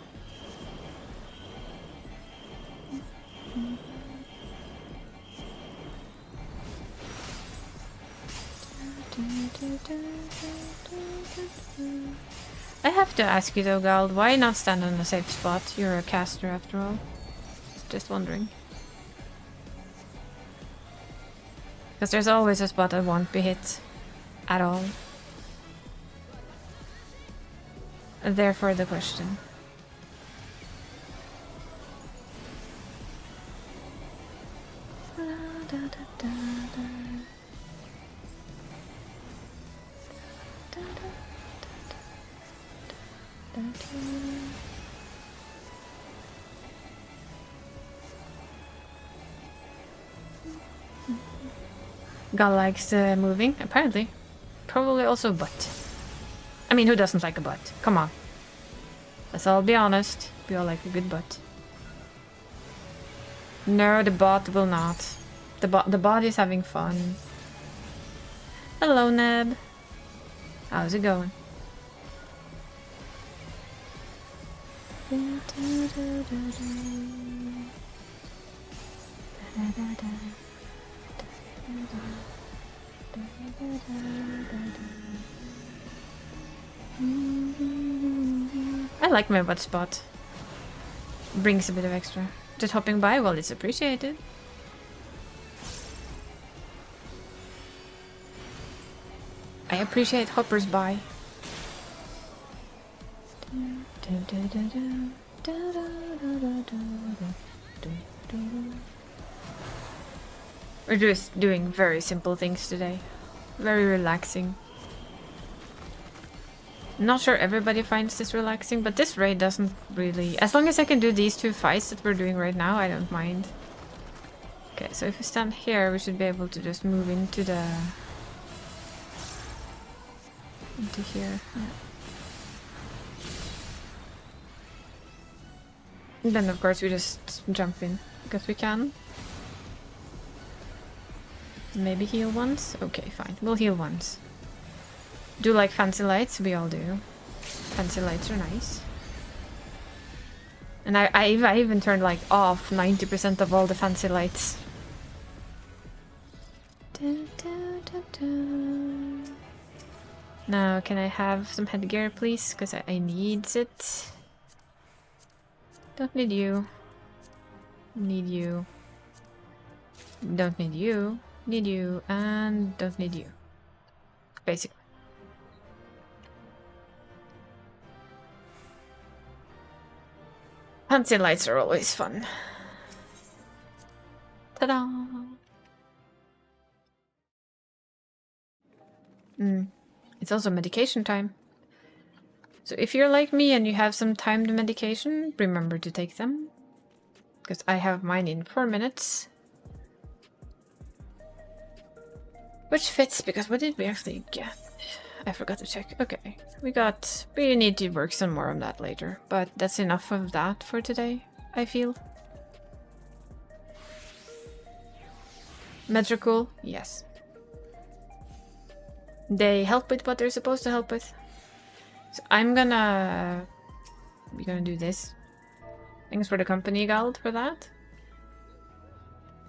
I have to ask you though, Gald, why not stand on a safe spot? You're a caster after all. Just wondering. Because there's always a spot that won't be hit at all. Therefore the question. God likes moving, apparently. Probably also butt. I mean, who doesn't like a butt? Come on. Let's all be honest. We all like a good butt. No, the bot will not. The bot is having fun. Hello, Neb. How's it going? I like my butt spot. Brings a bit of extra. Just hopping by, well, it's appreciated. I appreciate hoppers by. We're just doing very simple things today. Very relaxing. Not sure everybody finds this relaxing, but this raid doesn't really... As long as I can do these two fights that we're doing right now, I don't mind. Okay, so if we stand here, we should be able to just move into the... into here, yeah. And then of course we just jump in, because we can. Maybe heal once? Okay, fine. We'll heal once. Do like fancy lights? We all do. Fancy lights are nice. And I even turned like off 90% of all the fancy lights. Now, can I have some headgear, please? Because I need it. Don't need you. Need you. Don't need you. Need you. And don't need you. Basically. Fancy lights are always fun. Ta-da! It's also medication time. So if you're like me and you have some timed medication, remember to take them. Because I have mine in 4 minutes. Which fits, because what did we actually get? I forgot to check. Okay, we need to work some more on that later. But that's enough of that for today, I feel. Meds are cool? Yes. They help with what they're supposed to help with. So we're gonna do this. Thanks for the company guild for that.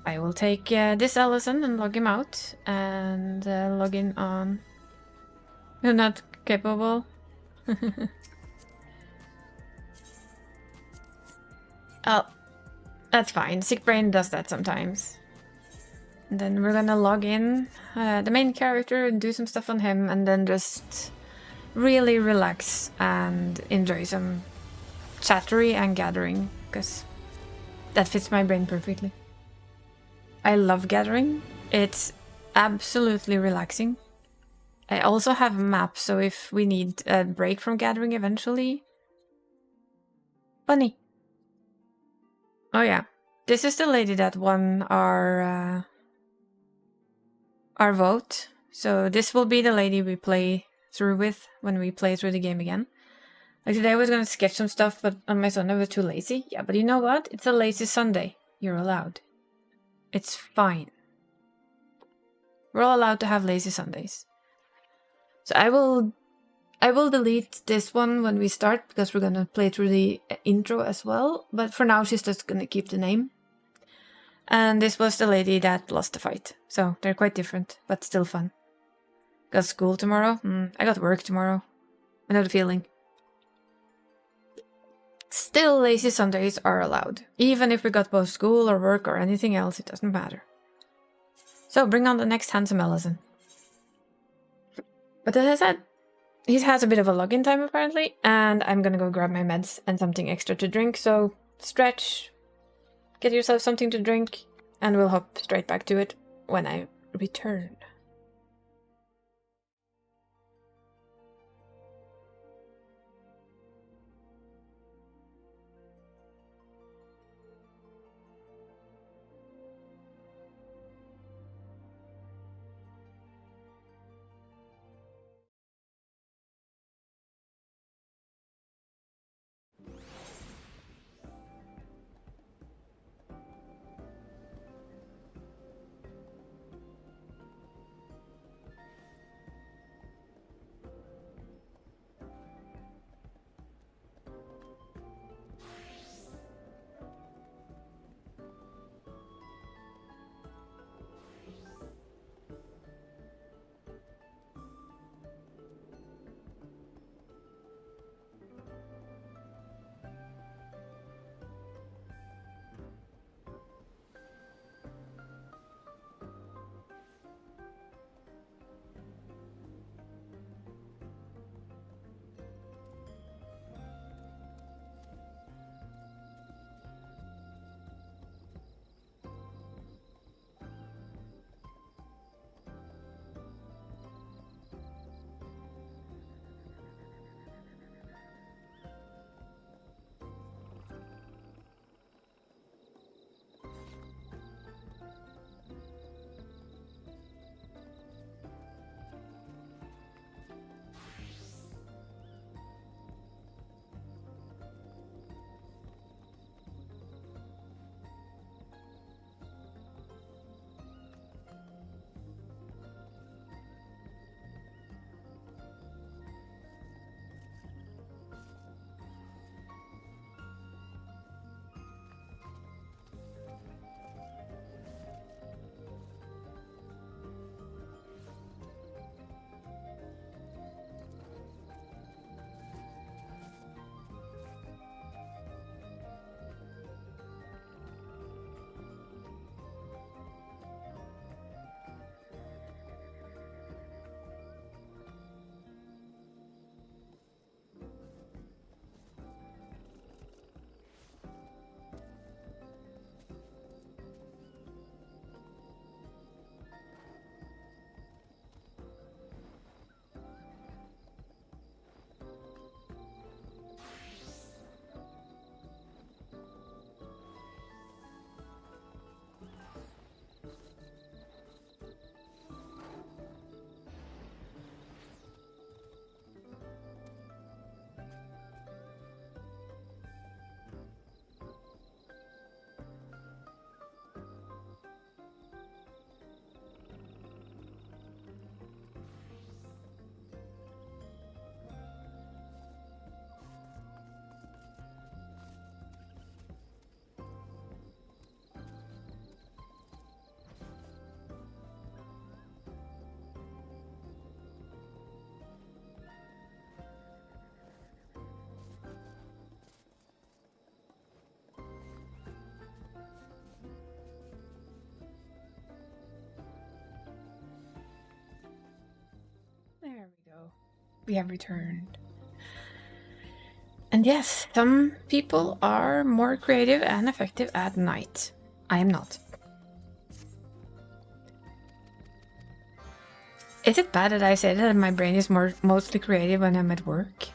I will take this Allison and log him out and log in on... You're not capable. Oh, that's fine. Sick Brain does that sometimes. And then we're gonna log in the main character and do some stuff on him, and then just really relax and enjoy some chattery and gathering, because that fits my brain perfectly. I love gathering. It's absolutely relaxing. I also have maps, so if we need a break from gathering eventually... Bunny! Oh yeah, this is the lady that won our vote. So this will be the lady we play through with when we play through the game again. Like today I was gonna sketch some stuff, but on my Sunday I was too lazy. Yeah, but you know what? It's a lazy Sunday. You're allowed. It's fine. We're all allowed to have lazy Sundays. So I will delete this one when we start, because we're gonna play through the intro as well. But for now she's just gonna keep the name. And this was the lady that lost the fight. So they're quite different, but still fun. Got school tomorrow? I got work tomorrow. I know the feeling. Still, lazy Sundays are allowed. Even if we got both school or work or anything else, it doesn't matter. So bring on the next handsome Ellison. But as I said, he has a bit of a login time apparently, and I'm gonna go grab my meds and something extra to drink, so stretch, get yourself something to drink, and we'll hop straight back to it when I return. There we go. We have returned. And yes, some people are more creative and effective at night. I am not. Is it bad that I say that my brain is mostly creative when I'm at work?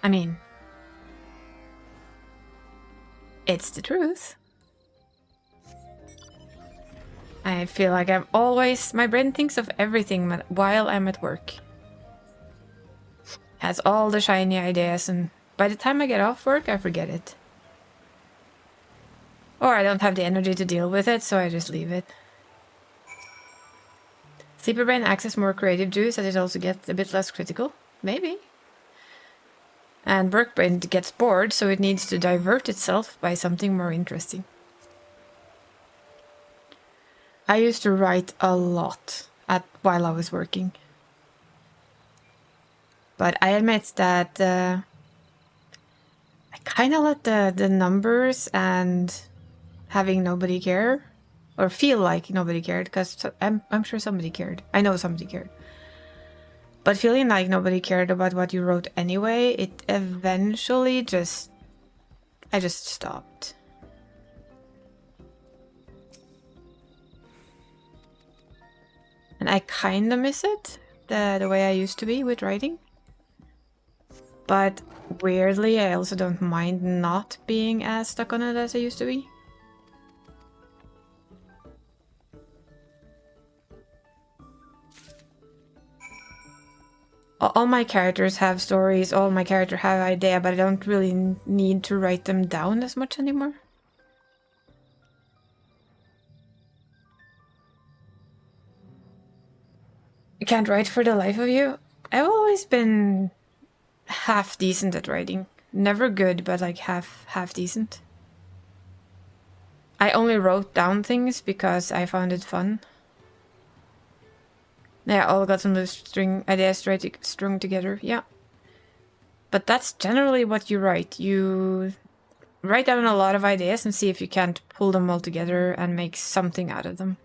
I mean, it's the truth. I feel like my brain thinks of everything while I'm at work. Has all the shiny ideas, and by the time I get off work, I forget it. Or I don't have the energy to deal with it, so I just leave it. Sleepy brain access more creative juice, and it also gets a bit less critical. Maybe. And work brain gets bored, so it needs to divert itself by something more interesting. I used to write a lot while I was working. But I admit that I kind of let the numbers and having nobody care, or feel like nobody cared, because I'm sure somebody cared. I know somebody cared. But feeling like nobody cared about what you wrote anyway, it eventually I just stopped. And I kind of miss it, the way I used to be with writing. But weirdly, I also don't mind not being as stuck on it as I used to be. All my characters have stories, all my characters have idea, but I don't really need to write them down as much anymore. You can't write for the life of you? I've always been half decent at writing. Never good, but like half decent. I only wrote down things because I found it fun. Yeah, all got some loose string ideas strung together, yeah. But that's generally what you write. You write down a lot of ideas and see if you can't pull them all together and make something out of them.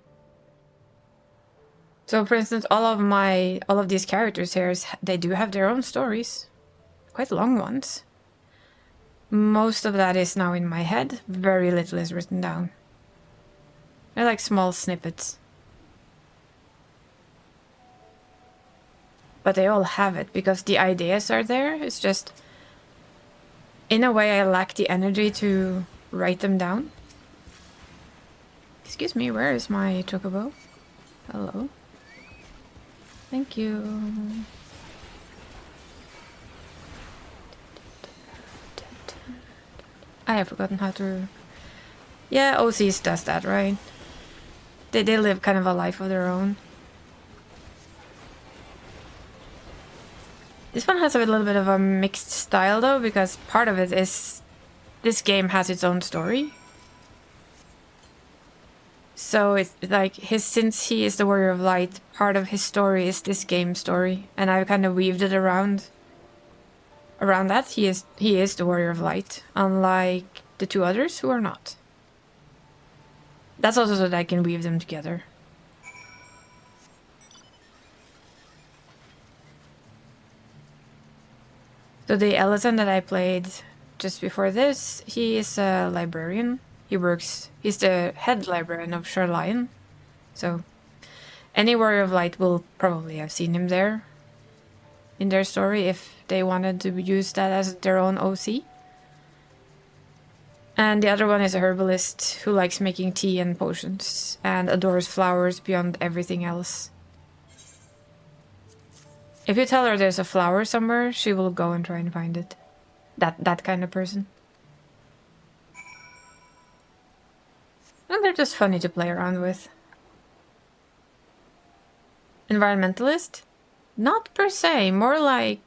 So for instance, all of these characters here, they do have their own stories. Quite long ones. Most of that is now in my head. Very little is written down. They're like small snippets. But they all have it, because the ideas are there. It's just, in a way, I lack the energy to write them down. Excuse me, where is my chocobo? Hello. Thank you. I have forgotten how to... Yeah, OCs does that, right? They live kind of a life of their own. This one has a little bit of a mixed style though, because part of it is this game has its own story. So it's like since he is the Warrior of Light, part of his story is this game's story, and I've kind of weaved it around that. He is the Warrior of Light, unlike the two others who are not. That's also so that I can weave them together. So the Ellison that I played just before this, he is a librarian. He's the head librarian of Sherlion. So any Warrior of Light will probably have seen him there in their story if they wanted to use that as their own OC. And the other one is a herbalist who likes making tea and potions and adores flowers beyond everything else. If you tell her there's a flower somewhere, she will go and try and find it. That kind of person. And they're just funny to play around with. Environmentalist? Not per se, more like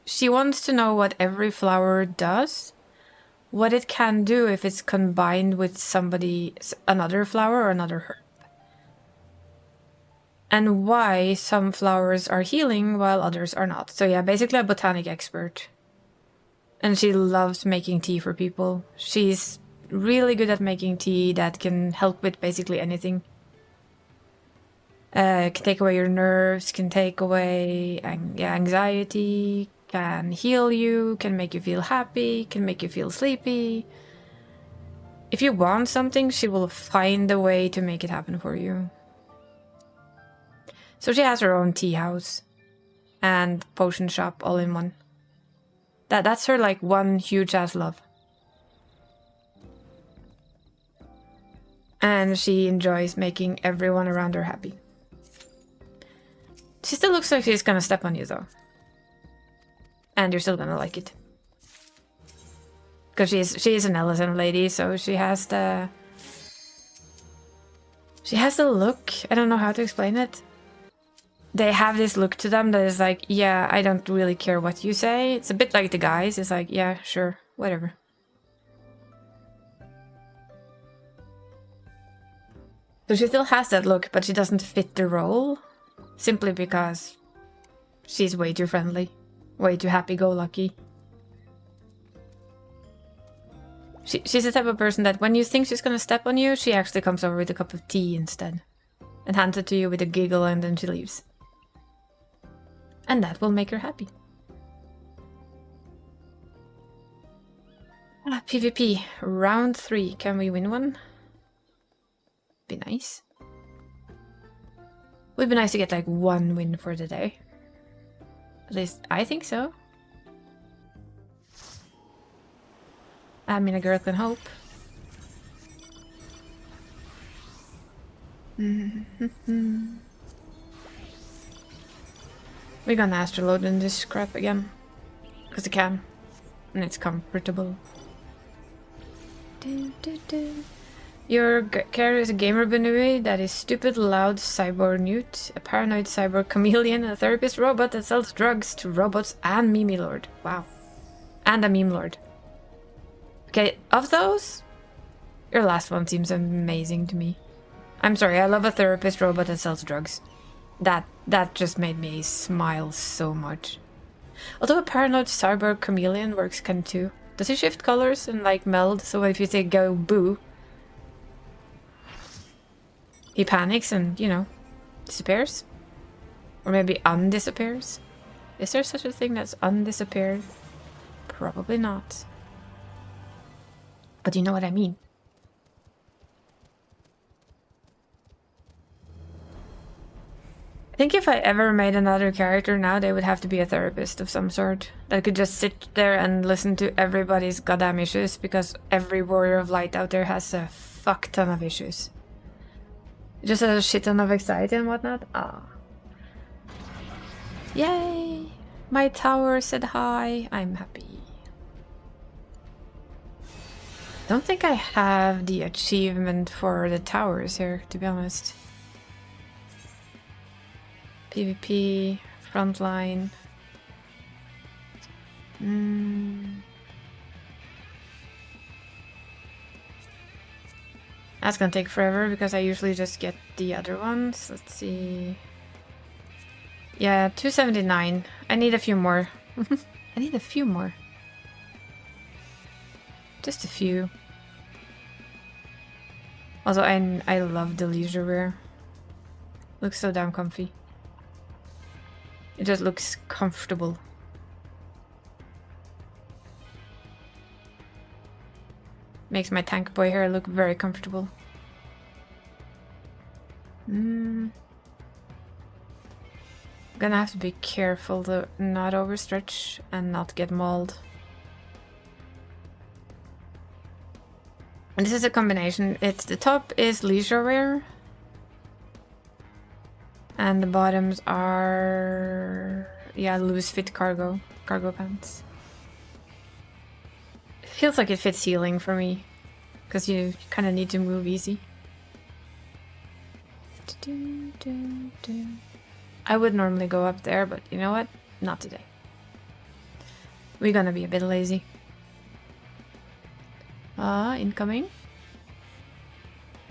she wants to know what every flower does, what it can do if it's combined with another flower or another herb. And why some flowers are healing while others are not. So yeah, basically a botanic expert. And she loves making tea for people. She's really good at making tea that can help with basically anything. Can take away your nerves, can take away anxiety, can heal you, can make you feel happy, can make you feel sleepy. If you want something, she will find a way to make it happen for you. So she has her own tea house and potion shop all in one. That's her like one huge ass love. And she enjoys making everyone around her happy. She still looks like she's gonna step on you though. And you're still gonna like it. Because she is an Ellison lady, so she has the look. I don't know how to explain it. They have this look to them that is like, yeah, I don't really care what you say. It's a bit like the guys. It's like, yeah, sure, whatever. So she still has that look, but she doesn't fit the role. Simply because she's way too friendly. Way too happy-go-lucky. She's the type of person that when you think she's gonna step on you, she actually comes over with a cup of tea instead. And hands it to you with a giggle and then she leaves. And that will make her happy. PvP. Round 3. Can we win one? Be nice. Would be nice to get like 1 win for the day. At least I think so. I mean, a girl can hope. We're gonna astroload in this crap again. Because I can. And it's comfortable. Your character is a gamer Benui that is stupid, loud cyborg newt, a paranoid cyborg chameleon, a therapist robot that sells drugs to robots, and meme lord. Wow. And a meme lord. Okay, of those, your last one seems amazing to me. I'm sorry, I love a therapist robot that sells drugs. That just made me smile so much. Although a paranoid cyborg chameleon works kind of too. Does he shift colors and like meld? So if you say go boo, he panics and, you know, disappears? Or maybe undisappears? Is there such a thing that's undisappeared? Probably not. But you know what I mean. I think if I ever made another character now, they would have to be a therapist of some sort. That could just sit there and listen to everybody's goddamn issues, because every warrior of light out there has a fuck ton of issues. Just a shit ton of anxiety and whatnot. Ah. Yay! My tower said hi. I'm happy. Don't think I have the achievement for the towers here, to be honest. PvP, frontline. That's gonna take forever because I usually just get the other ones. Let's see. Yeah, 279. I need a few more. I need a few more. Just a few. Also, I love the leisure wear. Looks so damn comfy. It just looks comfortable. Makes my tank boy hair look very comfortable. Gonna have to be careful to not overstretch and not get mauled. And this is a combination. It's the top is leisure wear. And the bottoms are, yeah, loose fit cargo pants. It feels like it fits healing for me, because you kind of need to move easy. I would normally go up there, but you know what? Not today. We're gonna be a bit lazy. Incoming.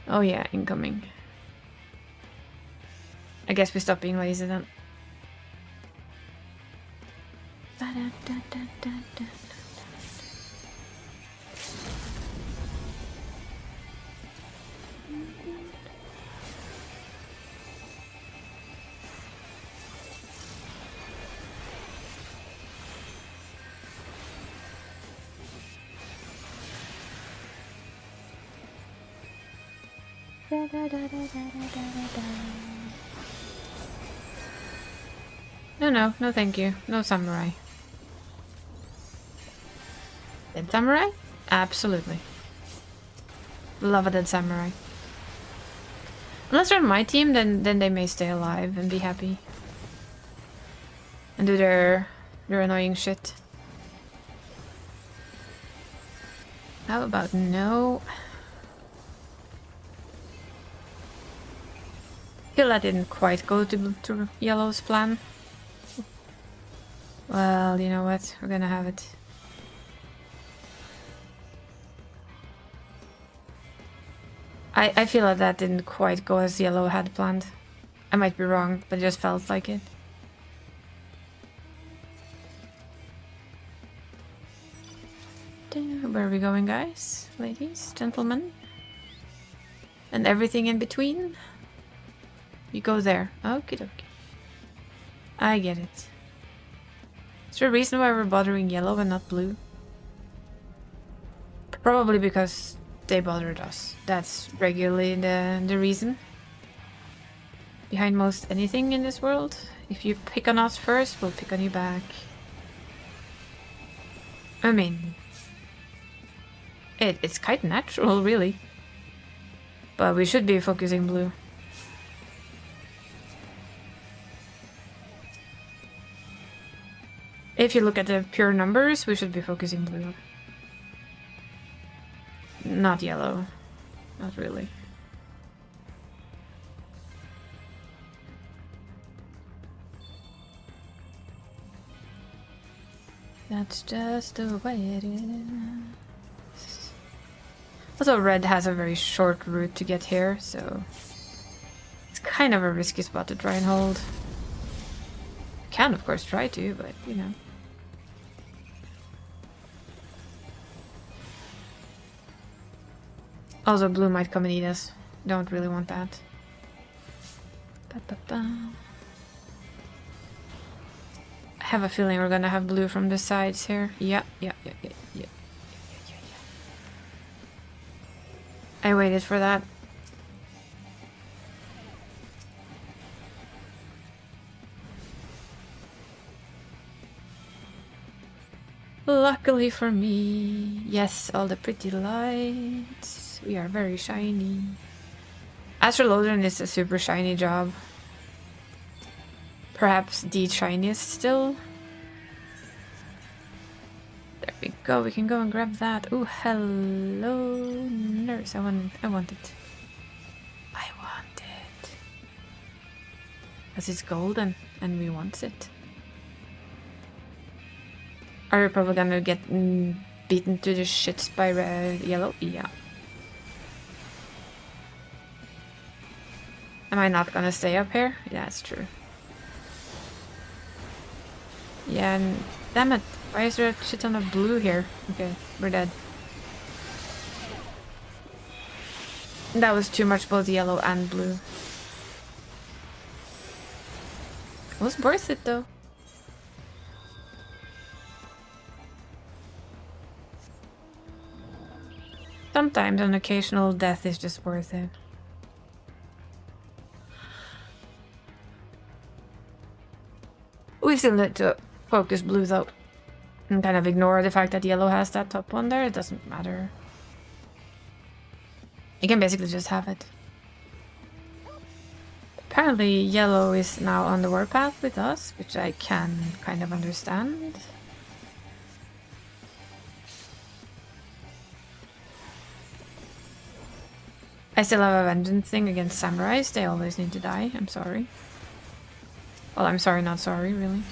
Oh yeah, incoming. I guess we stop being lazy then. No thank you. No samurai. Dead samurai? Absolutely. Love a dead samurai. Unless they're on my team, then they may stay alive and be happy. And do their annoying shit. How about no? Feel that didn't quite go to Yellow's plan. Well, you know what? We're gonna have it. I feel like that didn't quite go as Yellow had planned. I might be wrong, but it just felt like it. Where are we going, guys? Ladies, gentlemen? And everything in between? You go there. Okie dokie. I get it. Is there a reason why we're bothering yellow and not blue? Probably because they bothered us. That's regularly the reason behind most anything in this world. If you pick on us first, we'll pick on you back. I mean, it's quite natural, really. But we should be focusing blue. If you look at the pure numbers, we should be focusing blue. Not yellow. Not really. That's just the way it is. Also, red has a very short route to get here, so it's kind of a risky spot to try and hold. Can, of course, try to, but you know. Also, blue might come and eat us. Don't really want that. Ba-ba-ba. I have a feeling we're gonna have blue from the sides here. Yeah. I waited for that. Luckily for me. Yes, all the pretty lights. We are very shiny. Astrolodon is a super shiny job. Perhaps the shiniest still. There we go. We can go and grab that. Oh, hello, nurse. I want it. I want it. Because it's golden and we want it. Are we probably gonna get beaten to the shits by yellow? Yeah. Am I not gonna stay up here? Yeah, it's true. Yeah, and damn it. Why is there a shit ton of blue here? Okay, we're dead. That was too much, both yellow and blue. It was worth it though. Sometimes an occasional death is just worth it. We still need to focus blue though. And kind of ignore the fact that yellow has that top one there. It doesn't matter. You can basically just have it. Apparently yellow is now on the warpath with us, which I can kind of understand. I still have a vengeance thing against samurais. They always need to die. I'm sorry. Well, I'm sorry, not sorry, really.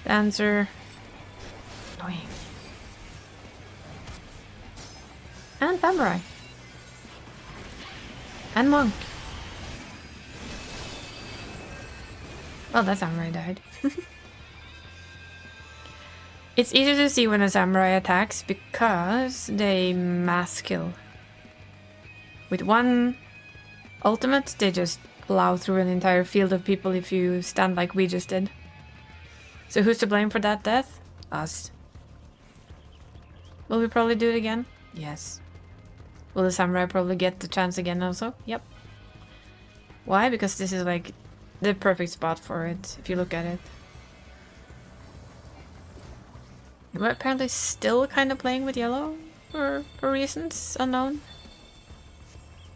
Dancer. Annoying. And samurai. And monk. Well, that samurai died. It's easier to see when a samurai attacks because they mass kill. With one ultimate, they just plow through an entire field of people if you stand like we just did. So who's to blame for that death? Us. Will we probably do it again? Yes. Will the samurai probably get the chance again also? Yep. Why? Because this is like the perfect spot for it, if you look at it. We're apparently still kind of playing with yellow for reasons unknown.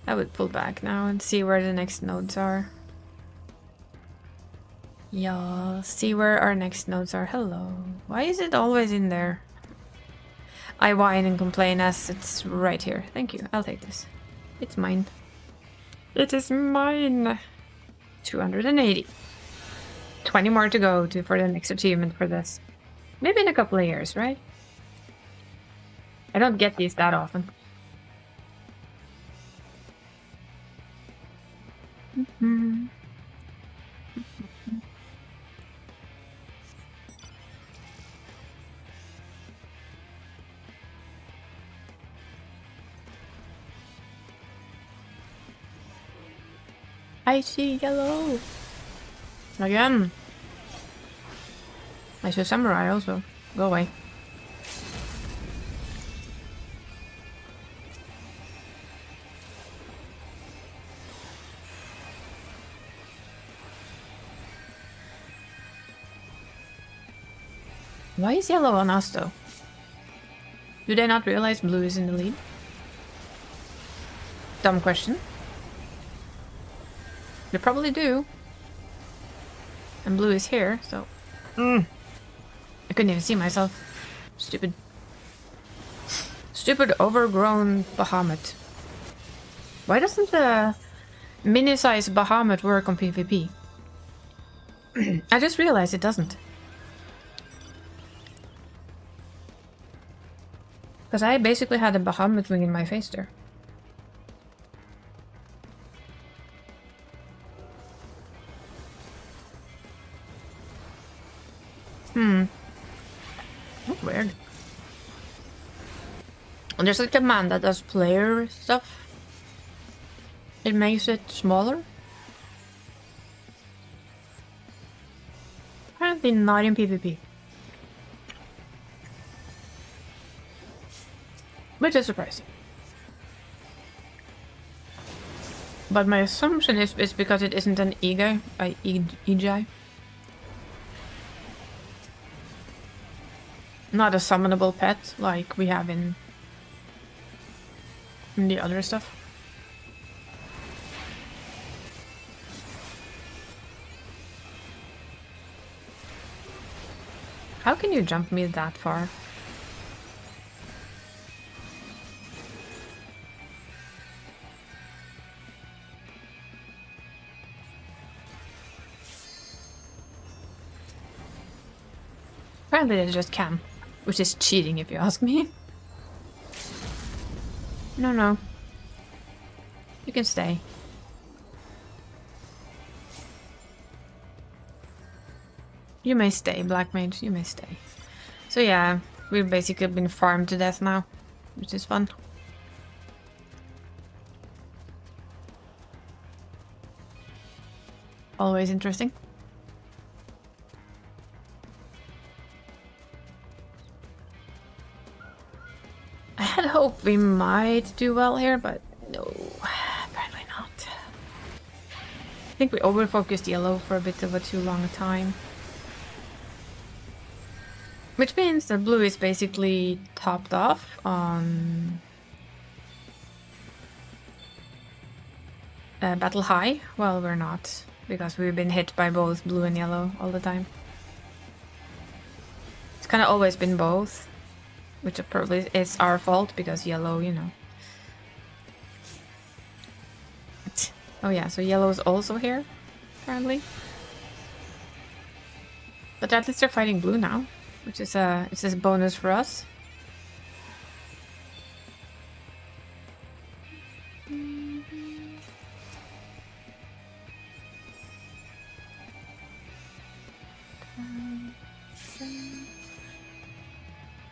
I would pull back now and see where the next nodes are. Yeah, see where our next nodes are. Hello. Why is it always in there? I whine and complain as it's right here. Thank you. I'll take this. It's mine. It is mine. 280. 20 more to go for the next achievement for this. Maybe in a couple of years, right? I don't get these that often. I see yellow. Again. I see samurai also. Go away. Why is yellow on us though? Do they not realize blue is in the lead? Dumb question. They probably do. And blue is here, so... I couldn't even see myself. Stupid. Stupid overgrown Bahamut. Why doesn't the mini-size Bahamut work on PvP? I just realized it doesn't. Because I basically had a Bahamut wing in my face there. That's weird. And there's like a command that does player stuff. It makes it smaller. Apparently not in PvP. Which is surprising. But my assumption is because it isn't an EGI, EGI. Not a summonable pet like we have in the other stuff. How can you jump me that far? Apparently they just can. Which is cheating if you ask me. No. You can stay. You may stay, Black Mage. You may stay. So yeah, we've basically been farmed to death now. Which is fun. Always interesting. I had hoped we might do well here, but no, apparently not. I think we over-focused yellow for a bit of a too long a time. Which means that blue is basically topped off on battle high. Well, we're not, because we've been hit by both blue and yellow all the time. It's kind of always been both. Which probably is our fault, because yellow, you know. Oh yeah, so yellow is also here, apparently. But at least they're fighting blue now, which is a bonus for us.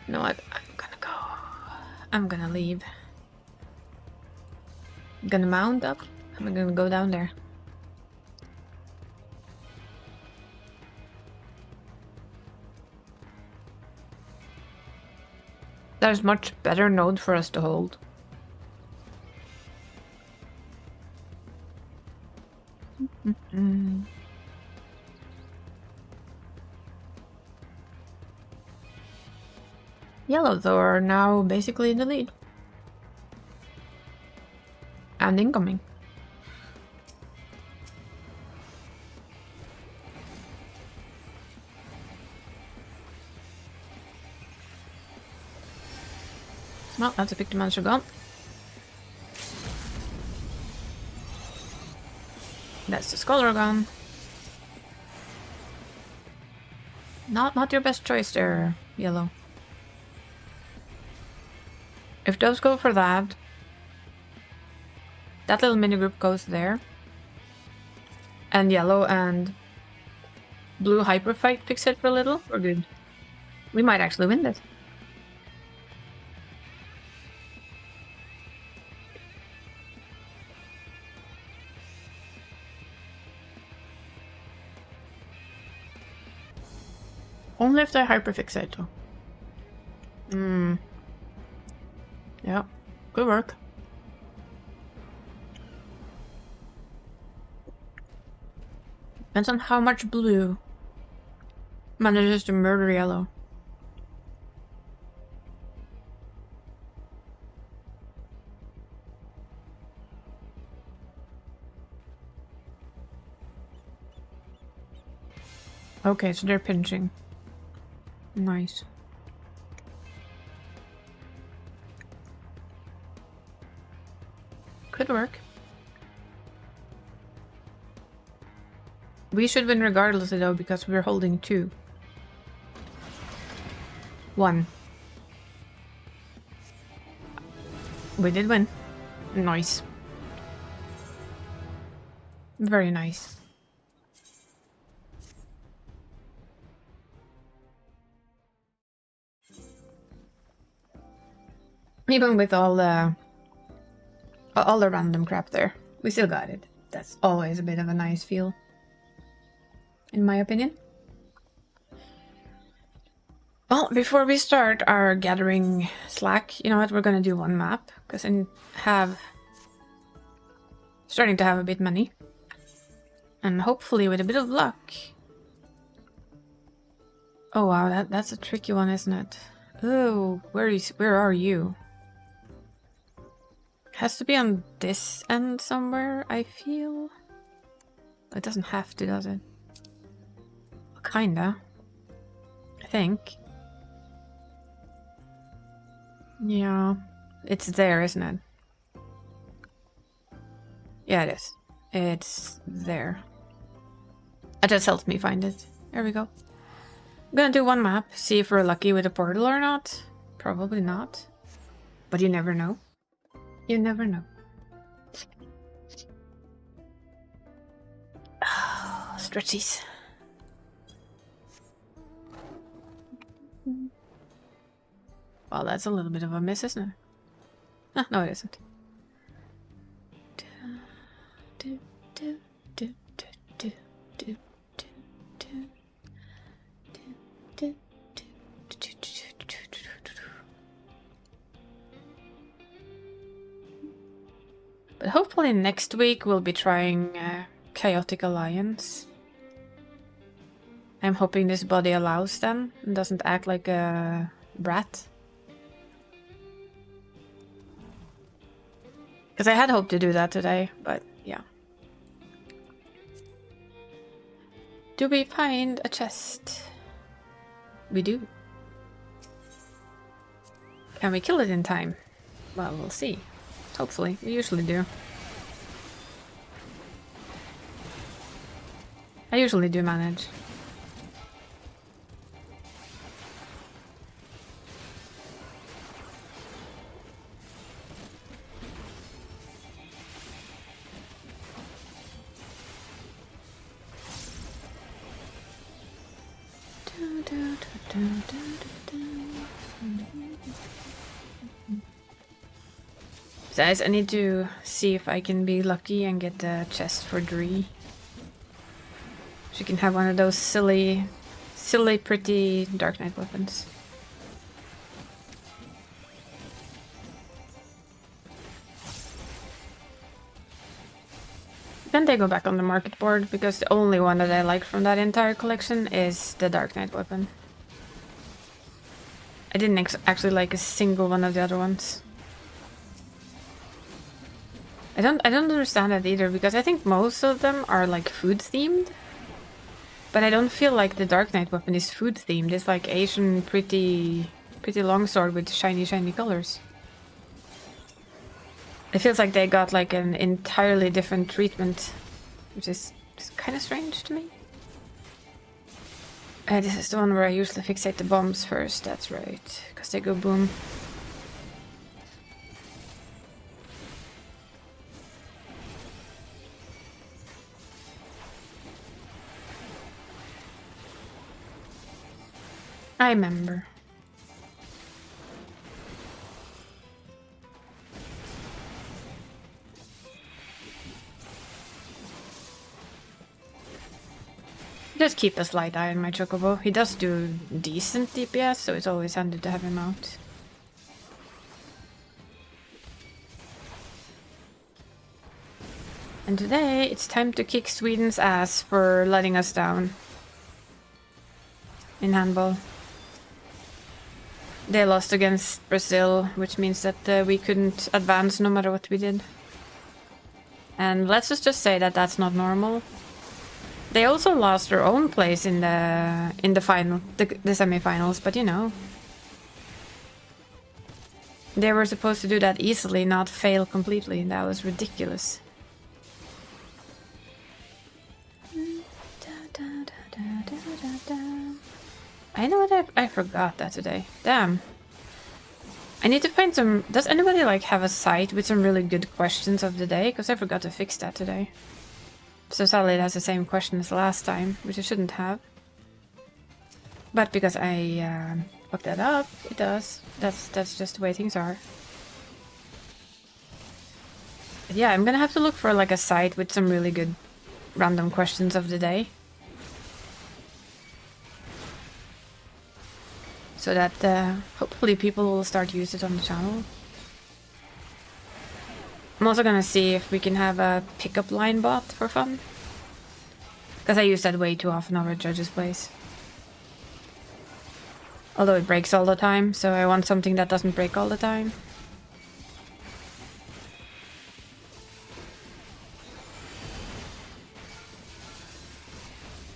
You know what? I'm gonna go. I'm gonna leave. I'm gonna mount up. I'm gonna go down there. There's much better node for us to hold. Yellow, though, are now basically in the lead. And incoming. Well, that's a victim monster gone. That's the scholar gone. Not your best choice there, yellow. If those go for that, that little mini group goes there. And yellow and blue hyper fight fix it for a little, we're good. We might actually win this. Only if they hyperfixate though. Yeah, good work. Depends on how much blue manages to murder yellow. Okay, so they're pinching. Nice. Could work. We should win regardless though, because we're holding 2. 1. We did win. Nice. Very nice. Even with all the random crap there, we still got it. That's always a bit of a nice feel, in my opinion. Well, before we start our gathering slack, you know what? We're gonna do one map because I have starting to have a bit many, and hopefully with a bit of luck. Oh wow, that's a tricky one, isn't it? Oh, where are you? Has to be on this end somewhere, I feel. It doesn't have to, does it? Kinda. I think. Yeah. It's there, isn't it? Yeah, it is. It's there. It just helps me find it. There we go. I'm gonna do one map, see if we're lucky with a portal or not. Probably not. But you never know. You never know. Oh, stretchies. Well, that's a little bit of a miss, isn't it? Ah, no, it isn't. But hopefully next week we'll be trying Chaotic Alliance. I'm hoping this body allows them and doesn't act like a brat. Because I had hoped to do that today, but yeah. Do we find a chest? We do. Can we kill it in time? Well, we'll see. Hopefully. We usually do. I usually do manage. Guys, I need to see if I can be lucky and get the chest for Dree. She can have one of those silly, pretty Dark Knight weapons. Then they go back on the market board, because the only one that I like from that entire collection is the Dark Knight weapon. I didn't actually like a single one of the other ones. I don't understand that either, because I think most of them are like food themed. But I don't feel like the Dark Knight weapon is food themed. It's like Asian pretty longsword with shiny colors. It feels like they got like an entirely different treatment, which is kind of strange to me. This is the one where I usually fixate the bombs first, that's right, because they go boom. I remember. Just keep a slight eye on my Chocobo. He does do decent DPS, so it's always handy to have him out. And today, it's time to kick Sweden's ass for letting us down in handball. They lost against Brazil, which means that we couldn't advance no matter what we did. And let's just say that that's not normal. They also lost their own place in the final, the semi-finals, but you know. They were supposed to do that easily, not fail completely. That was ridiculous. I know that I forgot that today. Damn. I need to find some... Does anybody like have a site with some really good questions of the day? Because I forgot to fix that today. So sadly it has the same question as last time, which I shouldn't have. But because I looked that up, it does. That's just the way things are. But yeah, I'm gonna have to look for like a site with some really good random questions of the day. So that hopefully people will start to use it on the channel. I'm also gonna see if we can have a pickup line bot for fun. Because I use that way too often over Judge's place. Although it breaks all the time, so I want something that doesn't break all the time.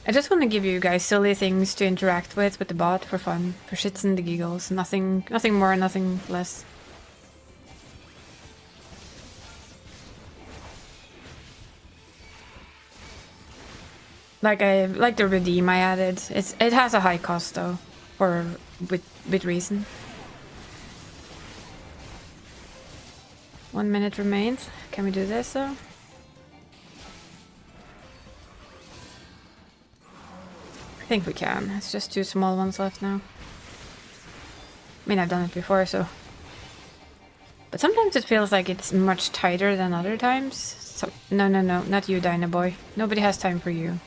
I just want to give you guys silly things to interact with the bot for fun, for shits and the giggles. Nothing more, nothing less. Like the redeem I added. It has a high cost though, with reason. 1 minute remains. Can we do this though? I think we can. It's just 2 small ones left now. I mean, I've done it before, so... But sometimes it feels like it's much tighter than other times. So, no, not you, Dyna Boy. Nobody has time for you.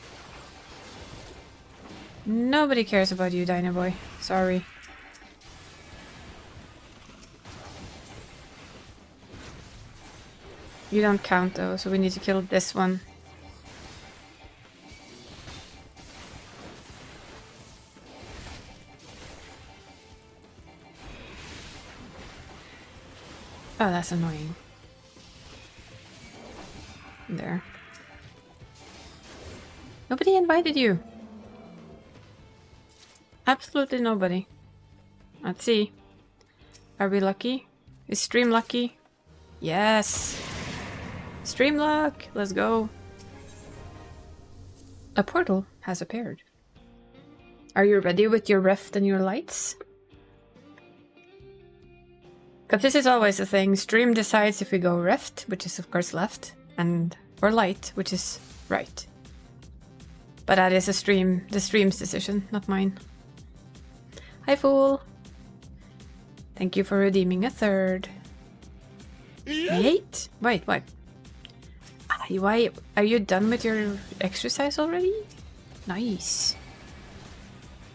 Nobody cares about you, Dyna Boy. Sorry. You don't count though, so we need to kill this one. Oh, that's annoying. There. Nobody invited you. Absolutely nobody. Let's see. Are we lucky? Is stream lucky? Yes. Stream luck. Let's go. A portal has appeared. Are you ready with your rift and your lights? Because this is always the thing. Stream decides if we go rift, which is of course left, or light, which is right. But that is the stream's decision, not mine. Hi, fool. Thank you for redeeming a third. 8? Wait, what? Why? Are you done with your exercise already? Nice.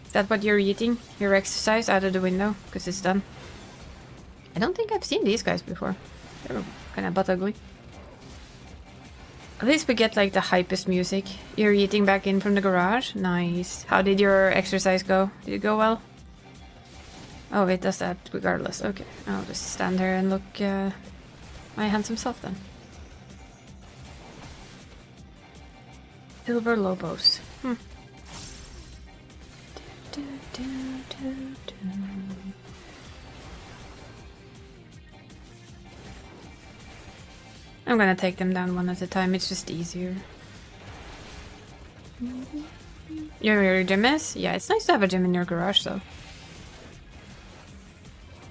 Is that what you're eating? Your exercise out of the window? Because it's done. I don't think I've seen these guys before. They're kind of butt ugly. At least we get like the hypest music. You're eating back in from the garage? Nice. How did your exercise go? Did it go well? Oh, it does that regardless. Okay, I'll just stand here and look my handsome self then. Silver Lobos. I'm gonna take them down one at a time, it's just easier. Your gym is? Yeah, it's nice to have a gym in your garage though.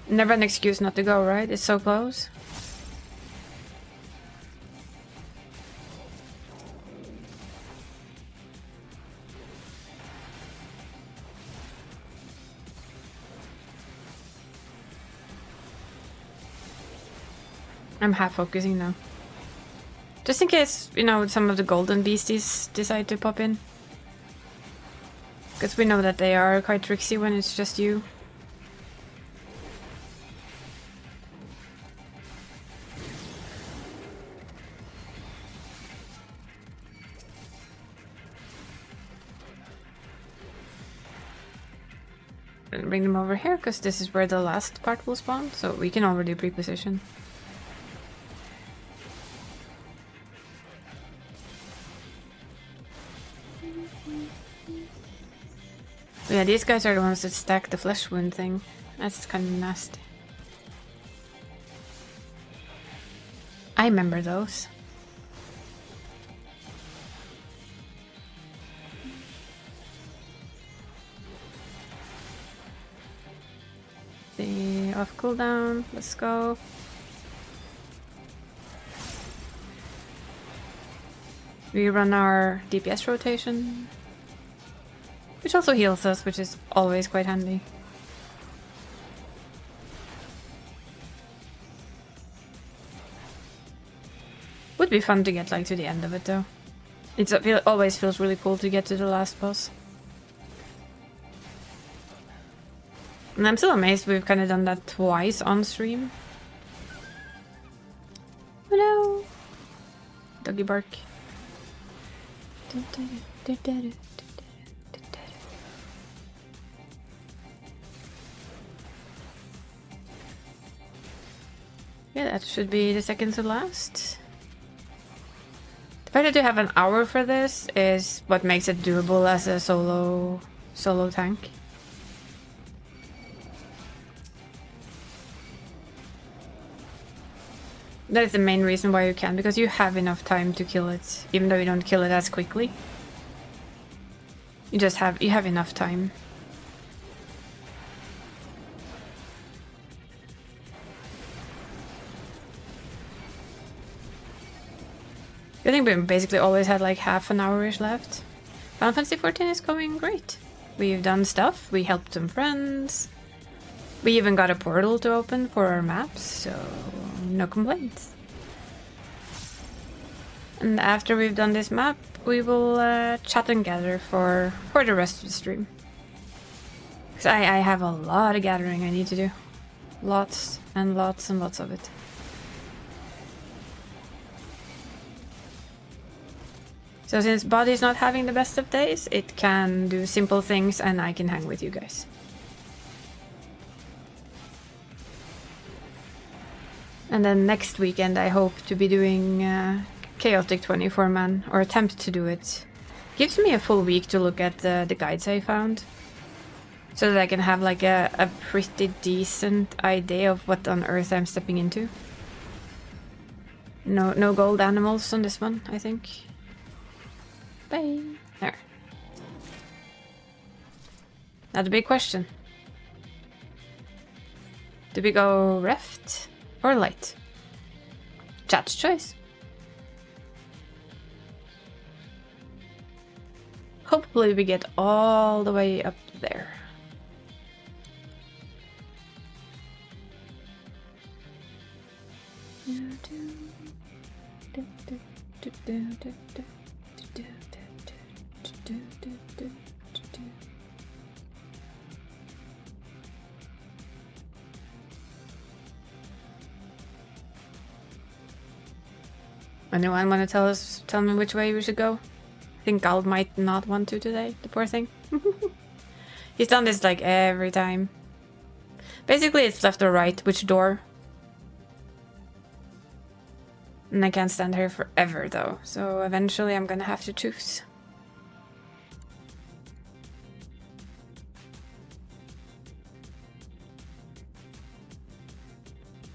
Never an excuse not to go, right? It's so close. I'm half focusing now. Just in case, you know, some of the golden beasties decide to pop in. Because we know that they are quite tricksy when it's just you. And bring them over here, because this is where the last part will spawn, so we can already pre-position. Yeah, these guys are the ones that stack the flesh wound thing. That's kind of nasty. I remember those. The off cooldown, let's go. We run our DPS rotation, which also heals us, which is always quite handy. Would be fun to get like to the end of it though. It always feels really cool to get to the last boss. And I'm still amazed we've kind of done that twice on stream. Oh no! Doggy bark. Yeah, that should be the second to last. The fact that you have an hour for this is what makes it doable as a solo tank. That is the main reason why you can, because you have enough time to kill it, even though you don't kill it as quickly. You have enough time. I think we basically always had like half an hour-ish left. Final Fantasy XIV is going great. We've done stuff, we helped some friends. We even got a portal to open for our maps, so no complaints. And after we've done this map, we will chat and gather for the rest of the stream. Because I have a lot of gathering I need to do. Lots and lots and lots of it. So since Body's not having the best of days, it can do simple things and I can hang with you guys. And then next weekend I hope to be doing Chaotic 24-man, or attempt to do it. Gives me a full week to look at the guides I found. So that I can have like a pretty decent idea of what on earth I'm stepping into. No gold animals on this one, I think. Bye. There. Now the big question. Do we go Reft or Light? Chat's choice. Hopefully we get all the way up there. Anyone want to tell me which way we should go? I think Gal might not want to today, the poor thing. He's done this like every time. Basically it's left or right, which door. And I can't stand here forever though, so eventually I'm gonna have to choose.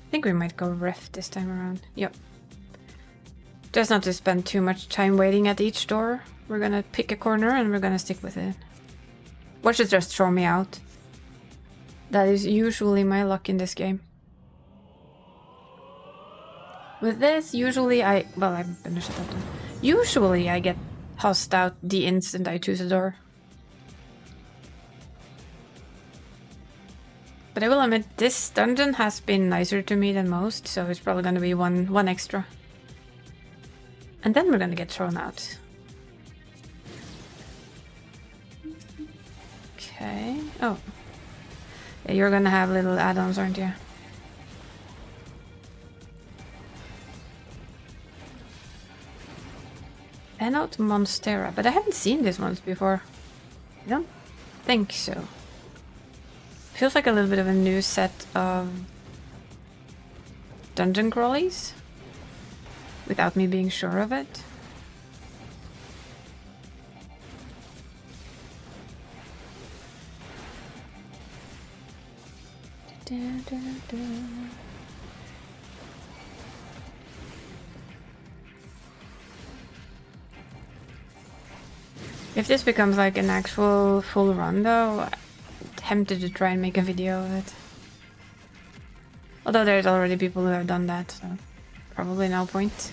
I think we might go Ref this time around. Yep. Just not to spend too much time waiting at each door. We're gonna pick a corner and we're gonna stick with it. Watch it just throw me out. That is usually my luck in this game. With this, usually I'm gonna shut that down. Usually I get tossed out the instant I choose a door. But I will admit, this dungeon has been nicer to me than most, so it's probably gonna be one extra. And then we're gonna get thrown out. Okay. Oh. Yeah, you're gonna have little add-ons, aren't you? Enout Monstera, but I haven't seen these ones before. I don't think so. Feels like a little bit of a new set of dungeon crawlies, without me being sure of it. If this becomes like an actual full run though, I'm tempted to try and make a video of it. Although there's already people who have done that, so probably no point.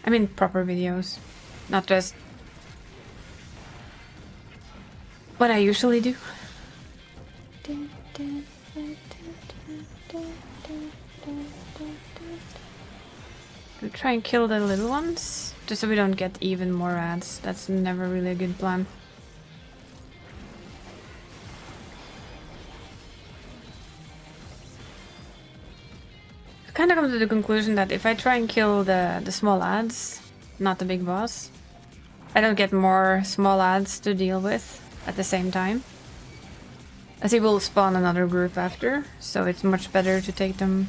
I mean proper videos, not just what I usually do. We'll try and kill the little ones, just so we don't get even more ads. That's never really a good plan. I've kind of come to the conclusion that if I try and kill the small ads, not the big boss, I don't get more small ads to deal with at the same time, as he will spawn another group after, so it's much better to take the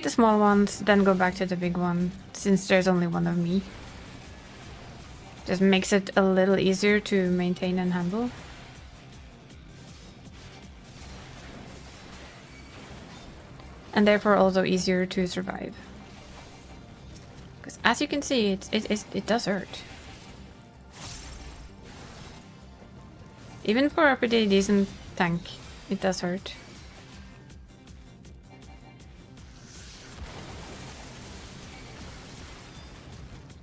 small ones, then go back to the big one, since there's only one of me. Just makes it a little easier to maintain and handle. And therefore also easier to survive. Because as you can see, it does hurt. Even for a pretty decent tank, it does hurt.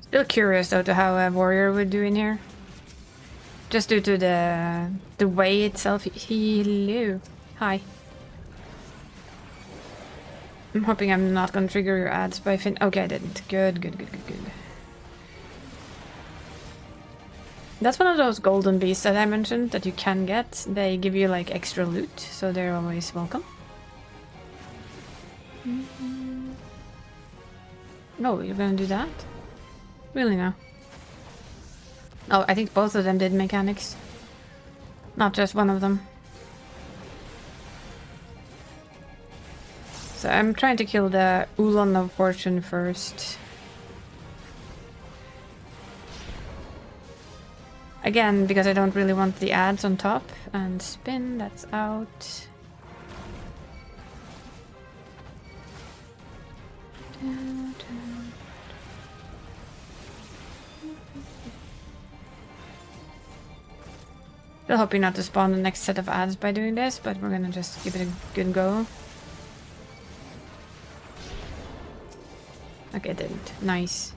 Still curious though to how a warrior would do in here. Just due to the way itself. Hello. Hi. I'm hoping I'm not gonna trigger your ads by fin. Okay, I didn't. Good. That's one of those golden beasts that I mentioned that you can get. They give you like extra loot, so they're always welcome. No, you're gonna do that? Really now? Oh, I think both of them did mechanics. Not just one of them. So I'm trying to kill the Ulan of Fortune first. Again, because I don't really want the ads on top. And spin, that's out. Still hoping not to spawn the next set of ads by doing this, but we're gonna just give it a good go. Okay, it didn't. Nice.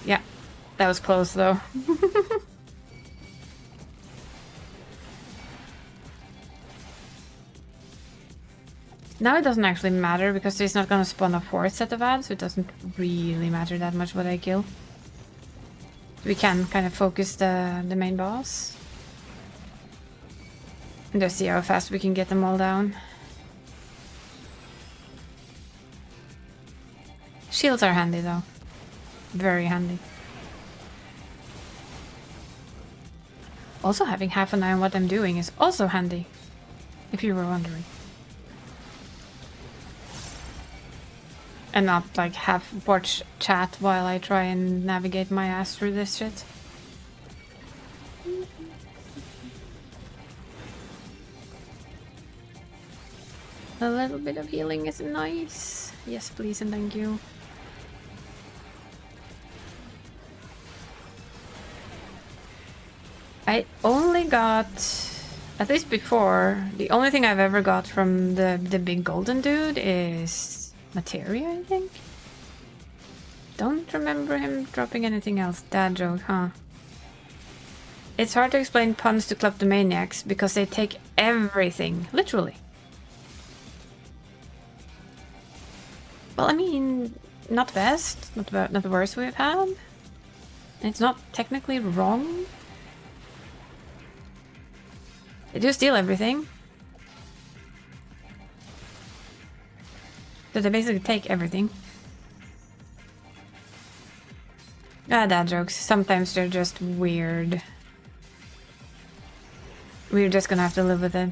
Yeah, that was close though. Now it doesn't actually matter because he's not gonna spawn a fourth set of ads, so it doesn't really matter that much what I kill. We can kind of focus the main boss. And just see how fast we can get them all down. Shields are handy though. Very handy. Also having half an eye on what I'm doing is also handy. If you were wondering. And not like half watch chat while I try and navigate my ass through this shit. A little bit of healing is nice. Yes, please and thank you. I only got, at least before, the only thing I've ever got from the big golden dude is materia, I think? Don't remember him dropping anything else. Dad joke, huh? It's hard to explain puns to kleptomaniacs because they take everything, literally. Well, I mean, not the best, not the worst we've had. It's not technically wrong. They do steal everything. So they basically take everything. Ah, dad jokes. Sometimes they're just weird. We're just gonna have to live with it.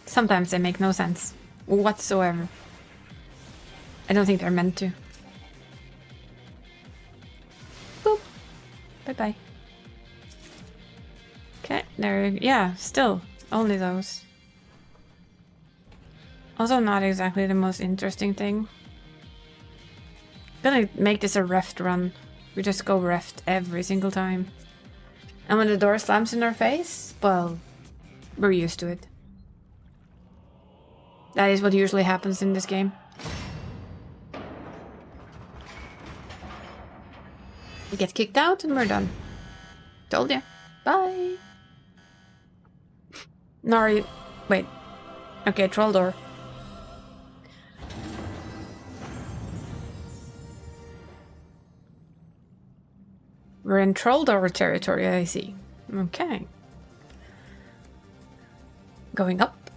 Sometimes they make no sense whatsoever. I don't think they're meant to. Boop. Bye-bye. Okay, there. Yeah, still. Only those. Also not exactly the most interesting thing. Gonna make this a reft run. We just go reft every single time. And when the door slams in our face, well, we're used to it. That is what usually happens in this game. We get kicked out and we're done. Told ya. Bye. Nari. Wait. Okay, troll door. We're in troll door territory, I see. Okay. Going up.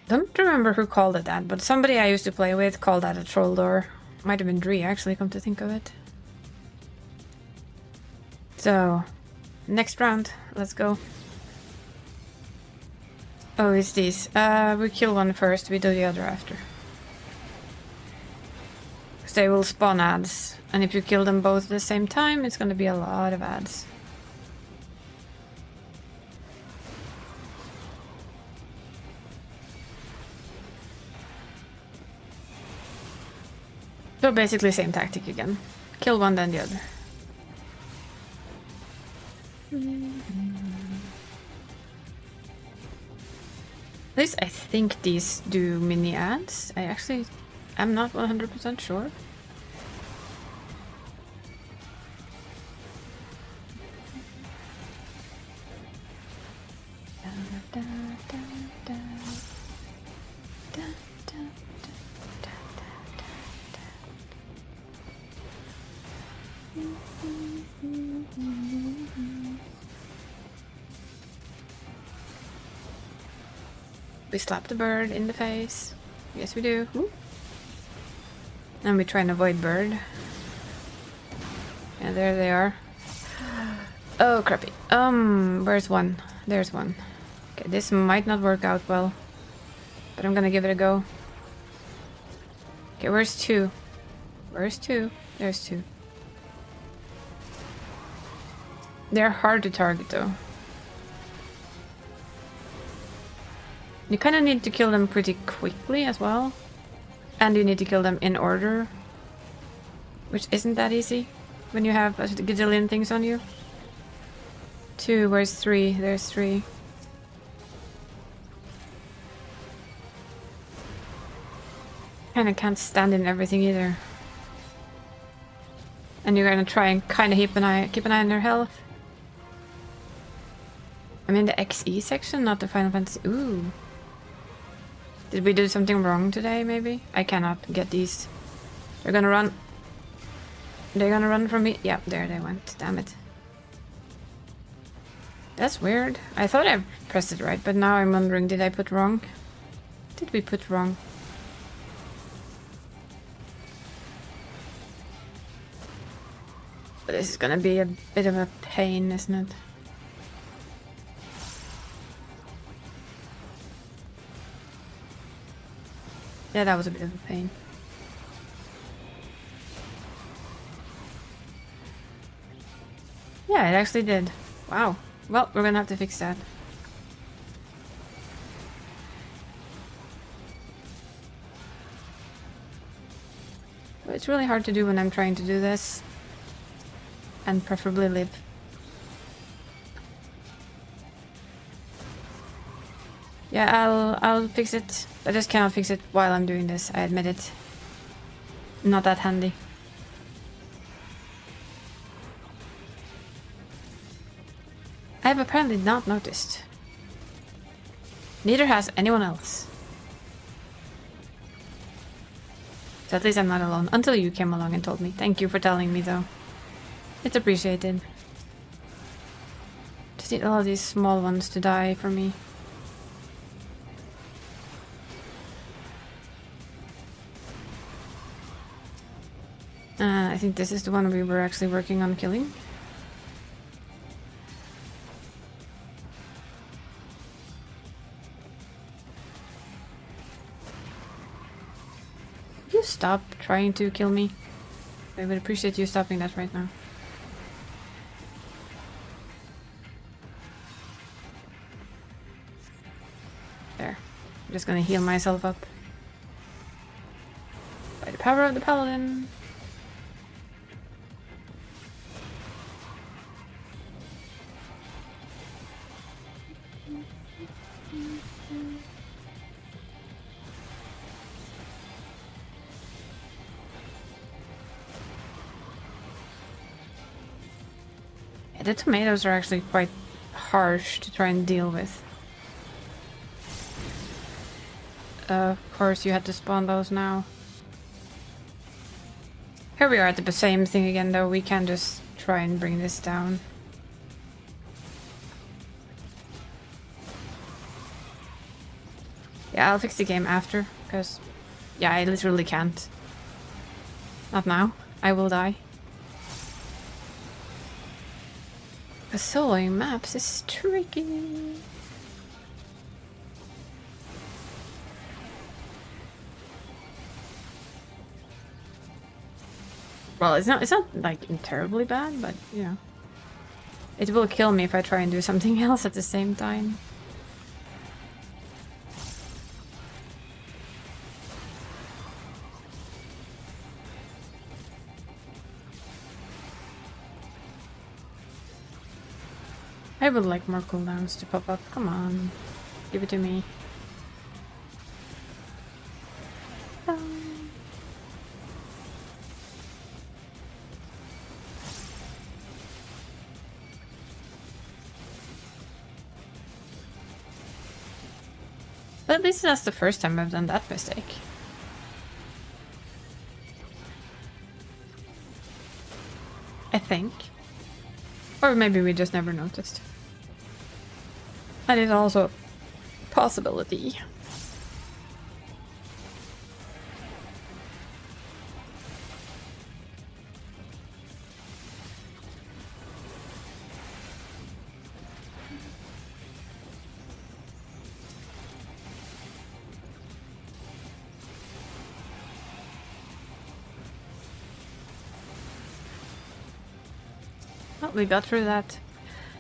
Don't remember who called it that, but somebody I used to play with called that a troll door. Might have been Dree, actually, come to think of it. So, next round. Let's go. Oh, it's these. We kill one first, we do the other after. Because they will spawn ads. And if you kill them both at the same time, it's gonna be a lot of ads. So basically same tactic again. Kill one, then the other. At least I think these do mini ads. I actually am not 100% sure. We slap the bird in the face. Yes, we do. Ooh. And we try and avoid bird. And there they are. Oh, crappy. Where's one? There's one. Okay, this might not work out well. But I'm gonna give it a go. Okay, where's two? Where's two? There's two. They're hard to target though. You kind of need to kill them pretty quickly as well. And you need to kill them in order. Which isn't that easy when you have a gazillion things on you. Two, where's three? There's three. Kinda can't stand in everything either. And you're gonna try and kinda keep an eye on their health. I'm in the XE section, not the Final Fantasy. Ooh. Did we do something wrong today, maybe? I cannot get these. They're gonna run. They're gonna run from me. Yeah, there they went. Damn it. That's weird. I thought I pressed it right, but now I'm wondering, did I put wrong? Did we put wrong? But this is gonna be a bit of a pain, isn't it? Yeah, that was a bit of a pain. Yeah, it actually did. Wow. Well, we're gonna have to fix that. It's really hard to do when I'm trying to do this. And preferably live. Yeah, I'll fix it. I just cannot fix it while I'm doing this, I admit it. Not that handy. I have apparently not noticed. Neither has anyone else. So at least I'm not alone. Until you came along and told me. Thank you for telling me though. It's appreciated. just need all of these small ones to die for me. I think this is the one we were actually working on killing. Could you stop trying to kill me? I would appreciate you stopping that right now. There. I'm just gonna heal myself up. By the power of the paladin. Yeah, the tomatoes are actually quite harsh to try and deal with. Of course you had to spawn those now. Here we are at the same thing again though, we can just try and bring this down. Yeah, I'll fix the game after, because yeah, I literally can't. Not now, I will die. Soloing maps is tricky. Well, it's not like terribly bad, but you know. It will kill me if I try and do something else at the same time. I would like more cooldowns to pop up. Come on. Give it to me. But at least that's the first time I've done that mistake. I think. Or maybe we just never noticed. That is also a possibility. Well, we got through that.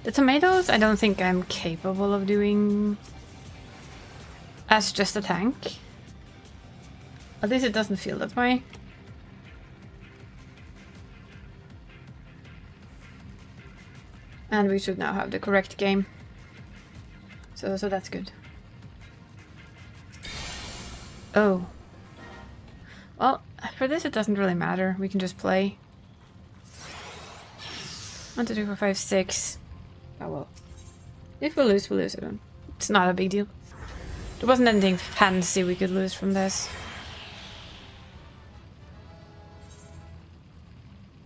The tomatoes, I don't think I'm capable of doing as just a tank. At least it doesn't feel that way. And we should now have the correct game. So that's good. Oh. Well, for this it doesn't really matter. We can just play. 1, 2, 3, 4, 5, 6. Oh well. If we lose, we lose it. It's not a big deal. There wasn't anything fancy we could lose from this.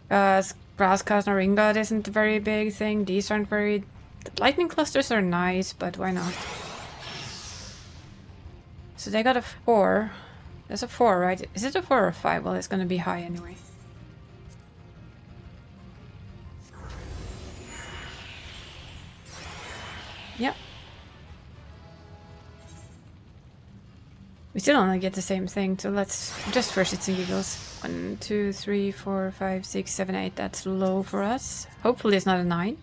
Grasscast and Ring God isn't a very big thing. These aren't very... The lightning clusters are nice, but why not? So they got a 4. There's a 4, right? Is it a 4 or a 5? Well, it's gonna be high anyway. Yep. We still only get the same thing, so let's just for shits and giggles. 1, 2, 3, 4, 5, 6, 7, 8. That's low for us. Hopefully it's not a 9.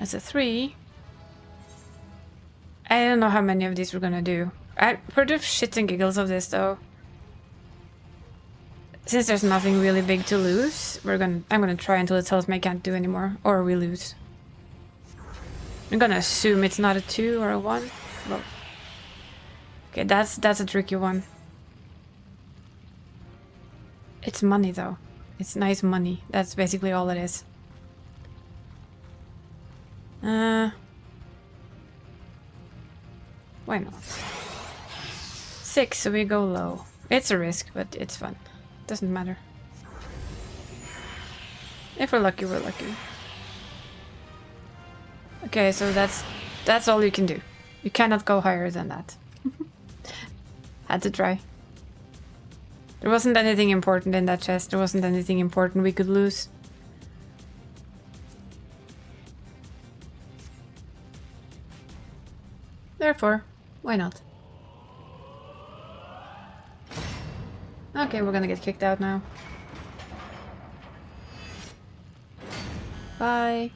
That's a 3. I don't know how many of these we're gonna do. For the shits and giggles of this though, since there's nothing really big to lose, I'm gonna try until it tells me I can't do anymore, or we lose. I'm gonna assume it's not a 2 or a 1. Well, okay, that's a tricky one. It's money though. It's nice money. That's basically all it is. Why not? 6, so we go low. It's a risk, but it's fun. Doesn't matter. If we're lucky, we're lucky. Okay, so that's all you can do. You cannot go higher than that. Had to try. There wasn't anything important in that chest. There wasn't anything important we could lose. Therefore, why not? Okay, we're gonna get kicked out now. Bye.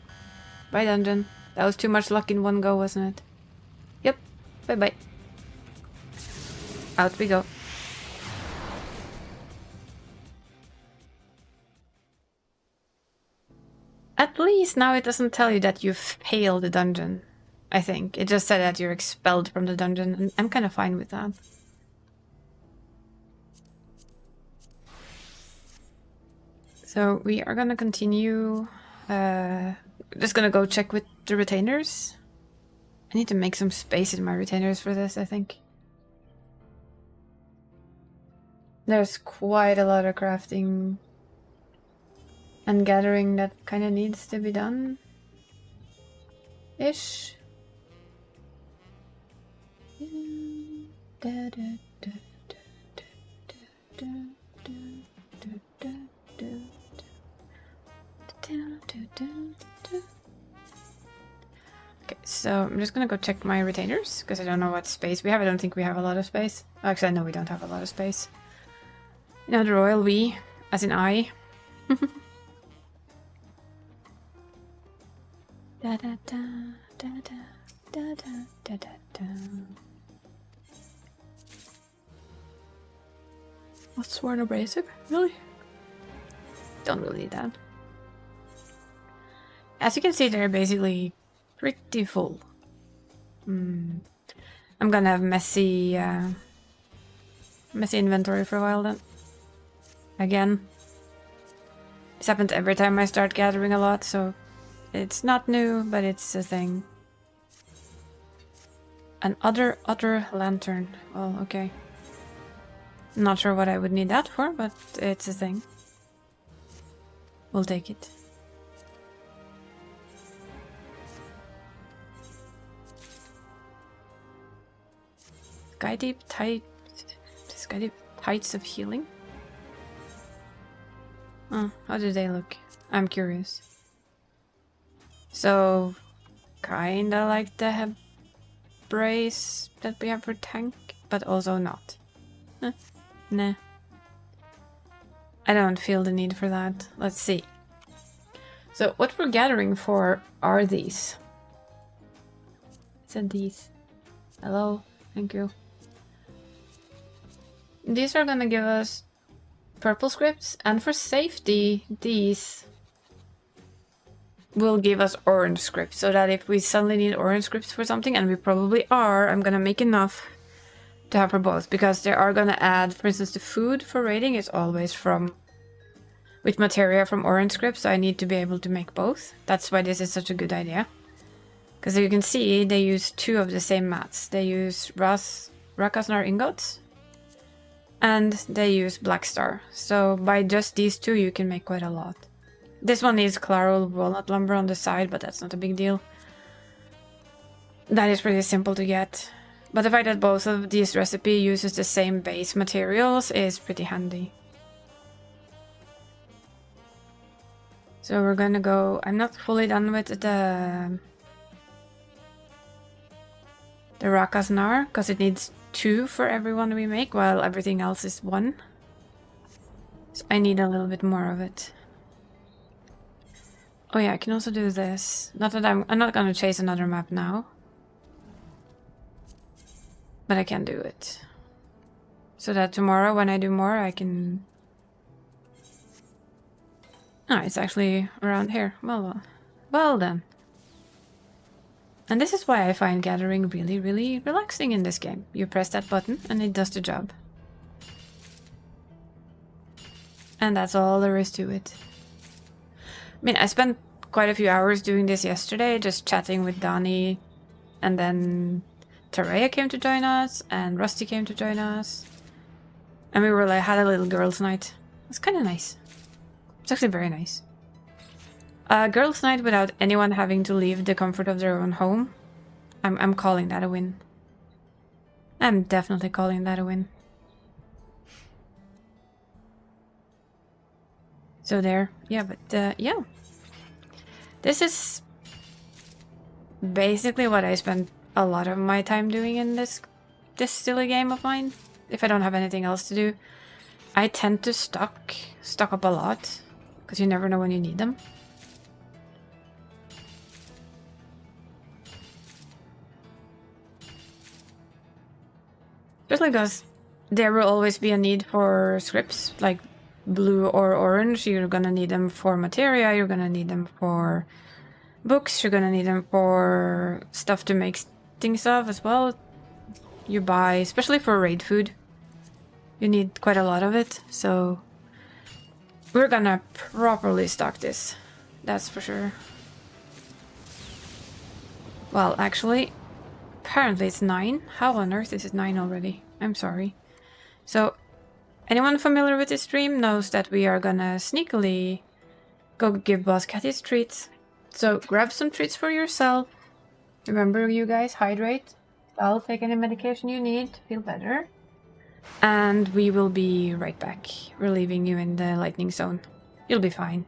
Bye, dungeon. That was too much luck in one go, wasn't it? Yep. Bye-bye. Out we go. At least now it doesn't tell you that you've failed the dungeon, I think. It just said that you're expelled from the dungeon, and I'm kind of fine with that. So we are gonna continue. Just gonna go check with the retainers. I need to make some space in my retainers for this, I think. There's quite a lot of crafting and gathering that kind of needs to be done. Ish. Okay, so I'm just gonna go check my retainers because I don't know what space we have. I don't think we have a lot of space. Actually, I know we don't have a lot of space. You know, the royal we, as in I. Da da da da da da da da da. What's sworn abrasive? Really? Don't really need that. As you can see, they're basically pretty full. I'm gonna have messy inventory for a while then. Again. This happens every time I start gathering a lot, so it's not new, but it's a thing. An other lantern. Well, okay. Not sure what I would need that for, but it's a thing. We'll take it. Sky deep tights of healing. Oh, how do they look? I'm curious. So, kinda like the brace that we have for tank, but also not. Nah. I don't feel the need for that. Let's see. So, what we're gathering for are these. It said these. Hello, thank you. These are gonna give us purple scripts, and for safety, these will give us orange scripts, so that if we suddenly need orange scripts for something, and we probably are, I'm gonna make enough to have for both, because they are gonna add, for instance, the food for raiding is always with materia from orange scripts, so I need to be able to make both. That's why this is such a good idea. Because you can see, they use 2 of the same mats. They use Rakasnar ingots, and they use Black Star. So by just these 2, you can make quite a lot. This one needs Claral walnut lumber on the side, but that's not a big deal. That is pretty simple to get. But the fact that both of these recipes uses the same base materials is pretty handy. So we're gonna go... I'm not fully done with the Rakasnar, because it needs 2 for every one we make, while everything else is 1. So I need a little bit more of it. Oh yeah, I can also do this. Not that I'm not gonna chase another map now. But I can do it. So that tomorrow when I do more I can... Ah, it's actually around here. Well then. And this is why I find gathering really, really relaxing in this game. You press that button and it does the job. And that's all there is to it. I mean, I spent quite a few hours doing this yesterday, just chatting with Dani, and then Tareya came to join us, and Rusty came to join us. And we were like, had a little girls' night. It's kind of nice. It's actually very nice. A girls' night without anyone having to leave the comfort of their own home. I'm calling that a win. I'm definitely calling that a win. So there. Yeah, but yeah. This is basically what I spend a lot of my time doing in this silly game of mine. If I don't have anything else to do. I tend to stock up a lot. Because you never know when you need them. Especially because there will always be a need for scripts, like blue or orange. You're gonna need them for materia, you're gonna need them for books, you're gonna need them for stuff to make things of as well. You buy, especially for raid food, you need quite a lot of it, so we're gonna properly stock this, that's for sure. Well, actually, apparently it's 9. How on earth is it 9 already? I'm sorry. So, anyone familiar with this stream knows that we are gonna sneakily go give Boss Cat his treats. So, grab some treats for yourself. Remember, you guys, hydrate. I'll take any medication you need to feel better. And we will be right back. We're leaving you in the lightning zone. You'll be fine.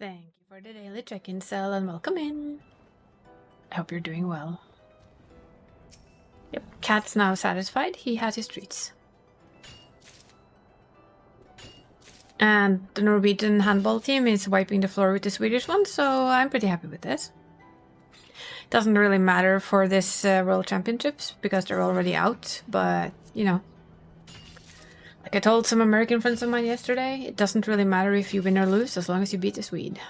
Thank you for the daily check-in, Cell, and welcome in. I hope you're doing well. Yep, cat's now satisfied. He has his treats. And the Norwegian handball team is wiping the floor with the Swedish one, so I'm pretty happy with this. Doesn't really matter for this World Championships because they're already out, but you know. Like I told some American friends of mine yesterday, it doesn't really matter if you win or lose as long as you beat the Swede.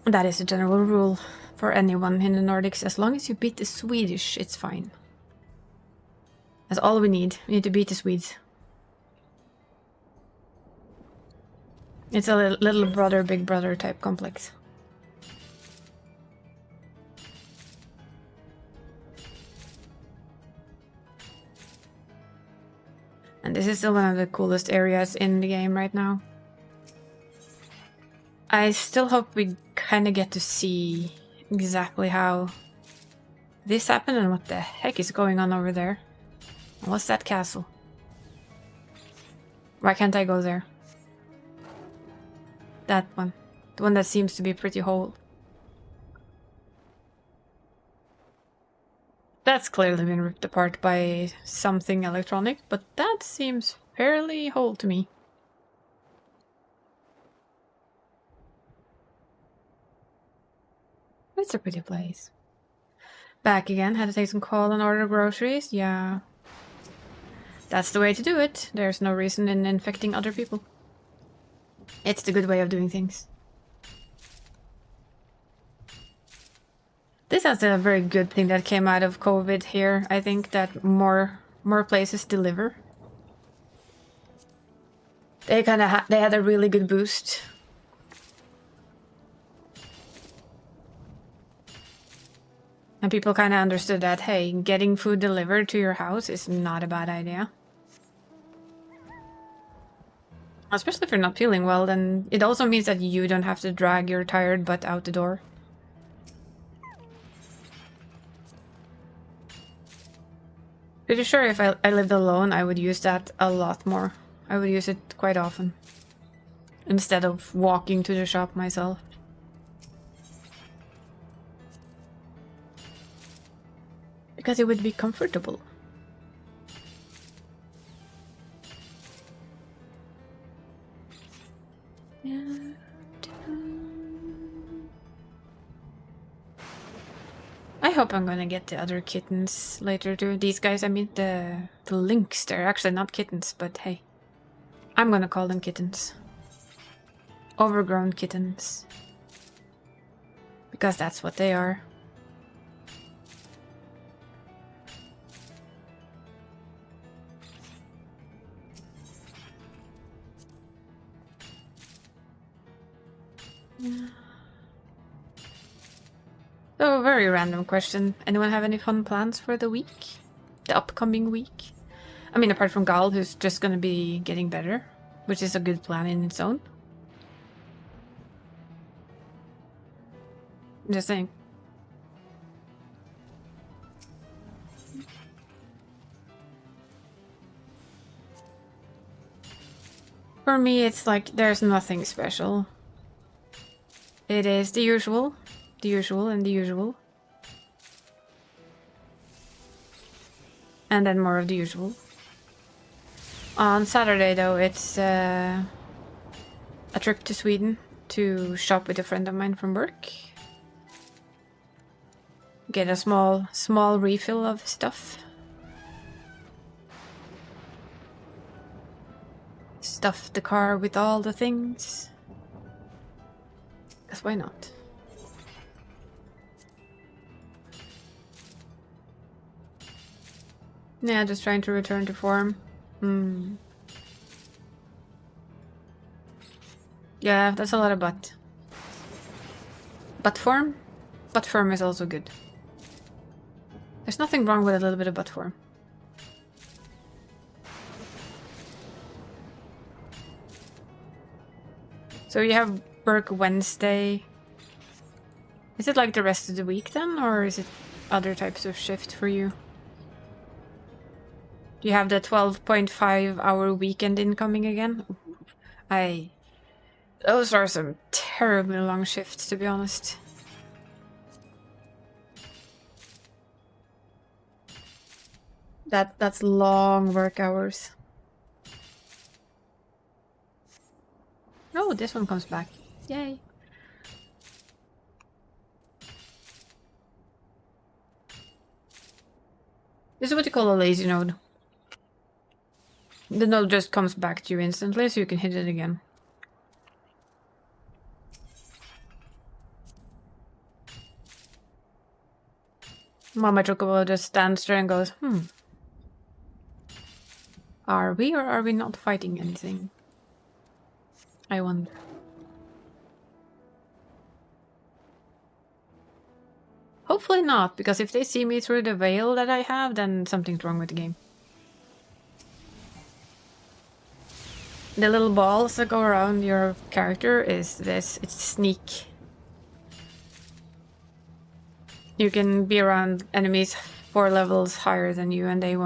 That is a general rule for anyone in the Nordics. As long as you beat the Swedish, it's fine. That's all we need. We need to beat the Swedes. It's a little brother, big brother type complex. And this is still one of the coolest areas in the game right now. I still hope we kind of get to see exactly how this happened and what the heck is going on over there. What's that castle? Why can't I go there? That one. The one that seems to be pretty whole. That's clearly been ripped apart by something electronic, but that seems fairly whole to me. It's a pretty place. Back again, had to take some call and order groceries, yeah. That's the way to do it. There's no reason in infecting other people. It's the good way of doing things. This is a very good thing that came out of COVID here. I think that more places deliver. They kind of they had a really good boost. And people kind of understood that, hey, getting food delivered to your house is not a bad idea. Especially if you're not feeling well, then it also means that you don't have to drag your tired butt out the door. Pretty sure if I lived alone, I would use that a lot more. I would use it quite often. Instead of walking to the shop myself. Because it would be comfortable. I hope I'm gonna get the other kittens later too. These guys, I mean the lynx, they're actually not kittens, but hey. I'm gonna call them kittens. Overgrown kittens. Because that's what they are. So, a very random question. Anyone have any fun plans for the week? The upcoming week? I mean, apart from Gal, who's just gonna be getting better, which is a good plan in its own. I'm just saying. For me, it's like there's nothing special. It is the usual, and the usual. And then more of the usual. On Saturday, though, it's a trip to Sweden to shop with a friend of mine from work. Get a small refill of stuff. Stuff the car with all the things. 'Cause why not? Yeah, just trying to return to form. Yeah, that's a lot of butt. Butt form? Butt form is also good. There's nothing wrong with a little bit of butt form. So you have work Wednesday. Is it like the rest of the week then? Or is it other types of shift for you? Do you have the 12.5-hour weekend incoming again? Those are some terribly long shifts, to be honest. That's long work hours. Oh, this one comes back. Yay. This is what you call a lazy node. The node just comes back to you instantly, so you can hit it again. Mama Chocobo just stands there and goes, Are we or are we not fighting anything? I wonder. Hopefully not, because if they see me through the veil that I have, then something's wrong with the game. The little balls that go around your character is this. It's sneak. You can be around enemies 4 levels higher than you and they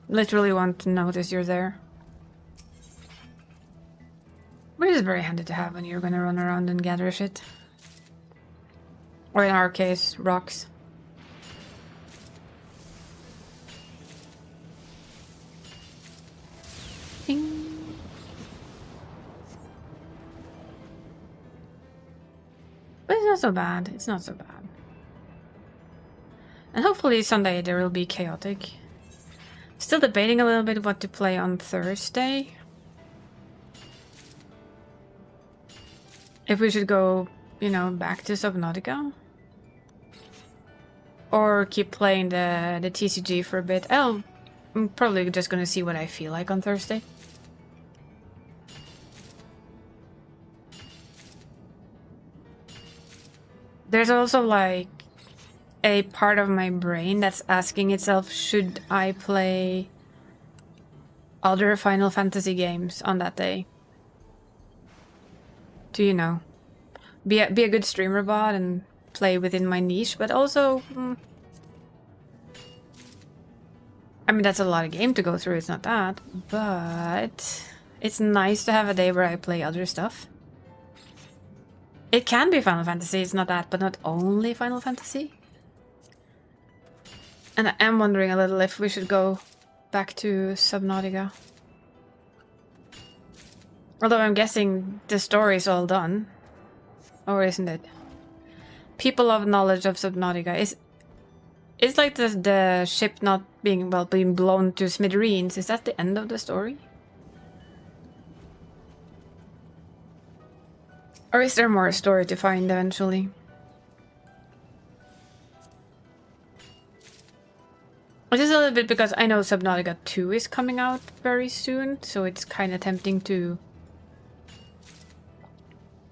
literally won't notice you're there. Which is very handy to have when you're gonna run around and gather shit. Or in our case, rocks. Ding. But it's not so bad. It's not so bad. And hopefully Sunday there will be chaotic. Still debating a little bit what to play on Thursday. If we should go, you know, back to Subnautica. Or keep playing the TCG for a bit. I'm probably just gonna see what I feel like on Thursday. There's also like a part of my brain that's asking itself, should I play other Final Fantasy games on that day? To, you know, be a good streamer bot and play within my niche, but also... I mean, that's a lot of game to go through, it's not that, but it's nice to have a day where I play other stuff. It can be Final Fantasy, it's not that, but not only Final Fantasy. And I am wondering a little if we should go back to Subnautica. Although I'm guessing the story's all done. Or isn't it? People of knowledge of Subnautica. Is like the ship not being blown to smithereens. Is that the end of the story? Or is there more story to find eventually? Just a little bit because I know Subnautica 2 is coming out very soon, so it's kind of tempting to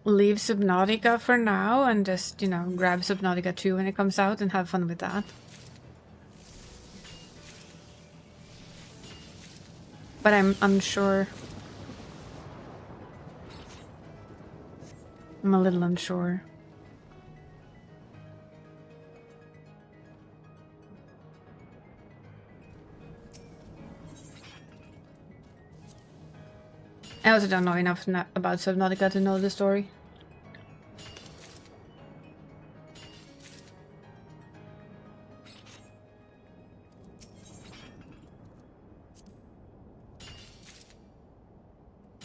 leave Subnautica for now and just, you know, grab Subnautica 2 when it comes out and have fun with that. But I'm unsure. I'm a little unsure. I also don't know enough about Subnautica to know the story.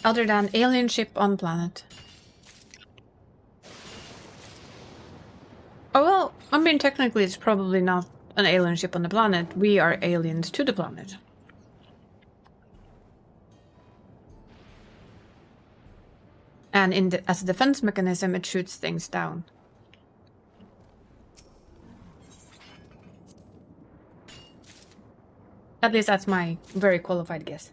Other than alien ship on planet. Oh well, I mean technically it's probably not an alien ship on the planet. We are aliens to the planet. And as a defense mechanism, it shoots things down. At least that's my very qualified guess.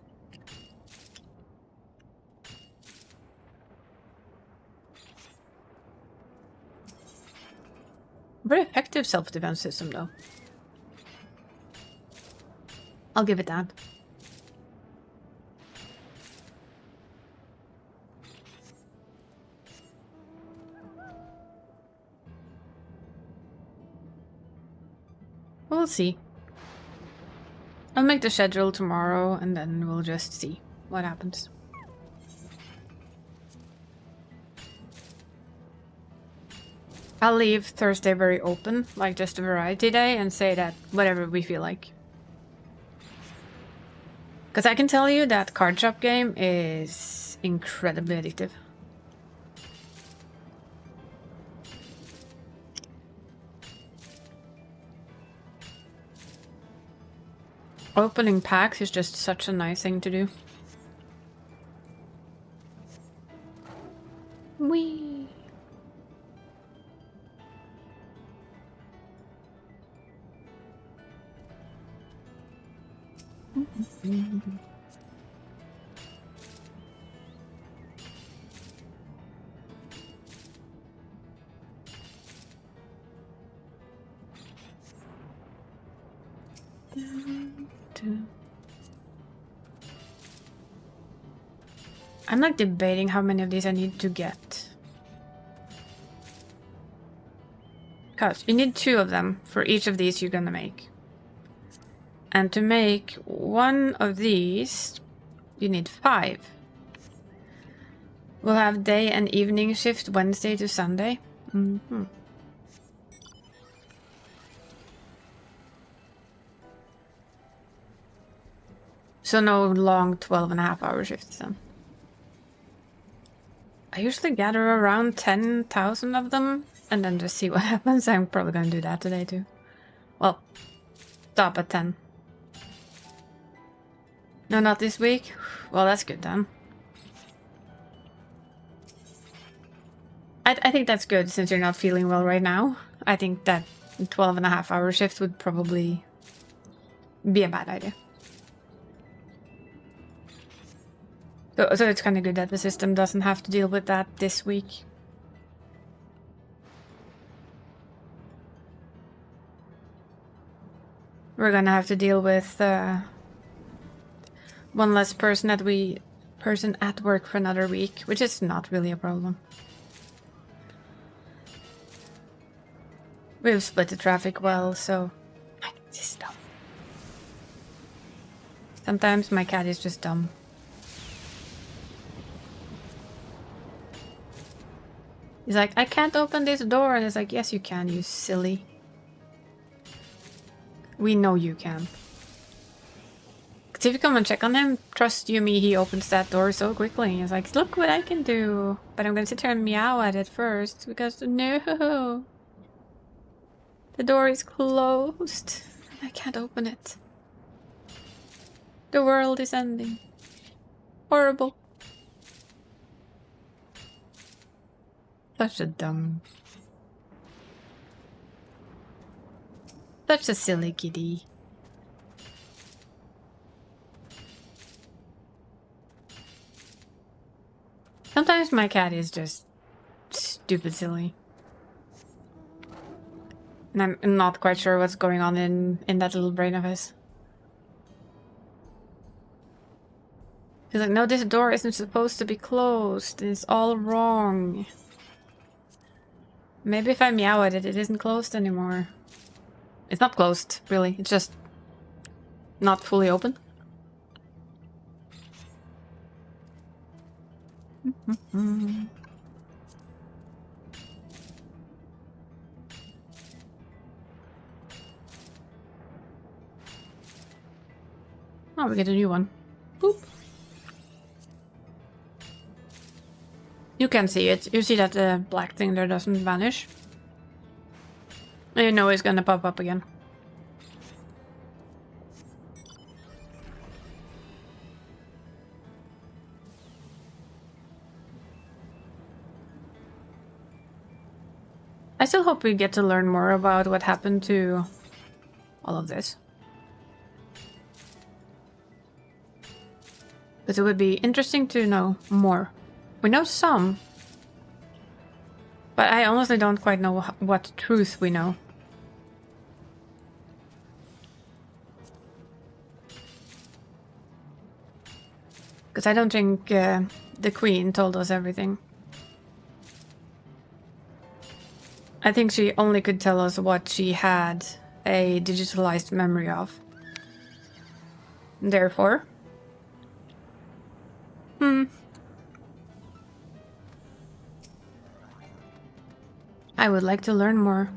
Very effective self-defense system, though. I'll give it that. We'll see. I'll make the schedule tomorrow and then we'll just see what happens. I'll leave Thursday very open, like just a variety day, and say that whatever we feel like. Because I can tell you that card shop game is incredibly addictive. Opening packs is just such a nice thing to do. Whee! I'm like debating how many of these I need to get. Because you need 2 of them for each of these you're gonna make. And to make one of these, you need 5. We'll have day and evening shift Wednesday to Sunday. Mm-hmm. So no long 12.5-hour shifts then. I usually gather around 10,000 of them and then just see what happens. I'm probably gonna do that today too. Well, stop at 10. No, not this week? Well, that's good then. I think that's good since you're not feeling well right now. I think that 12.5-hour shift would probably be a bad idea. So it's kind of good that the system doesn't have to deal with that this week. We're gonna have to deal with one less person at work for another week, which is not really a problem. We've split the traffic well, so I can just dumb. Sometimes my cat is just dumb. He's like, I can't open this door, and it's like, yes you can, you silly. We know you can. Cause if you come and check on him, trust you me, he opens that door so quickly. He's like, look what I can do. But I'm gonna sit here and meow at it first, because no. The door is closed. I can't open it. The world is ending. Horrible. Such a silly kitty. Sometimes my cat is just stupid silly. And I'm not quite sure what's going on in that little brain of his. He's like, no, this door isn't supposed to be closed. It's all wrong. Maybe if I meow at it, it isn't closed anymore. It's not closed, really. It's just not fully open. Oh, we get a new one. Boop. You can see it. You see that the black thing there doesn't vanish. And you know it's gonna pop up again. I still hope we get to learn more about what happened to all of this. But it would be interesting to know more. We know some. But I honestly don't quite know what truth we know. Because I don't think the Queen told us everything. I think she only could tell us what she had a digitalized memory of. Therefore... I would like to learn more.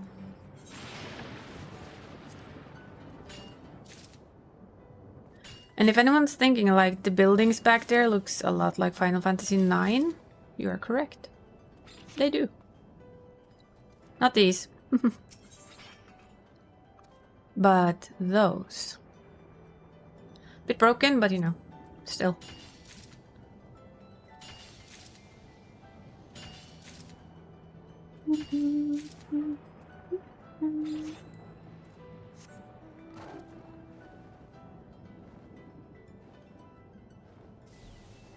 And if anyone's thinking like the buildings back there looks a lot like Final Fantasy IX, you are correct. They do. Not these. But those. Bit broken, but you know, still.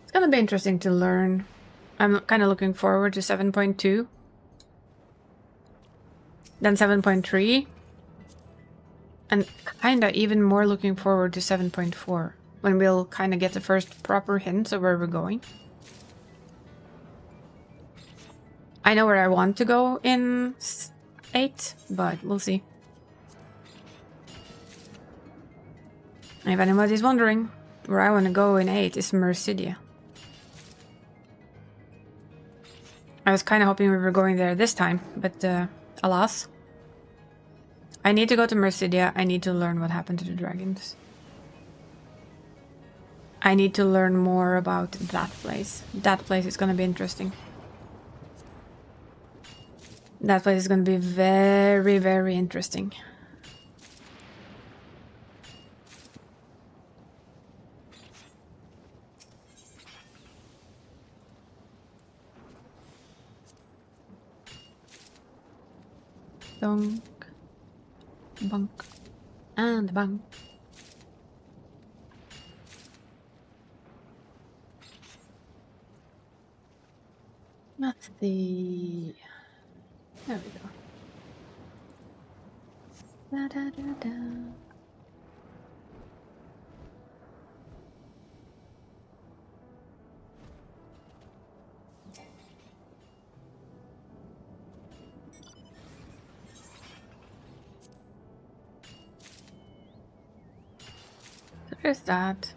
It's gonna be interesting to learn. I'm kind of looking forward to 7.2. Then 7.3. And kind of even more looking forward to 7.4. When we'll kind of get the first proper hints of where we're going. I know where I want to go in 8, but we'll see. If anybody's wondering, where I want to go in 8 is Mercidia. I was kind of hoping we were going there this time, but alas. I need to go to Mercidia. I need to learn what happened to the dragons. I need to learn more about that place. That place is going to be interesting. That place is going to be very, very interesting. Donk, bunk, and bunk. That's the... There we go. Da, da, da, da. So there's that.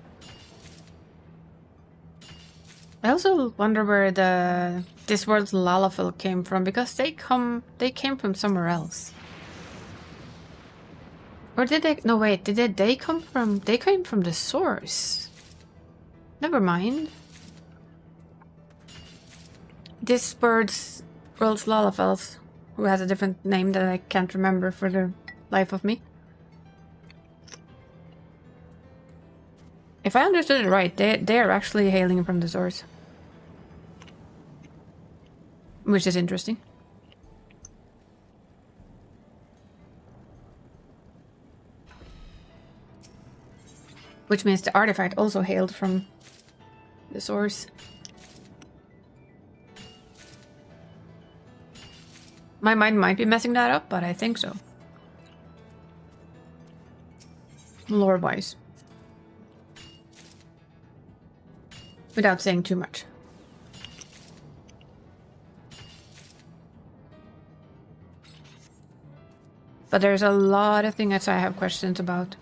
I also wonder where this world's Lalafell came from, because they came from somewhere else. Or did they? No, wait. Did they come from? They came from the source. Never mind. This world's Lalafells, who has a different name that I can't remember for the life of me. If I understood it right, they are actually hailing from the source. Which is interesting. Which means the artifact also hailed from the source. My mind might be messing that up, but I think so. Lore-wise. Without saying too much. But there's a lot of things I have questions about.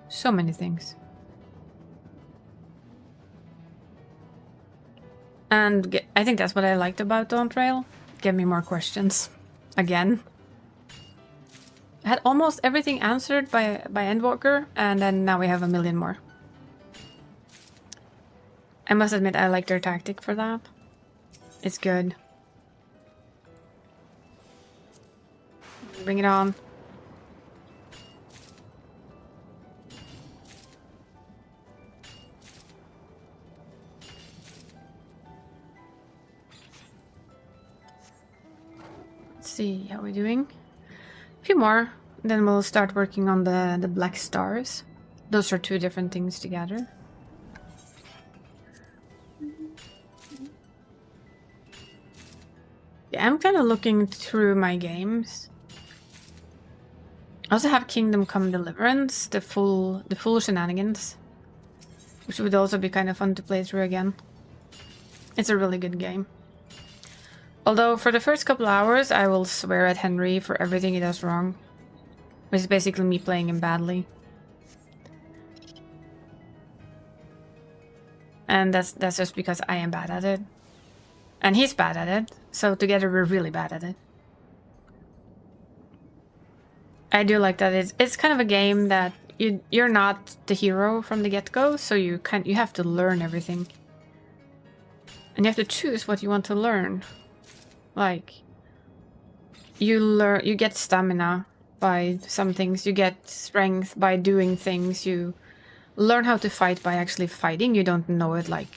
So many things. And I think that's what I liked about Dawn Trail. Give me more questions. Again. I had almost everything answered by Endwalker, and then now we have a million more. I must admit I like their tactic for that. It's good. Bring it on. Let's see how we're doing. A few more, then we'll start working on the black stars. Those are two different things together. Yeah, I'm kind of looking through my games. I also have Kingdom Come Deliverance, the full shenanigans, which would also be kind of fun to play through again. It's a really good game. Although for the first couple hours I will swear at Henry for everything he does wrong, which is basically me playing him badly. And that's just because I am bad at it. And he's bad at it, so together we're really bad at it. I do like that it's kind of a game that you're not the hero from the get-go, so you have to learn everything. And you have to choose what you want to learn. Like, you get stamina by some things, you get strength by doing things, you learn how to fight by actually fighting. You don't know it like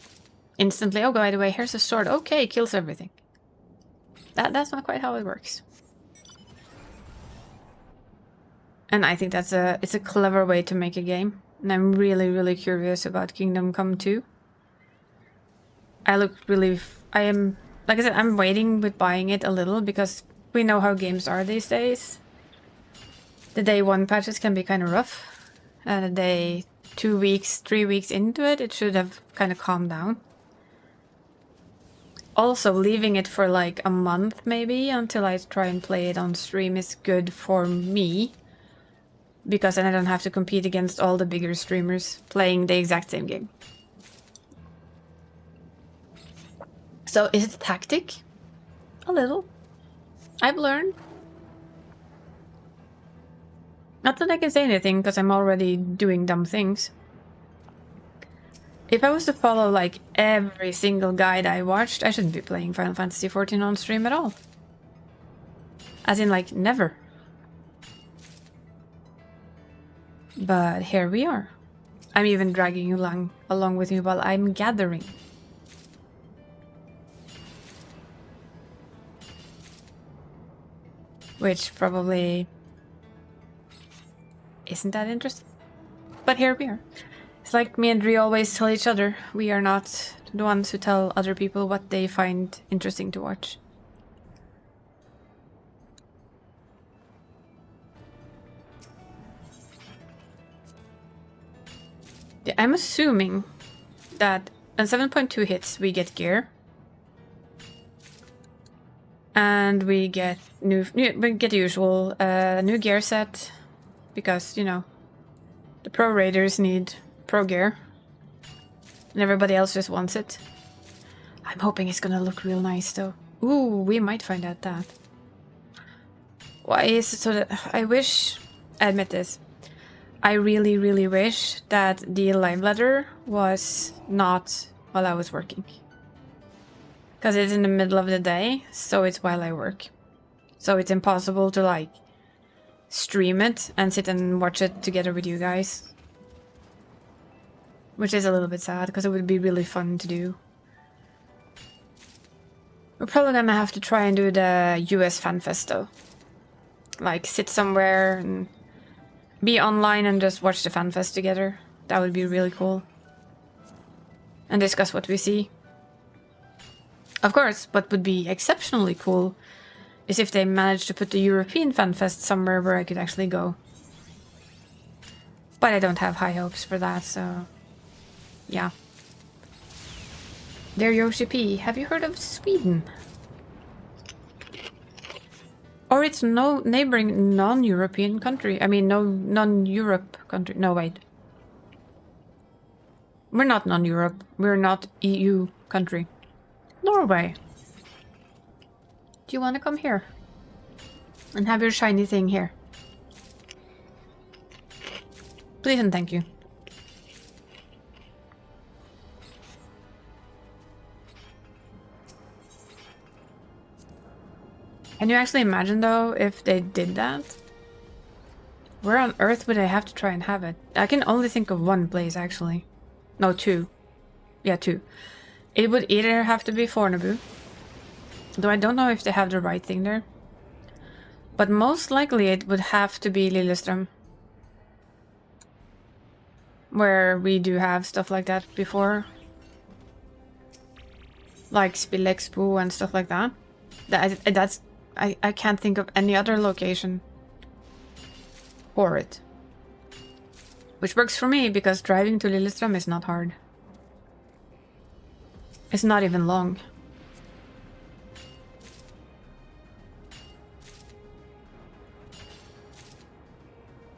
instantly. Oh, by the way, here's a sword. Okay, kills everything. That's not quite how it works. And I think it's a clever way to make a game. And I'm really, really curious about Kingdom Come 2. I am, like I said, I'm waiting with buying it a little because we know how games are these days. The day one patches can be kind of rough. And the day 2 weeks, 3 weeks into it, it should have kind of calmed down. Also, leaving it for like a month maybe until I try and play it on stream is good for me. Because then I don't have to compete against all the bigger streamers playing the exact same game. So, is it tactic? A little. I've learned. Not that I can say anything, because I'm already doing dumb things. If I was to follow, like, every single guide I watched, I shouldn't be playing Final Fantasy XIV on stream at all. As in, like, never. But here we are. I'm even dragging you along with me while I'm gathering. Which probably isn't that interesting. But here we are. It's like me and Dre always tell each other. We are not the ones who tell other people what they find interesting to watch. I'm assuming that on 7.2 hits we get gear. And we get we get the usual new gear set. Because, you know, the pro raiders need pro gear. And everybody else just wants it. I'm hoping it's gonna look real nice though. Ooh, we might find out that. Why is it so that I admit this. I really, really wish that the live letter was not while I was working. Because it's in the middle of the day, so it's while I work. So it's impossible to, like, stream it and sit and watch it together with you guys. Which is a little bit sad, because it would be really fun to do. We're probably gonna have to try and do the US Fan Fest, though. Like, sit somewhere and be online and just watch the Fan Fest together. That would be really cool. And discuss what we see. Of course, what would be exceptionally cool is if they managed to put the European Fan Fest somewhere where I could actually go. But I don't have high hopes for that, so... yeah. There, Yoshi P. Have you heard of Sweden? Or it's no neighboring non-European country. I mean, no non-Europe country. No, wait. We're not non-Europe. We're not EU country. Norway. Do you want to come here? And have your shiny thing here? Please and thank you. Can you actually imagine, though, if they did that? Where on earth would I have to try and have it? I can only think of one place, actually. No, two. Yeah, two. It would either have to be Fornebu, though I don't know if they have the right thing there. But most likely it would have to be Lillestrøm, where we do have stuff like that before. Like Spillexpo and stuff like that. I can't think of any other location for it. Which works for me, because driving to Lillestrøm is not hard. It's not even long.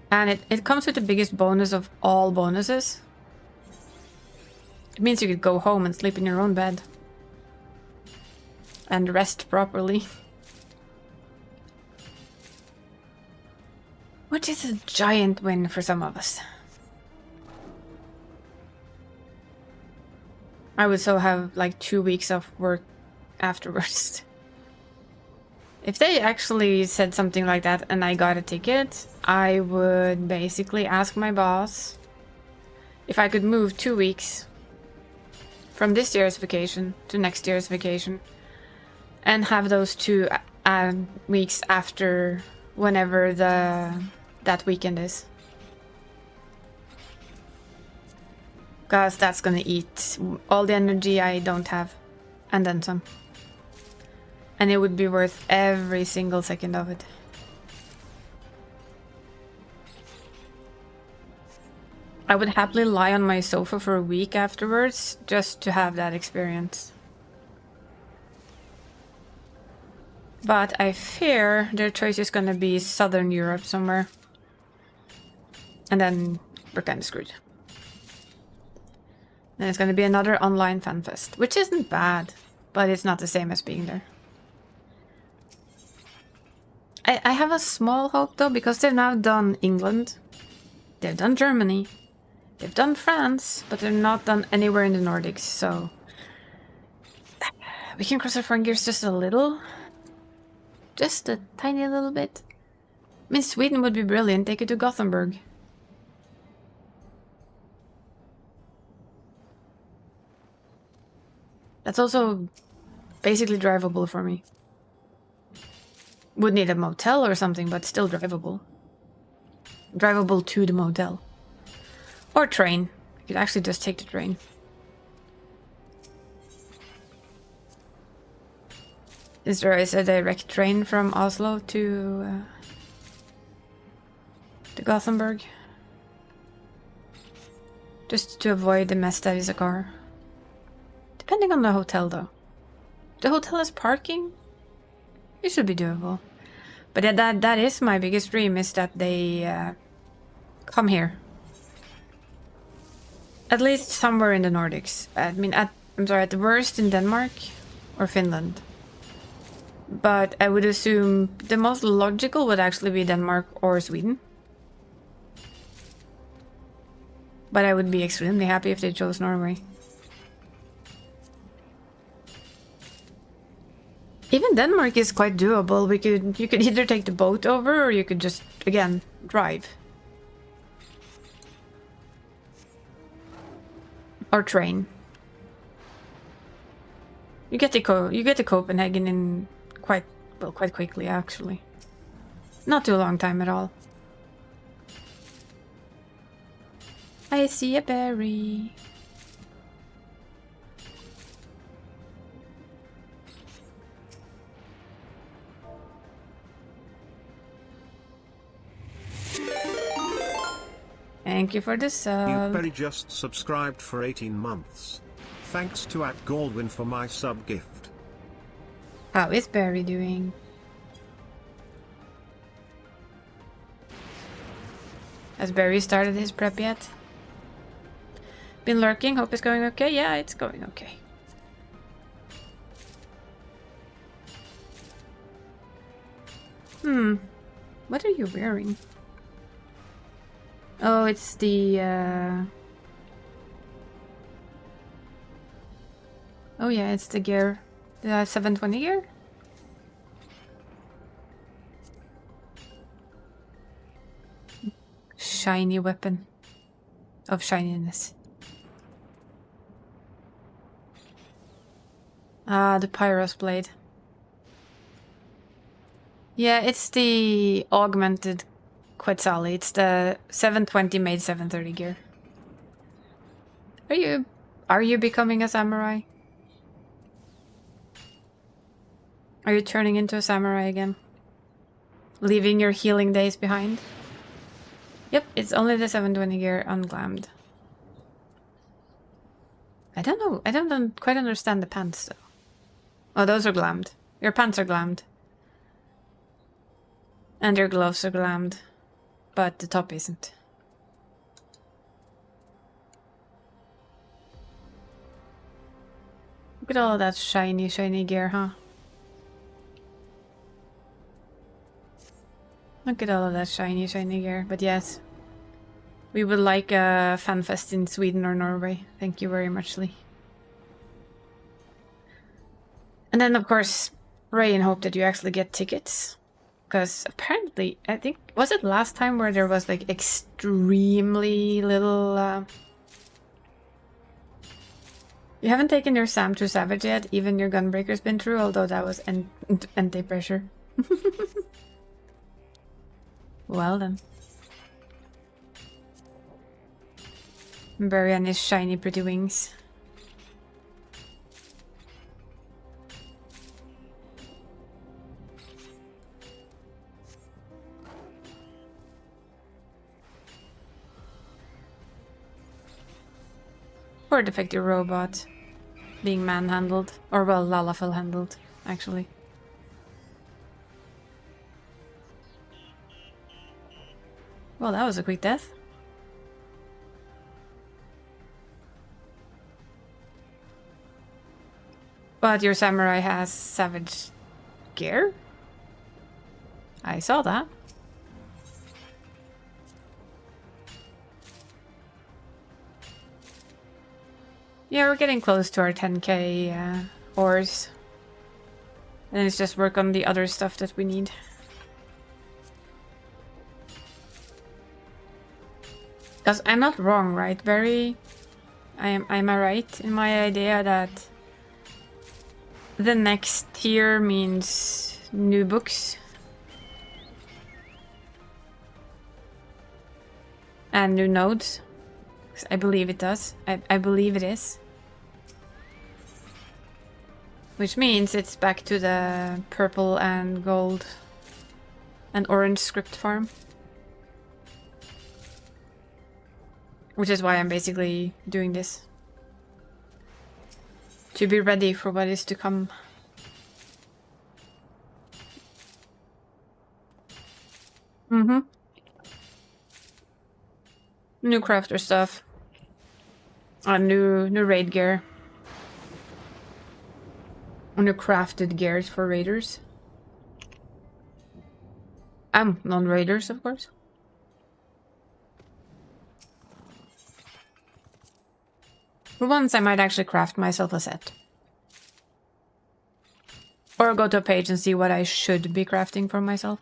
And it comes with the biggest bonus of all bonuses. It means you could go home and sleep in your own bed. And rest properly. Which which is a giant win for some of us. I would so have like 2 weeks of work afterwards. If they actually said something like that and I got a ticket, I would basically ask my boss if I could move 2 weeks from this year's vacation to next year's vacation and have those 2 weeks after whenever that weekend is. Because that's gonna eat all the energy I don't have and then some. And it would be worth every single second of it. I would happily lie on my sofa for a week afterwards just to have that experience. But I fear their choice is gonna be Southern Europe somewhere. And then we're kinda screwed. Then it's gonna be another online fan fest, which isn't bad, but it's not the same as being there. I have a small hope though, because they've now done England, they've done Germany, they've done France, but they're not done anywhere in the Nordics, so we can cross our fingers just a little. Just a tiny little bit. I mean, Sweden would be brilliant, they could do Gothenburg. That's also basically drivable for me. Would need a motel or something, but still drivable. Drivable to the motel. Or train. You could actually just take the train. There is a direct train from Oslo to Gothenburg. Just to avoid the mess that is a car. Depending on the hotel though. If the hotel has parking, it should be doable. But yeah, that is my biggest dream, is that they come here. At least somewhere in the Nordics. I mean, I'm sorry, at the worst in Denmark or Finland. But I would assume the most logical would actually be Denmark or Sweden. But I would be extremely happy if they chose Norway. Even Denmark is quite doable. You could either take the boat over or you could just, again, drive. Or train. You get to Copenhagen in quite quickly actually. Not too long time at all. I see a berry. Thank you for the sub. Berry just subscribed for 18 months. Thanks to @Goldwyn for my sub gift. How is Barry doing? Has Barry started his prep yet? Been lurking, hope it's going okay? Yeah, it's going okay. What are you wearing? Oh, it's the, oh yeah, it's the gear. The 720 gear? Shiny weapon. Of shininess. Ah, the Pyros blade. Yeah, it's the augmented Quetzali. It's the 720 made 730 gear. Are you becoming a samurai? Are you turning into a samurai again? Leaving your healing days behind? Yep, it's only the 720 gear unglammed. I don't know. I don't quite understand the pants though. Oh, those are glammed. Your pants are glammed. And your gloves are glammed. But the top isn't. Look at all that shiny, shiny gear, huh? Look at all of that shiny gear. But yes, we would like a fanfest in Sweden or Norway. Thank you very much, Lee. And then, of course, pray and hope that you actually get tickets. Because apparently, I think, was it last time where there was like extremely little... You haven't taken your Sam to Savage yet, even your Gunbreaker's been through, although that was anti-pressure. Well then. Bury on his shiny pretty wings. Poor defective robot. Being manhandled. Or well, Lalafell handled, actually. Well, that was a quick death. But your samurai has savage gear? I saw that. Yeah, we're getting close to our 10k ores. And it's just work on the other stuff that we need. Because I'm not wrong, right? Am I right in my idea that the next tier means new books? And new nodes? I believe it does. I believe it is. Which means it's back to the purple and gold and orange script farm. Which is why I'm basically doing this. To be ready for what is to come. Mm-hmm. New crafter stuff. New raid gear. New crafted gears for raiders. Non-raiders, of course. For once, I might actually craft myself a set. Or go to a page and see what I should be crafting for myself.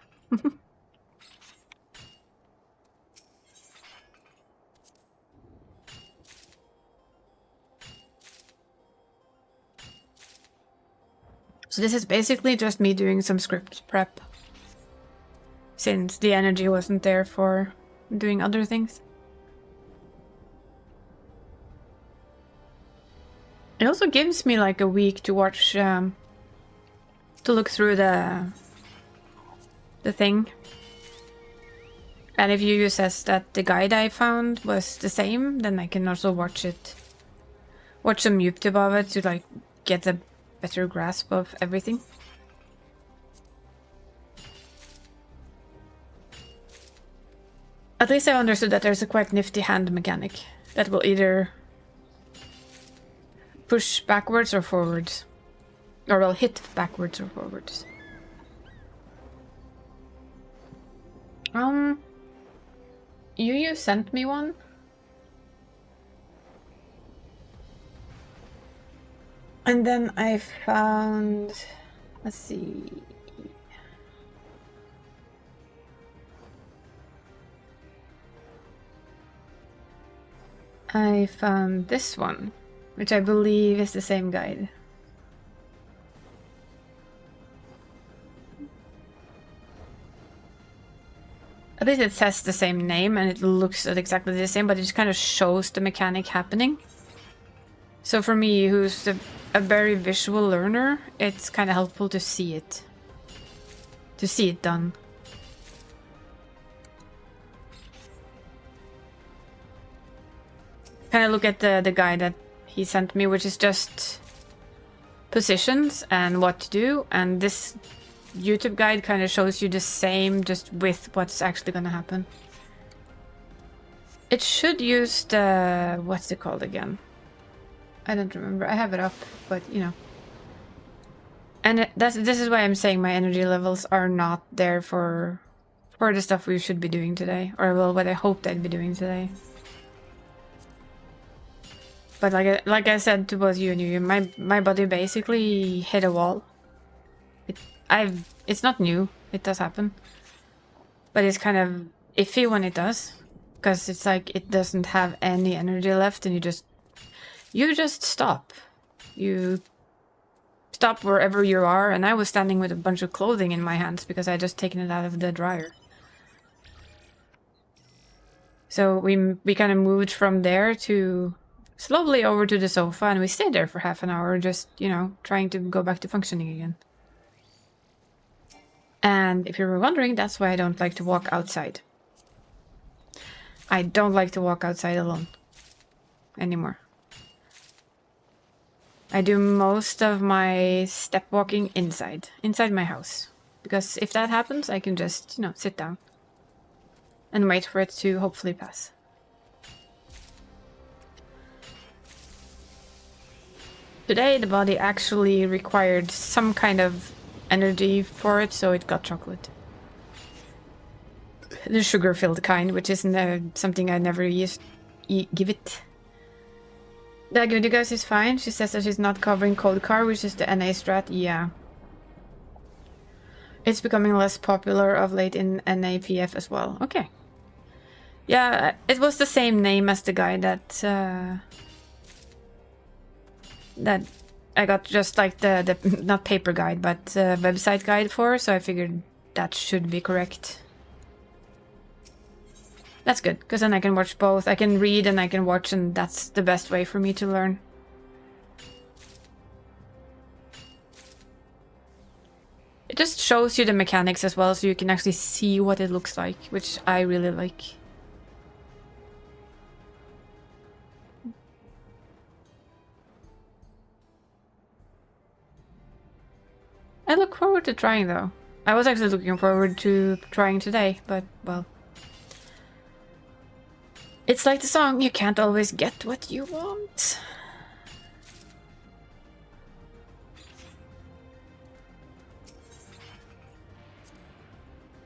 So this is basically just me doing some script prep. Since the energy wasn't there for doing other things. It also gives me like a week to watch, to look through the thing. And if you says that the guide I found was the same, then I can also watch some YouTube of it to like get a better grasp of everything. At least I understood that there's a quite nifty hand mechanic that will either push backwards or forwards. Or will hit backwards or forwards. You sent me one? And then I found... Let's see... I found this one, which I believe is the same guide. At least it says the same name and it looks exactly the same, but it just kind of shows the mechanic happening. So for me, who's a very visual learner, it's kind of helpful to see it. To see it done. Kind of look at the guide that he sent me, which is just positions and what to do, and this YouTube guide kind of shows you the same, just with what's actually gonna happen. It should use the... what's it called again? I don't remember. I have it up, but you know. And this is why I'm saying my energy levels are not there for for the stuff we should be doing today. Or, well, what I hoped I'd be doing today. But like I said to both you and you, my body basically hit a wall. It's not new. It does happen. But it's kind of iffy when it does. Because it's like it doesn't have any energy left and you just stop. You stop wherever you are, and I was standing with a bunch of clothing in my hands because I just taken it out of the dryer. So we kind of moved from there to slowly over to the sofa, and we stayed there for half an hour, just, you know, trying to go back to functioning again. And if you were wondering, that's why I don't like to walk outside. I don't like to walk outside alone anymore. I do most of my step walking inside my house. Because if that happens, I can just, you know, sit down and wait for it to hopefully pass. Today, the body actually required some kind of energy for it, so it got chocolate. The sugar-filled kind, which isn't something I never give it. The good you guys is fine. She says that she's not covering Code Car, which is the NA strat. Yeah. It's becoming less popular of late in NAPF as well. Okay. Yeah, it was the same name as the guy that I got just like the not paper guide, but website guide for, so I figured that should be correct. That's good, because then I can watch both. I can read and I can watch, and that's the best way for me to learn. It just shows you the mechanics as well, so you can actually see what it looks like, which I really like. I look forward to trying, though. I was actually looking forward to trying today, but, well... It's like the song, you can't always get what you want.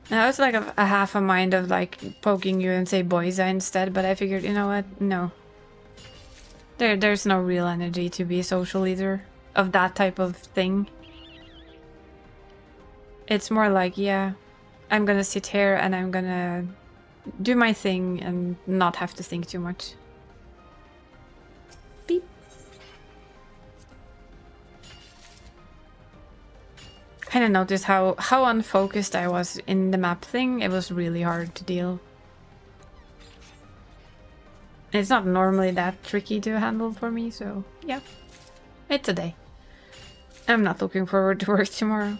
Now it's like a half a mind of like poking you and say Boyza instead, but I figured, you know what, no. There's no real energy to be a social leader of that type of thing. It's more like, yeah, I'm gonna sit here and I'm gonna do my thing and not have to think too much. Beep. Kind of noticed how unfocused I was in the map thing. It was really hard to deal. It's not normally that tricky to handle for me, so yeah. It's a day. I'm not looking forward to work tomorrow.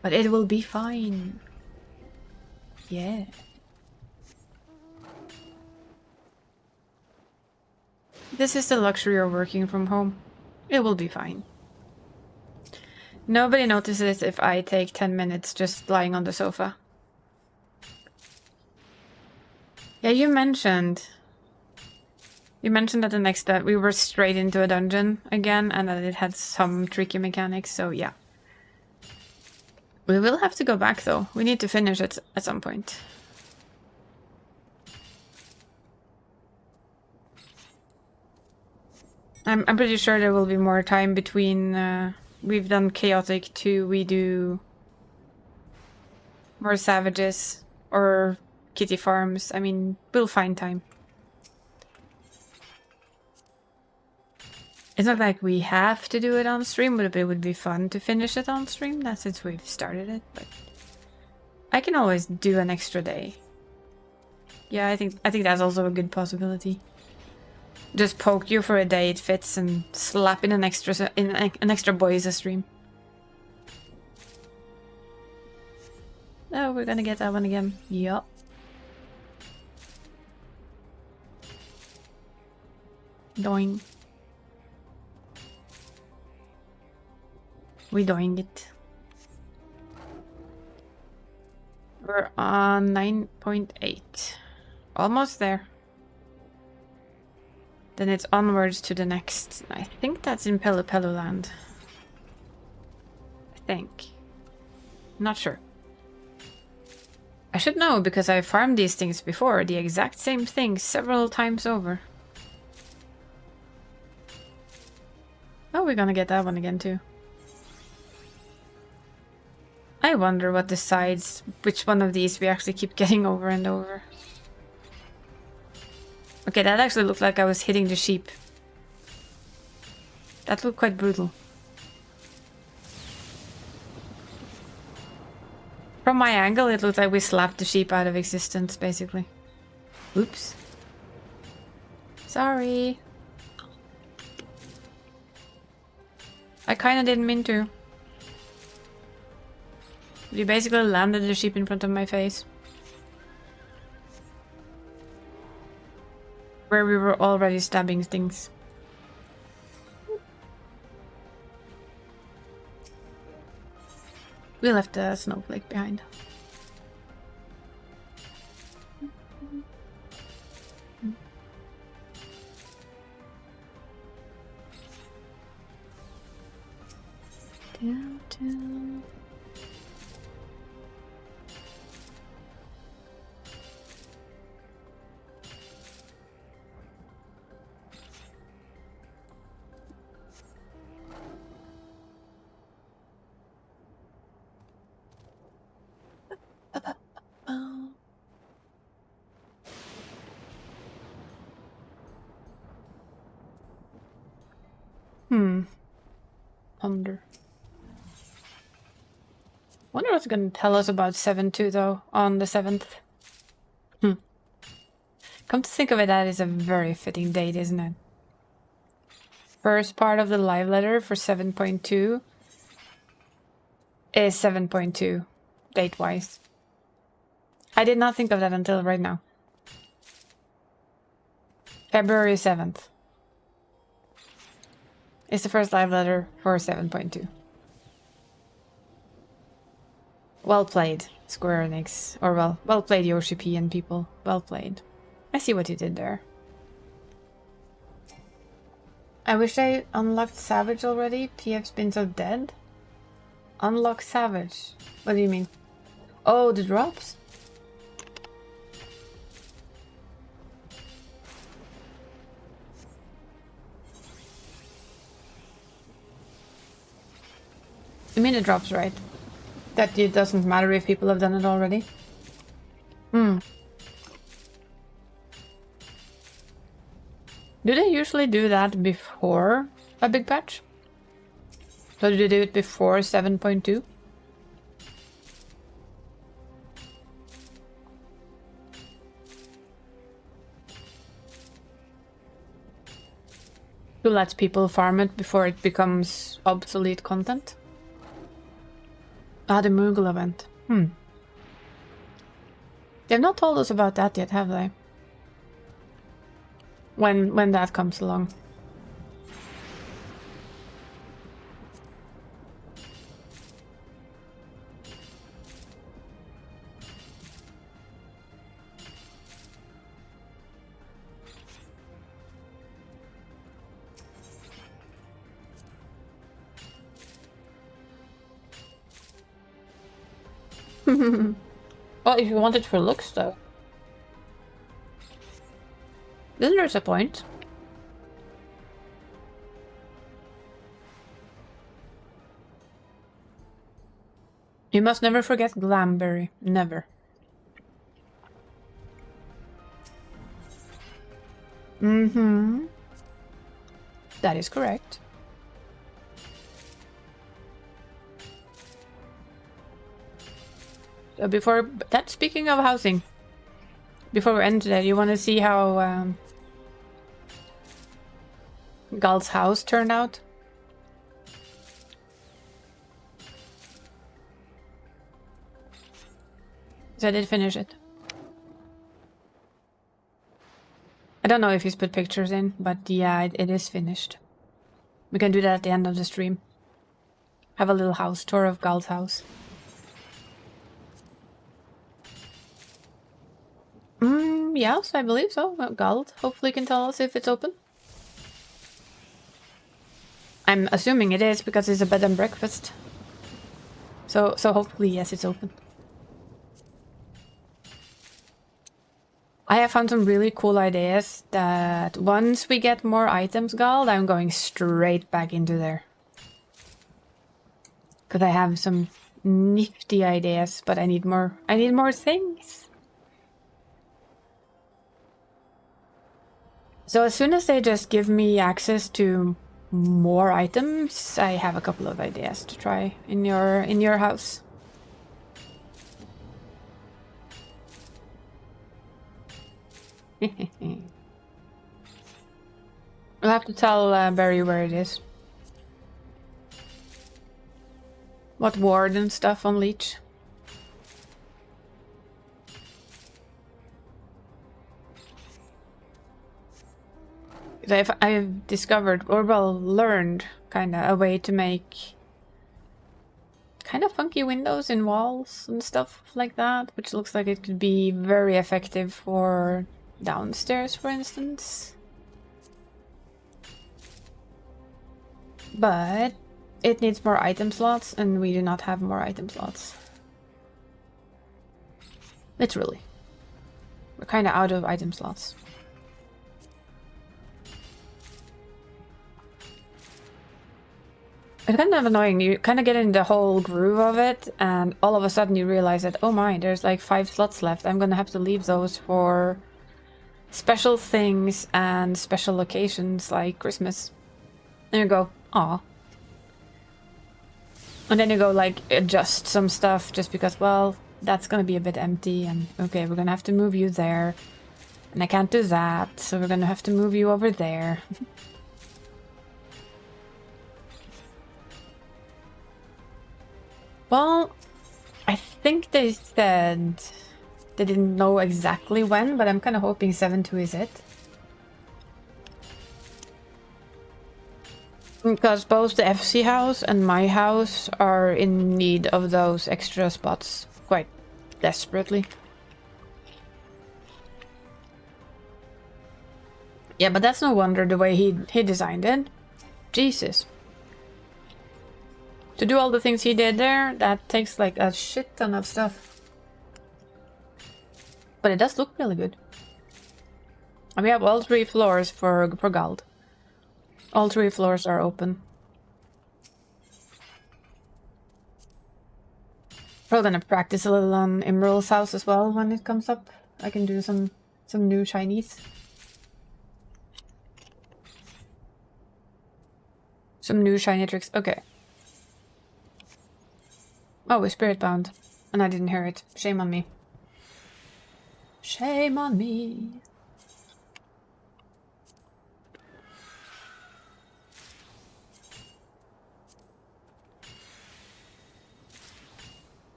But it will be fine. Yeah. This is the luxury of working from home. It will be fine. Nobody notices if I take 10 minutes just lying on the sofa. Yeah, you mentioned that we were straight into a dungeon again and that it had some tricky mechanics, so yeah. We will have to go back, though. We need to finish it at some point. I'm pretty sure there will be more time between... we've done Chaotic 2, we do... more Savages, or Kitty Farms. I mean, we'll find time. It's not like we have to do it on stream, but it would be fun to finish it on stream, that's since we've started it, but... I can always do an extra day. Yeah, I think that's also a good possibility. Just poke you for a day it fits and slap in an extra Boyza stream. Oh, we're gonna get that one again. Yup. Doing. We doing it. We're on 9.8. Almost there. Then it's onwards to the next. I think that's in Pelu Land. I think. Not sure. I should know because I farmed these things before, the exact same thing several times over. Oh, we're gonna get that one again too. I wonder what decides which one of these we actually keep getting over and over. Okay, that actually looked like I was hitting the sheep. That looked quite brutal. From my angle, it looked like we slapped the sheep out of existence, basically. Oops. Sorry. I kinda didn't mean to. You basically landed the sheep in front of my face. Where we were already stabbing things. We left a snowflake behind. Downtown. Ponder. Wonder what's gonna tell us about 7-2 though, on the 7th. Come to think of it, that is a very fitting date, isn't it? First part of the live letter for 7.2 is 7.2, date-wise. I did not think of that until right now. February 7th. It's the first live letter for 7.2. Well played, Square Enix. Or well played, Yoshi P and people. Well played. I see what you did there. I wish I unlocked Savage already. PF's been so dead. Unlock Savage. What do you mean? Oh, the drops? You mean it drops, right? That it doesn't matter if people have done it already? Do they usually do that before a big patch? So do they do it before 7.2? To let people farm it before it becomes obsolete content? Ah, the Moogle event. They've not told us about that yet, have they? When that comes along. Well, if you want it for looks, though. Isn't there a point? You must never forget Glamberry. Never. That is correct. So before that, speaking of housing, before we end today, you want to see how Gal's house turned out? So I did finish it. I don't know if he's put pictures in, but yeah, it is finished. We can do that at the end of the stream. Have a little house tour of Gal's house. Yes, I believe so. Gald hopefully can tell us if it's open. I'm assuming it is because it's a bed and breakfast. So hopefully, yes, it's open. I have found some really cool ideas that once we get more items gold, I'm going straight back into there. Because I have some nifty ideas, but I need more things. So as soon as they just give me access to more items, I have a couple of ideas to try in your house. I'll have to tell Barry where it is. What ward and stuff on Leech. I've discovered, or well, learned, kinda, a way to make kind of funky windows in walls and stuff like that, which looks like it could be very effective for downstairs, for instance. But it needs more item slots, and we do not have more item slots. Literally. We're kind of out of item slots. It's kind of annoying. You kind of get in the whole groove of it, and all of a sudden you realize that, oh my, there's like 5 slots left. I'm gonna have to leave those for special things and special occasions like Christmas. And you go, aw. And then you go like adjust some stuff just because, well, that's gonna be a bit empty, and okay, we're gonna have to move you there. And I can't do that, so we're gonna have to move you over there. Well, I think they said they didn't know exactly when, but I'm kind of hoping 7.2 is it. Because both the FC house and my house are in need of those extra spots quite desperately. Yeah, but that's no wonder the way he designed it. Jesus. To do all the things he did there, that takes like a shit ton of stuff. But it does look really good. And we have all 3 floors for gold. All 3 floors are open. Probably gonna practice a little on Emerald's house as well when it comes up. I can do some new shinies. Some new shiny tricks. Okay. Oh, we're spirit bound. And I didn't hear it. Shame on me. Shame on me.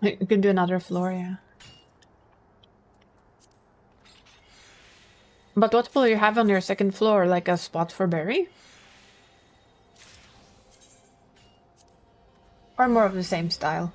You can do another floor, yeah. But what will you have on your second floor? Like a spot for Barry? Or more of the same style?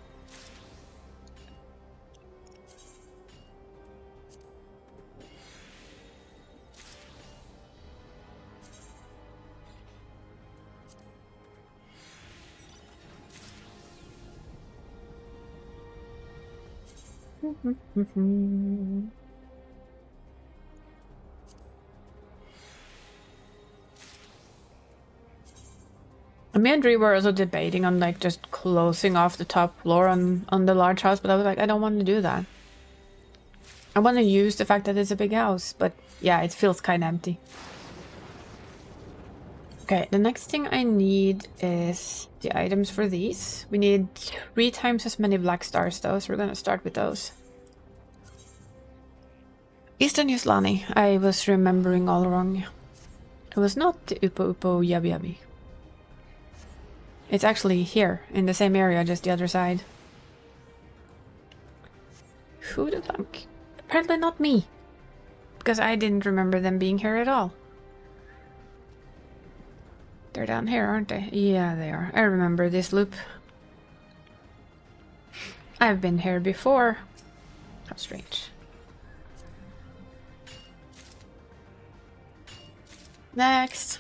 Me and Dre were also debating on like just closing off the top floor on the large house, but I was like, I don't want to do that. I want to use the fact that it's a big house, but yeah, it feels kind of empty. Okay, the next thing I need is the items for these. We need 3 times as many black stars though, so we're gonna start with those. Eastern Yuslani. I was remembering all wrong. It was not Upo Upo Yabi Yabi. It's actually here, in the same area, just the other side. Who the fuck? Apparently not me. Because I didn't remember them being here at all. They're down here, aren't they? Yeah, they are. I remember this loop. I've been here before. How strange. Next.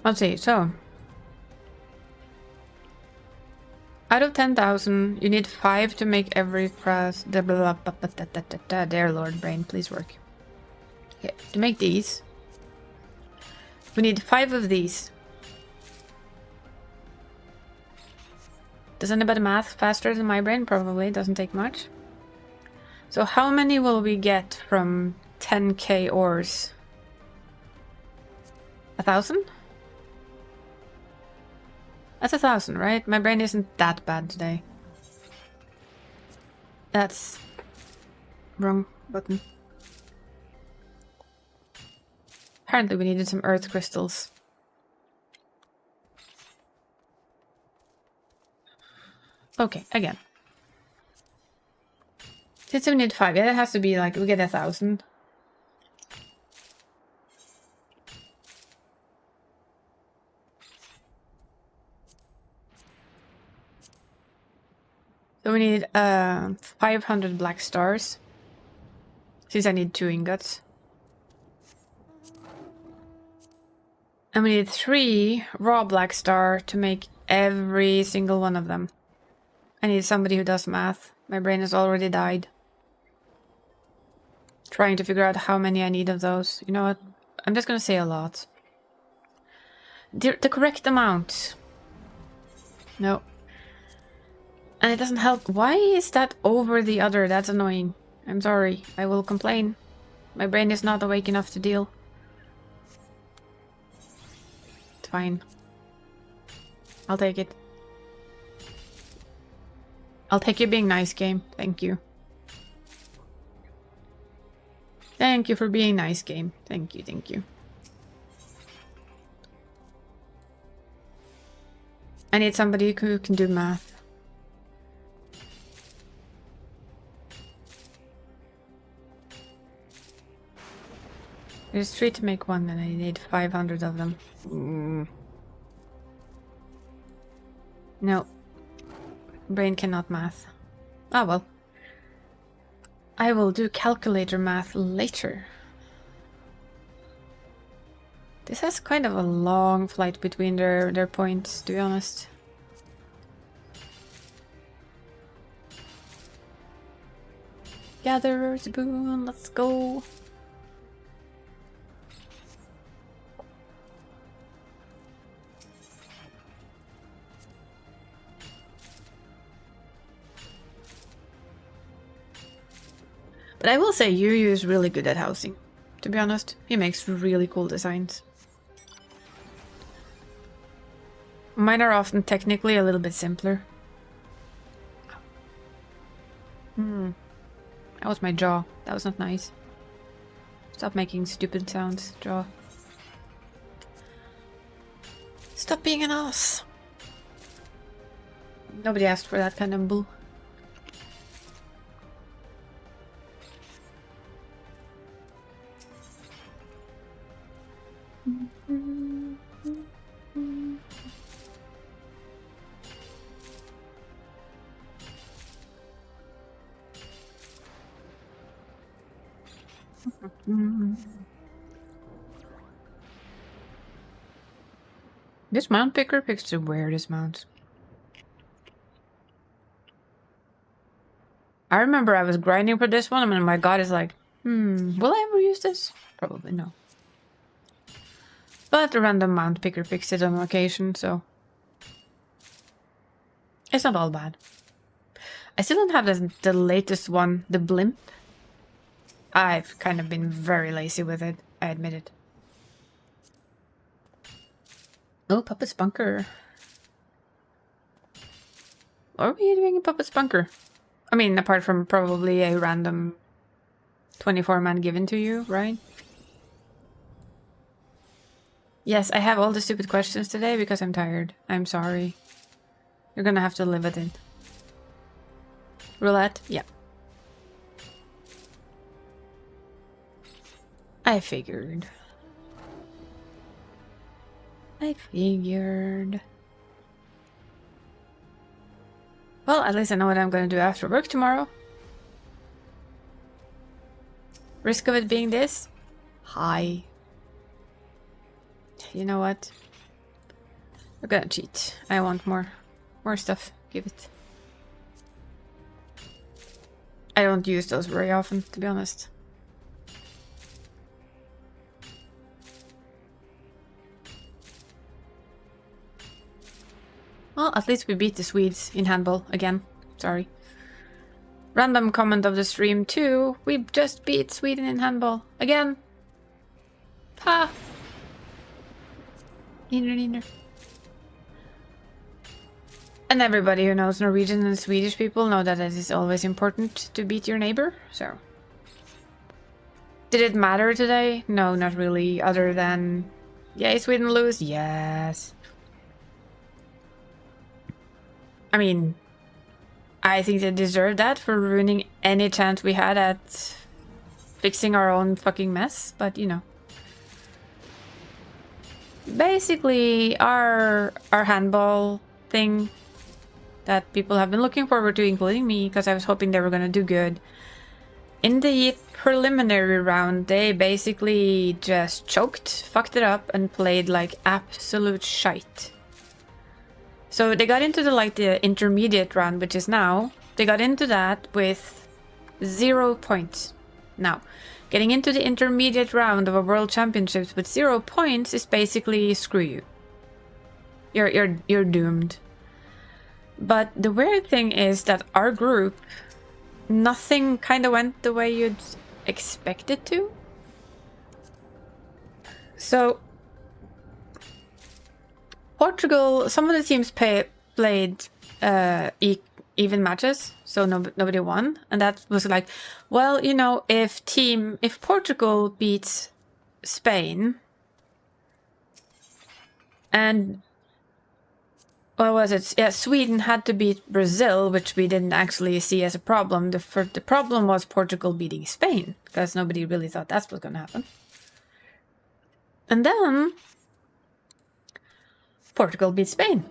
Let's see, so. Out of 10,000, you need 5 to make every press. There, Lord Brain, please work. Okay, to make these, we need 5 of these. Does anybody math faster than my brain? Probably, doesn't take much. So how many will we get from 10k ores? 1,000? That's 1,000, right? My brain isn't that bad today. That's... wrong button. Apparently we needed some earth crystals. Okay, again. Since we need 5, yeah, it has to be like, we get 1,000. So we need 500 black stars. Since I need 2 ingots. And we need 3 raw black star to make every single one of them. I need somebody who does math. My brain has already died. Trying to figure out how many I need of those. You know what? I'm just gonna say a lot. The correct amount. No. And it doesn't help. Why is that over the other? That's annoying. I'm sorry. I will complain. My brain is not awake enough to deal. It's fine. I'll take it. I'll take you being nice, game. Thank you. Thank you for being nice, game. Thank you, thank you. I need somebody who can do math. There's 3 to make 1 and I need 500 of them. No. Brain cannot math. Ah, well. I will do calculator math later. This has kind of a long flight between their points, to be honest. Gatherer's boon, let's go. But I will say Yu is really good at housing. To be honest, he makes really cool designs. Mine are often technically a little bit simpler. That was my jaw. That was not nice. Stop making stupid sounds, jaw. Stop being an ass. Nobody asked for that kind of bull. This mount picker picks the weirdest mounts. I remember I was grinding for this one and my god is like, will I ever use this? Probably no. But the random mount picker picks it on occasion, so it's not all bad. I still don't have the latest one, the blimp. I've kind of been very lazy with it, I admit it. Oh, Puppet's Bunker. What are we doing in Puppet's Bunker? I mean, apart from probably a random 24-man given to you, right? Yes, I have all the stupid questions today because I'm tired. I'm sorry. You're gonna have to live with it. Roulette? Yeah. I figured. Well, at least I know what I'm going to do after work tomorrow. Risk of it being this? High. You know what? We're gonna cheat. I want more stuff. Give it. I don't use those very often, to be honest. Well, at least we beat the Swedes in handball again. Sorry. Random comment of the stream too. We just beat Sweden in handball again. Ha! Neener. And everybody who knows Norwegian and Swedish people know that it is always important to beat your neighbor, so. Did it matter today? No, not really, other than... Yay, Sweden lose? Yes. I mean, I think they deserve that for ruining any chance we had at fixing our own fucking mess, but you know. Basically, our handball thing that people have been looking forward to, including me, because I was hoping they were going to do good. In the preliminary round, they basically just choked, fucked it up, and played like absolute shite. So they got into the intermediate round, which is now. They got into that with 0 points. Now, getting into the intermediate round of a World Championships with 0 points is basically screw you. You're doomed. But the weird thing is that our group, nothing kind of went the way you'd expect it to. So, Portugal, some of the teams played even matches, so nobody won. And that was like, well, you know, if Portugal beats Spain and... What was it? Yeah, Sweden had to beat Brazil, which we didn't actually see as a problem. The problem was Portugal beating Spain, because nobody really thought that was going to happen. And then Portugal beat Spain.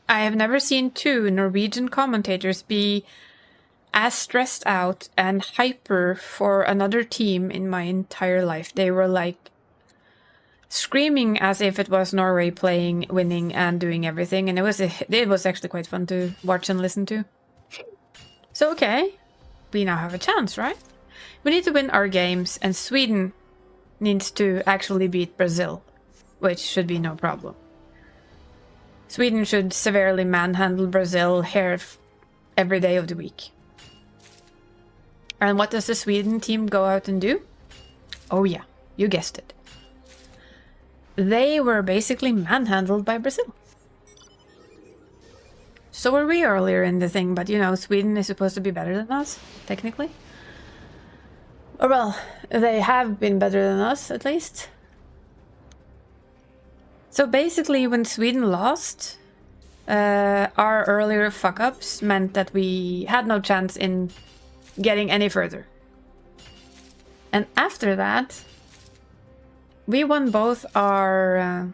I have never seen two Norwegian commentators be as stressed out and hyper for another team in my entire life. They were like screaming as if it was Norway playing, winning, and doing everything, and it was actually quite fun to watch and listen to. So okay, we now have a chance, right? We need to win our games, and Sweden needs to actually beat Brazil, which should be no problem. Sweden should severely manhandle Brazil here every day of the week. And what does the Sweden team go out and do? Oh yeah, you guessed it. They were basically manhandled by Brazil. So were we earlier in the thing, but you know, Sweden is supposed to be better than us, technically. Or well, they have been better than us, at least. So basically, when Sweden lost, our earlier fuck-ups meant that we had no chance in getting any further. And after that, we won both we won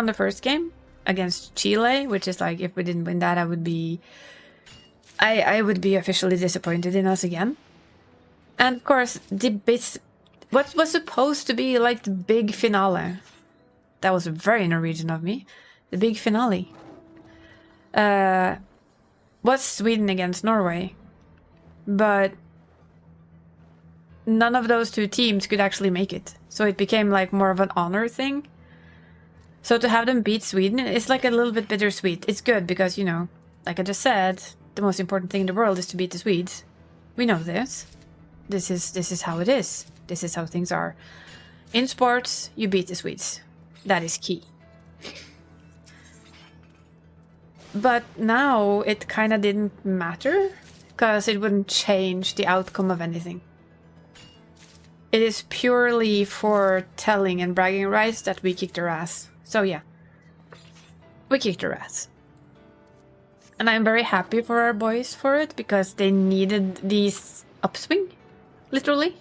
the first game against Chile, which is like, if we didn't win that, I would be officially disappointed in us again. And of course, what was supposed to be like the big finale. That was very Norwegian of me. The big finale was Sweden against Norway, but none of those two teams could actually make it. So it became like more of an honor thing. So to have them beat Sweden is like a little bit bittersweet. It's good because, you know, like I just said, the most important thing in the world is to beat the Swedes. We know this. This is how it is. This is how things are. In sports, you beat the Swedes. That is key. But now it kind of didn't matter because it wouldn't change the outcome of anything. It is purely for telling and bragging rights that we kicked their ass. So yeah, we kicked their ass. And I'm very happy for our boys for it because they needed these upswing, literally.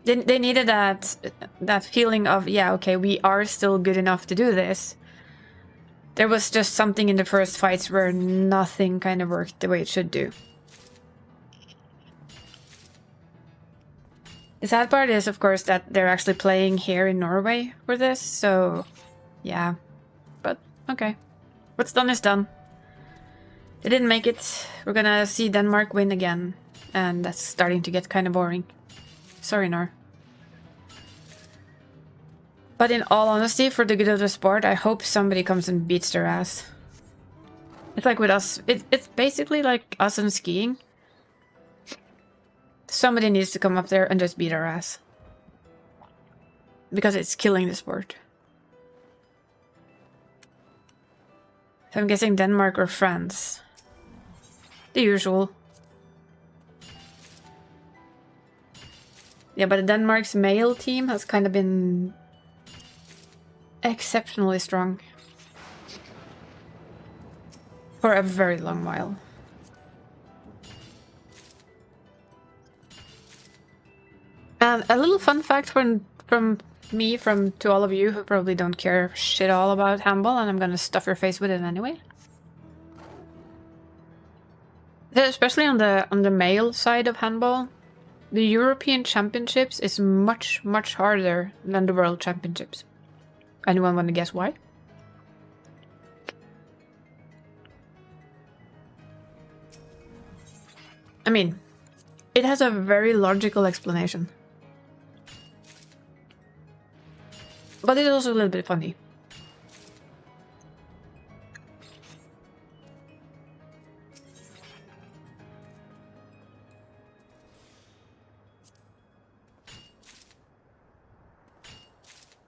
They needed that feeling of, yeah, okay, we are still good enough to do this. There was just something in the first fights where nothing kind of worked the way it should do. The sad part is, of course, that they're actually playing here in Norway for this, so yeah. But okay. What's done is done. They didn't make it. We're gonna see Denmark win again, and that's starting to get kind of boring. Sorry, Nor. But in all honesty, for the good of the sport, I hope somebody comes and beats their ass. It's like with us, it's basically like us and skiing. Somebody needs to come up there and just beat our ass. Because it's killing the sport. So I'm guessing Denmark or France. The usual. Yeah, but Denmark's male team has kind of been exceptionally strong. For a very long while. And a little fun fact from me, to all of you who probably don't care shit all about handball, and I'm gonna stuff your face with it anyway. Especially on the male side of handball, the European Championships is much, much harder than the World Championships. Anyone want to guess why? I mean, it has a very logical explanation. But it's also a little bit funny.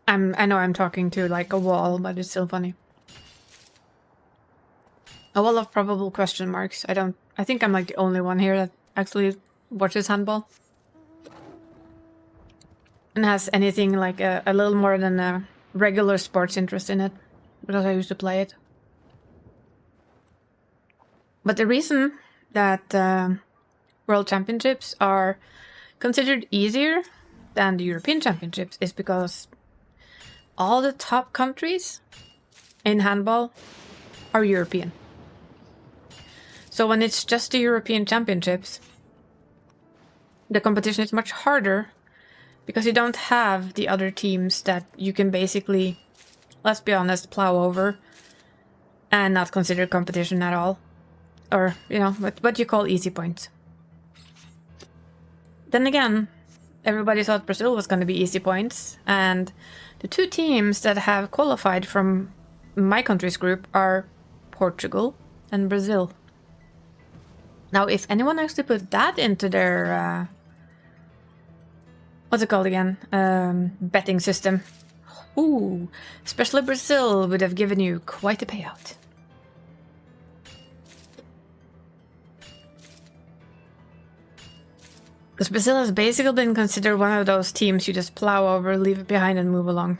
I know I'm talking to like a wall, but it's still funny. A wall of probable question marks. I think I'm like the only one here that actually watches handball. And has anything like a little more than a regular sports interest in it. Because I used to play it. But the reason that World Championships are considered easier than the European Championships is because all the top countries in handball are European. So when it's just the European Championships, the competition is much harder because you don't have the other teams that you can basically, let's be honest, plow over and not consider competition at all. Or, you know, what you call easy points. Then again, everybody thought Brazil was going to be easy points, and the two teams that have qualified from my country's group are Portugal and Brazil. Now, if anyone actually put that into their, what's it called again? Betting system. Ooh, especially Brazil would have given you quite a payout. Because Brazil has basically been considered one of those teams you just plow over, leave it behind and move along.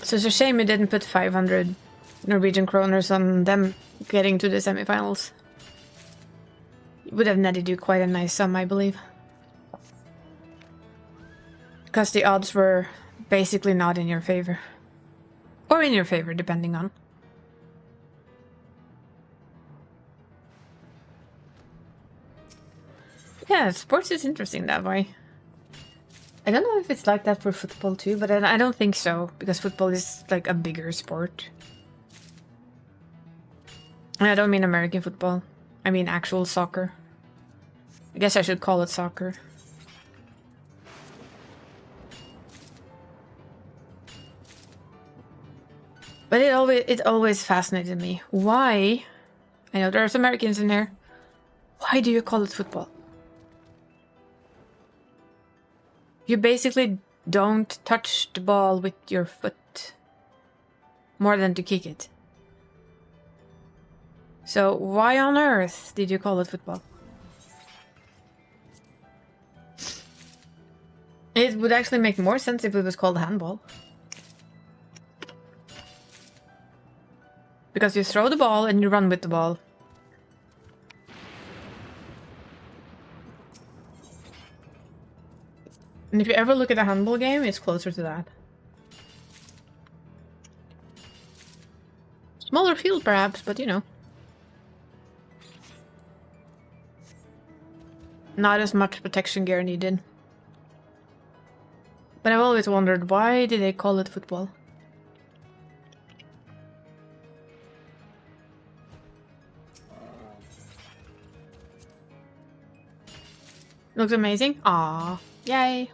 So it's a shame you didn't put 500 Norwegian kroners on them getting to the semifinals. It would have netted you quite a nice sum, I believe. Because the odds were basically not in your favor. Or in your favor, depending on. Yeah, sports is interesting that way. I don't know if it's like that for football too, but I don't think so, because football is like a bigger sport. And I don't mean American football. I mean actual soccer. I guess I should call it soccer. But it always fascinated me. Why? I know there's Americans in there. Why do you call it football? You basically don't touch the ball with your foot more than to kick it. So why on earth did you call it football? It would actually make more sense if it was called handball. Because you throw the ball and you run with the ball. And if you ever look at a handball game, it's closer to that. Smaller field perhaps, but you know. Not as much protection gear needed. But I've always wondered, why did they call it football? Looks amazing. Aww. Yay.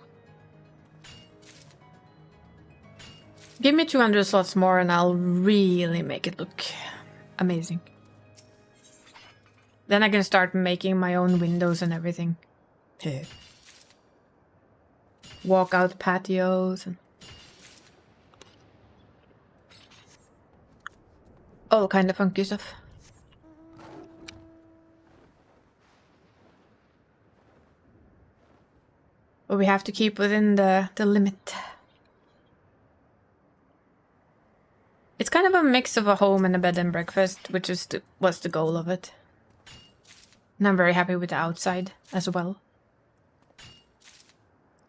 Give me 200 slots more and I'll really make it look amazing. Then I can start making my own windows and everything. Walk out patios and all kind of funky stuff. But we have to keep within the limit. It's kind of a mix of a home and a bed and breakfast, which was the goal of it. And I'm very happy with the outside as well.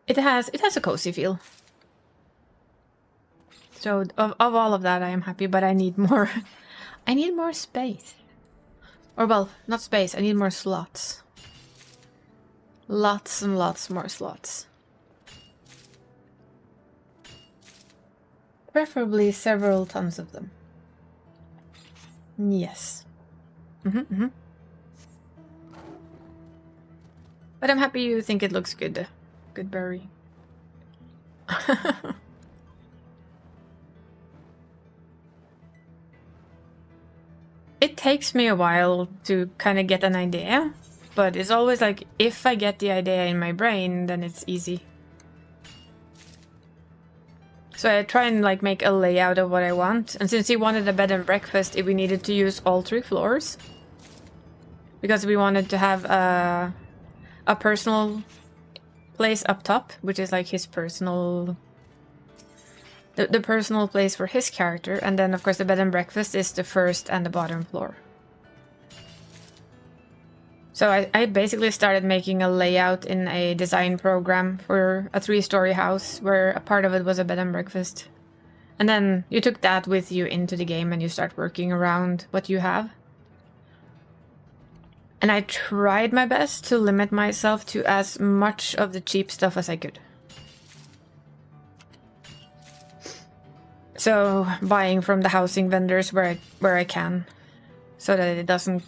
It has a cozy feel. So of all of that I am happy, but I need more. I need more space. Or well, not space, I need more slots. Lots and lots more slots. Preferably several tons of them. Yes. But I'm happy you think it looks good. Good berry. It takes me a while to kind of get an idea, but it's always like, if I get the idea in my brain, then it's easy. So I try and like make a layout of what I want. And since he wanted a bed and breakfast, we needed to use all 3 floors. Because we wanted to have a personal place up top, which is like his personal... The personal place for his character. And then of course the bed and breakfast is the first and the bottom floor. So I basically started making a layout in a design program for a 3-story house where a part of it was a bed and breakfast. And then you took that with you into the game and you start working around what you have. And I tried my best to limit myself to as much of the cheap stuff as I could. So buying from the housing vendors where I can, so that it doesn't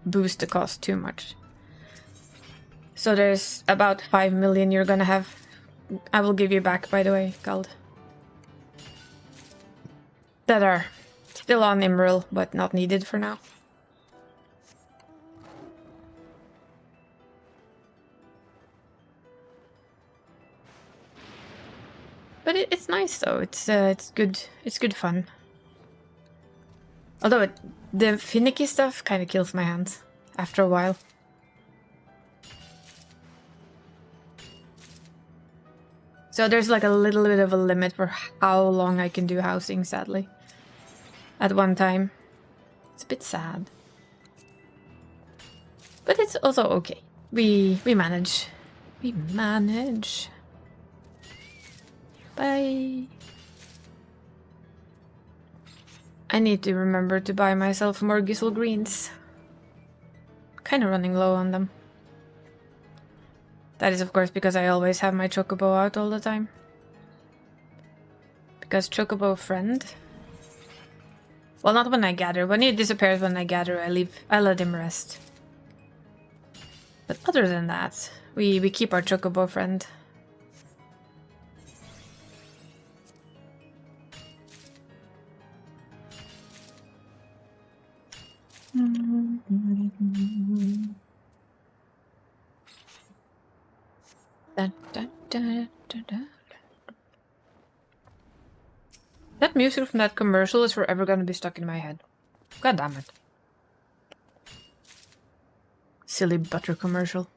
boost the cost too much. So there's about 5 million you're gonna have. I will give you back, by the way, Gald. That are still on Emerald, but not needed for now. But it's nice though. It's good. It's good fun. Although the finicky stuff kind of kills my hands after a while. So there's like a little bit of a limit for how long I can do housing, sadly. At one time. It's a bit sad. But it's also okay. We manage. We manage. Bye. I need to remember to buy myself more Gizzle Greens. Kind of running low on them. That is of course because I always have my Chocobo out all the time. Because Chocobo friend... Well, not when I gather. When he disappears when I gather, I let him rest. But other than that, we keep our Chocobo friend. Dun, dun, dun, dun, dun. That music from that commercial is forever gonna be stuck in my head. God damn it. Silly butter commercial.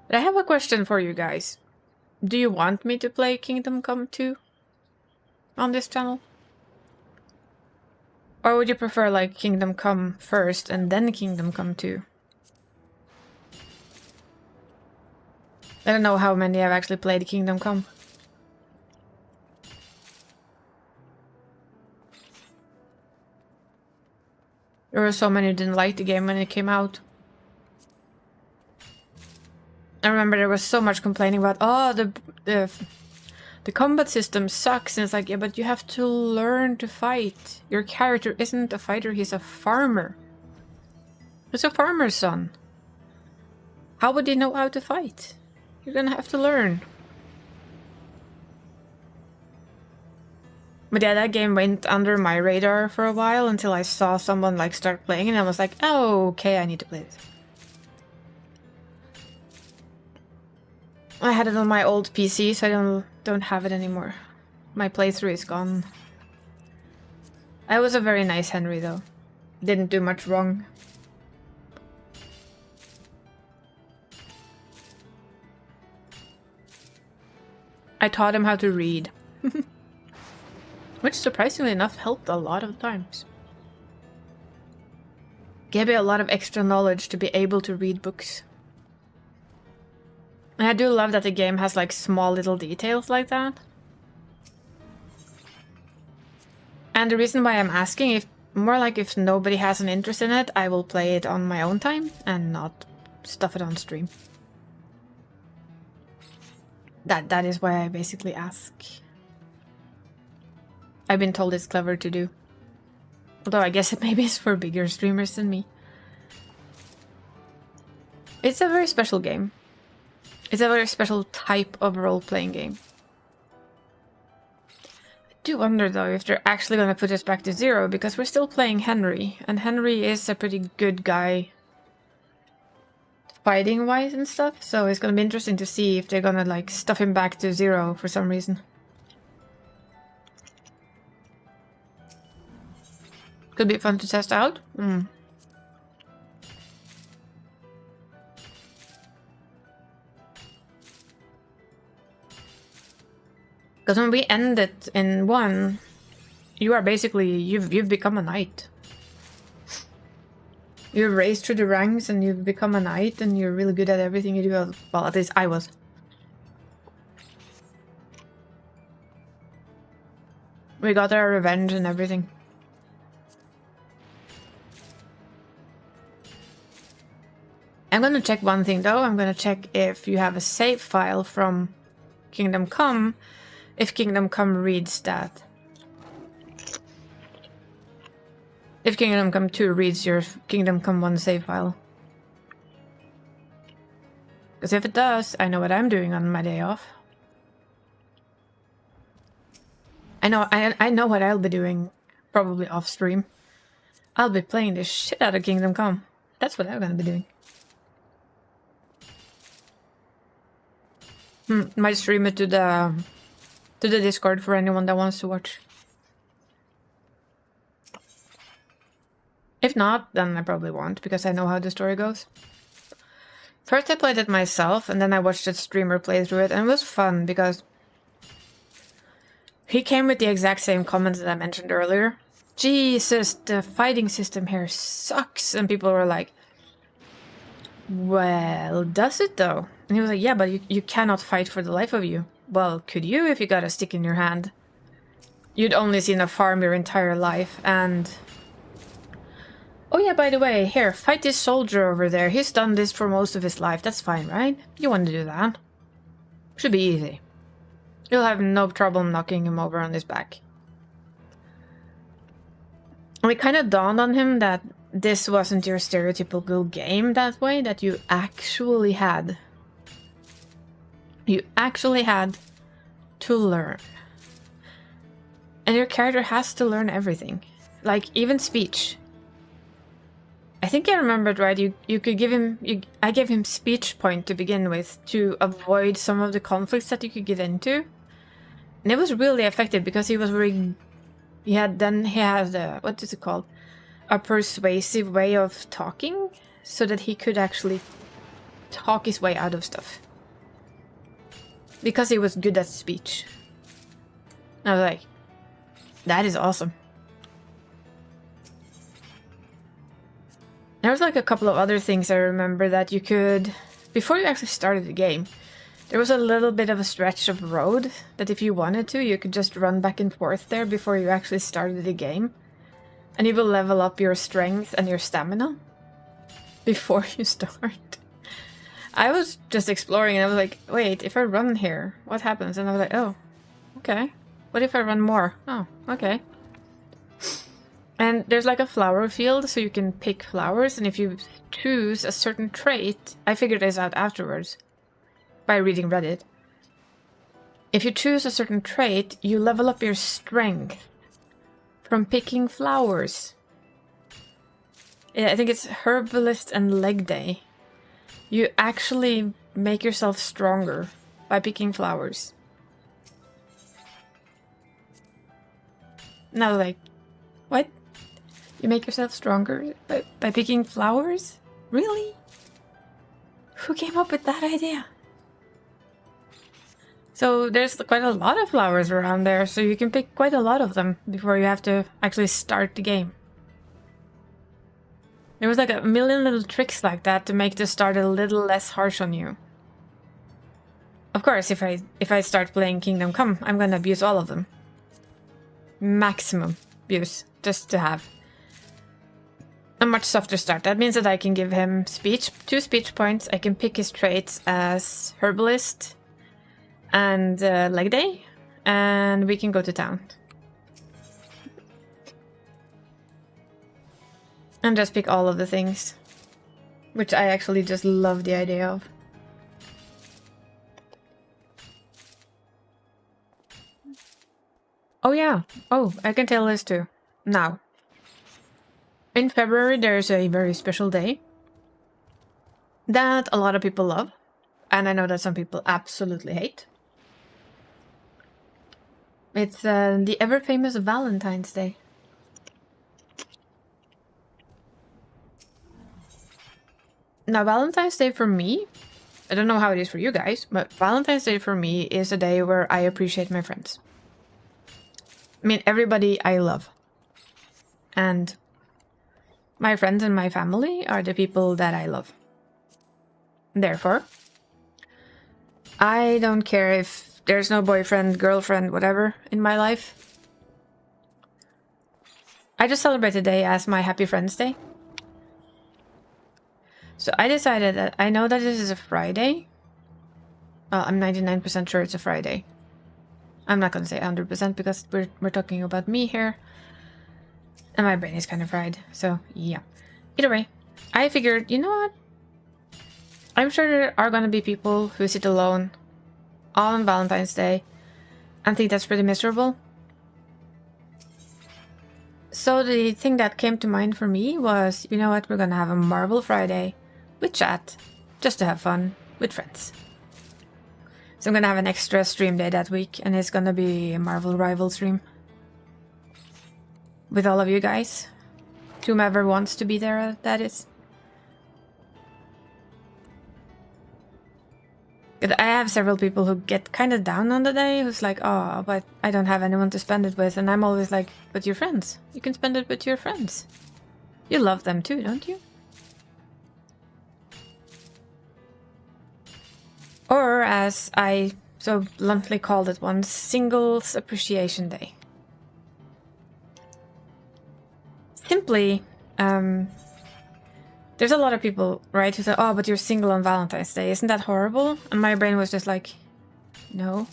But I have a question for you guys. Do you want me to play Kingdom Come 2 on this channel? Or would you prefer like Kingdom Come first and then Kingdom Come 2? I don't know how many have actually played Kingdom Come. There were so many who didn't like the game when it came out. I remember there was so much complaining about, oh, the combat system sucks, and it's like, yeah, but you have to learn to fight. Your character isn't a fighter, he's a farmer. He's a farmer's son. How would he know how to fight? You're gonna have to learn. But yeah, that game went under my radar for a while until I saw someone like start playing and I was like, oh, okay, I need to play this. I had it on my old PC, so I don't have it anymore. My playthrough is gone. I was a very nice Henry though. Didn't do much wrong. I taught him how to read. Which surprisingly enough helped a lot of times. Gave me a lot of extra knowledge to be able to read books. And I do love that the game has like small little details like that. And the reason why I'm asking, if more like if nobody has an interest in it, I will play it on my own time and not stuff it on stream. That is why I basically ask. I've been told it's clever to do. Although I guess it maybe is for bigger streamers than me. It's a very special game. It's a very special type of role-playing game. I do wonder though if they're actually going to put us back to 0, because we're still playing Henry, and Henry is a pretty good guy fighting wise and stuff, so it's going to be interesting to see if they're going to like stuff him back to 0 for some reason. Could be fun to test out. Because when we end it in 1, you are basically, you've become a knight. You've raised through the ranks and you've become a knight and you're really good at everything you do. Well, at least I was. We got our revenge and everything. I'm gonna check one thing though. I'm gonna check if you have a save file from Kingdom Come. If Kingdom Come reads that. If Kingdom Come 2 reads your Kingdom Come 1 save file. Because if it does, I know what I'm doing on my day off. I know what I'll be doing, probably off stream. I'll be playing the shit out of Kingdom Come. That's what I'm gonna be doing. Might stream it to the Discord for anyone that wants to watch. If not, then I probably won't, because I know how the story goes. First I played it myself, and then I watched a streamer play through it, and it was fun, because he came with the exact same comments that I mentioned earlier. Jesus, the fighting system here sucks, and people were like, well, does it though? And he was like, yeah, but you cannot fight for the life of you. Well, could you if you got a stick in your hand? You'd only seen a farm your entire life, and... Oh yeah, by the way, here, fight this soldier over there. He's done this for most of his life. That's fine, right? You want to do that. Should be easy. You'll have no trouble knocking him over on his back. And it kind of dawned on him that this wasn't your stereotypical game that way, that you actually had. You actually had to learn. And your character has to learn everything. Like, even speech. I think I remembered right, you could give him... I gave him speech point to begin with to avoid some of the conflicts that you could get into. And it was really effective because he was very... He had what is it called? A persuasive way of talking, so that he could actually talk his way out of stuff. Because he was good at speech. I was like, that is awesome. There was like a couple of other things I remember that you could... Before you actually started the game, there was a little bit of a stretch of road that if you wanted to, you could just run back and forth there before you actually started the game. And you will level up your strength and your stamina before you start. I was just exploring and I was like, wait, if I run here, what happens? And I was like, oh, okay. What if I run more? Oh, okay. And there's like a flower field, so you can pick flowers, and if you choose a certain trait, I figured this out afterwards by reading Reddit. If you choose a certain trait, you level up your strength from picking flowers. Yeah, I think it's Herbalist and Leg Day. You actually make yourself stronger by picking flowers. Now, like, what? You make yourself stronger by picking flowers? Really? Who came up with that idea? So there's quite a lot of flowers around there, so you can pick quite a lot of them before you have to actually start the game. There was like a million little tricks like that to make the start a little less harsh on you. Of course, if I start playing Kingdom Come, I'm gonna abuse all of them. Maximum abuse, just to have a much softer start. That means that I can give him speech, 2 speech points. I can pick his traits as Herbalist and Leg Day, and we can go to town. And just pick all of the things, which I actually just love the idea of. Oh yeah, oh, I can tell this too. Now, in February there's a very special day that a lot of people love, and I know that some people absolutely hate. It's the ever-famous Valentine's Day. Now, Valentine's Day for me, I don't know how it is for you guys, but Valentine's Day for me is a day where I appreciate my friends. I mean, everybody I love. And my friends and my family are the people that I love. Therefore, I don't care if there's no boyfriend, girlfriend, whatever in my life. I just celebrate the day as my Happy Friends Day. So I decided that I know that this is a Friday. Well, I'm 99% sure it's a Friday. I'm not going to say 100% because we're talking about me here. And my brain is kind of fried. So, yeah. Either way, I figured, you know what? I'm sure there are going to be people who sit alone on Valentine's Day and think that's pretty miserable. So the thing that came to mind for me was, you know what? We're going to have a Marvel Friday with chat, just to have fun with friends. So I'm gonna have an extra stream day that week, and it's gonna be a Marvel Rival stream. With all of you guys. Whomever wants to be there, that is. But I have several people who get kind of down on the day, who's like, oh, but I don't have anyone to spend it with, and I'm always like, but your friends. You can spend it with your friends. You love them too, don't you? Or, as I so bluntly called it once, Singles Appreciation Day. Simply, there's a lot of people, right, who say, oh, but you're single on Valentine's Day. Isn't that horrible? And my brain was just like, no.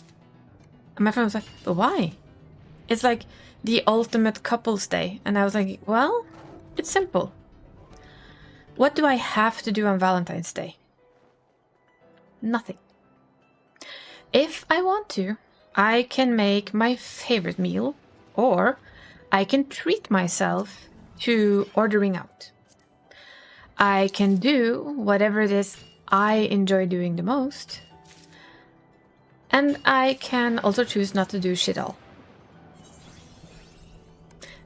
And my friend was like, but why? It's like the ultimate couples day. And I was like, well, it's simple. What do I have to do on Valentine's Day? Nothing. If I want to, I can make my favorite meal, or I can treat myself to ordering out. I can do whatever it is I enjoy doing the most, and I can also choose not to do shit all.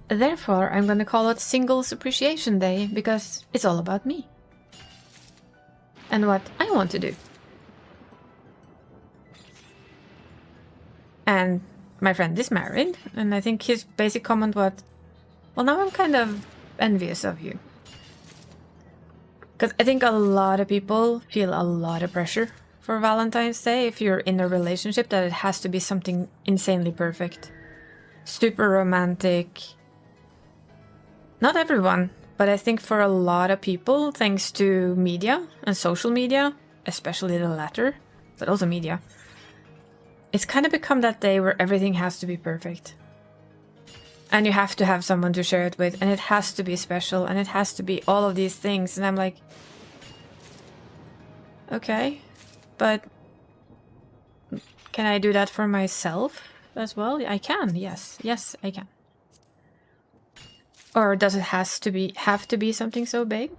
Therefore, I'm gonna call it Singles Appreciation Day, because it's all about me. And what I want to do. And my friend is married, and I think his basic comment was, well, now I'm kind of envious of you. Because I think a lot of people feel a lot of pressure for Valentine's Day if you're in a relationship, that it has to be something insanely perfect. Super romantic. Not everyone, but I think for a lot of people, thanks to media and social media, especially the latter, but also media, it's kind of become that day where everything has to be perfect. And you have to have someone to share it with, and it has to be special, and it has to be all of these things. And I'm like, okay, but can I do that for myself as well? I can, yes. Yes, I can. Or does it have to be something so big?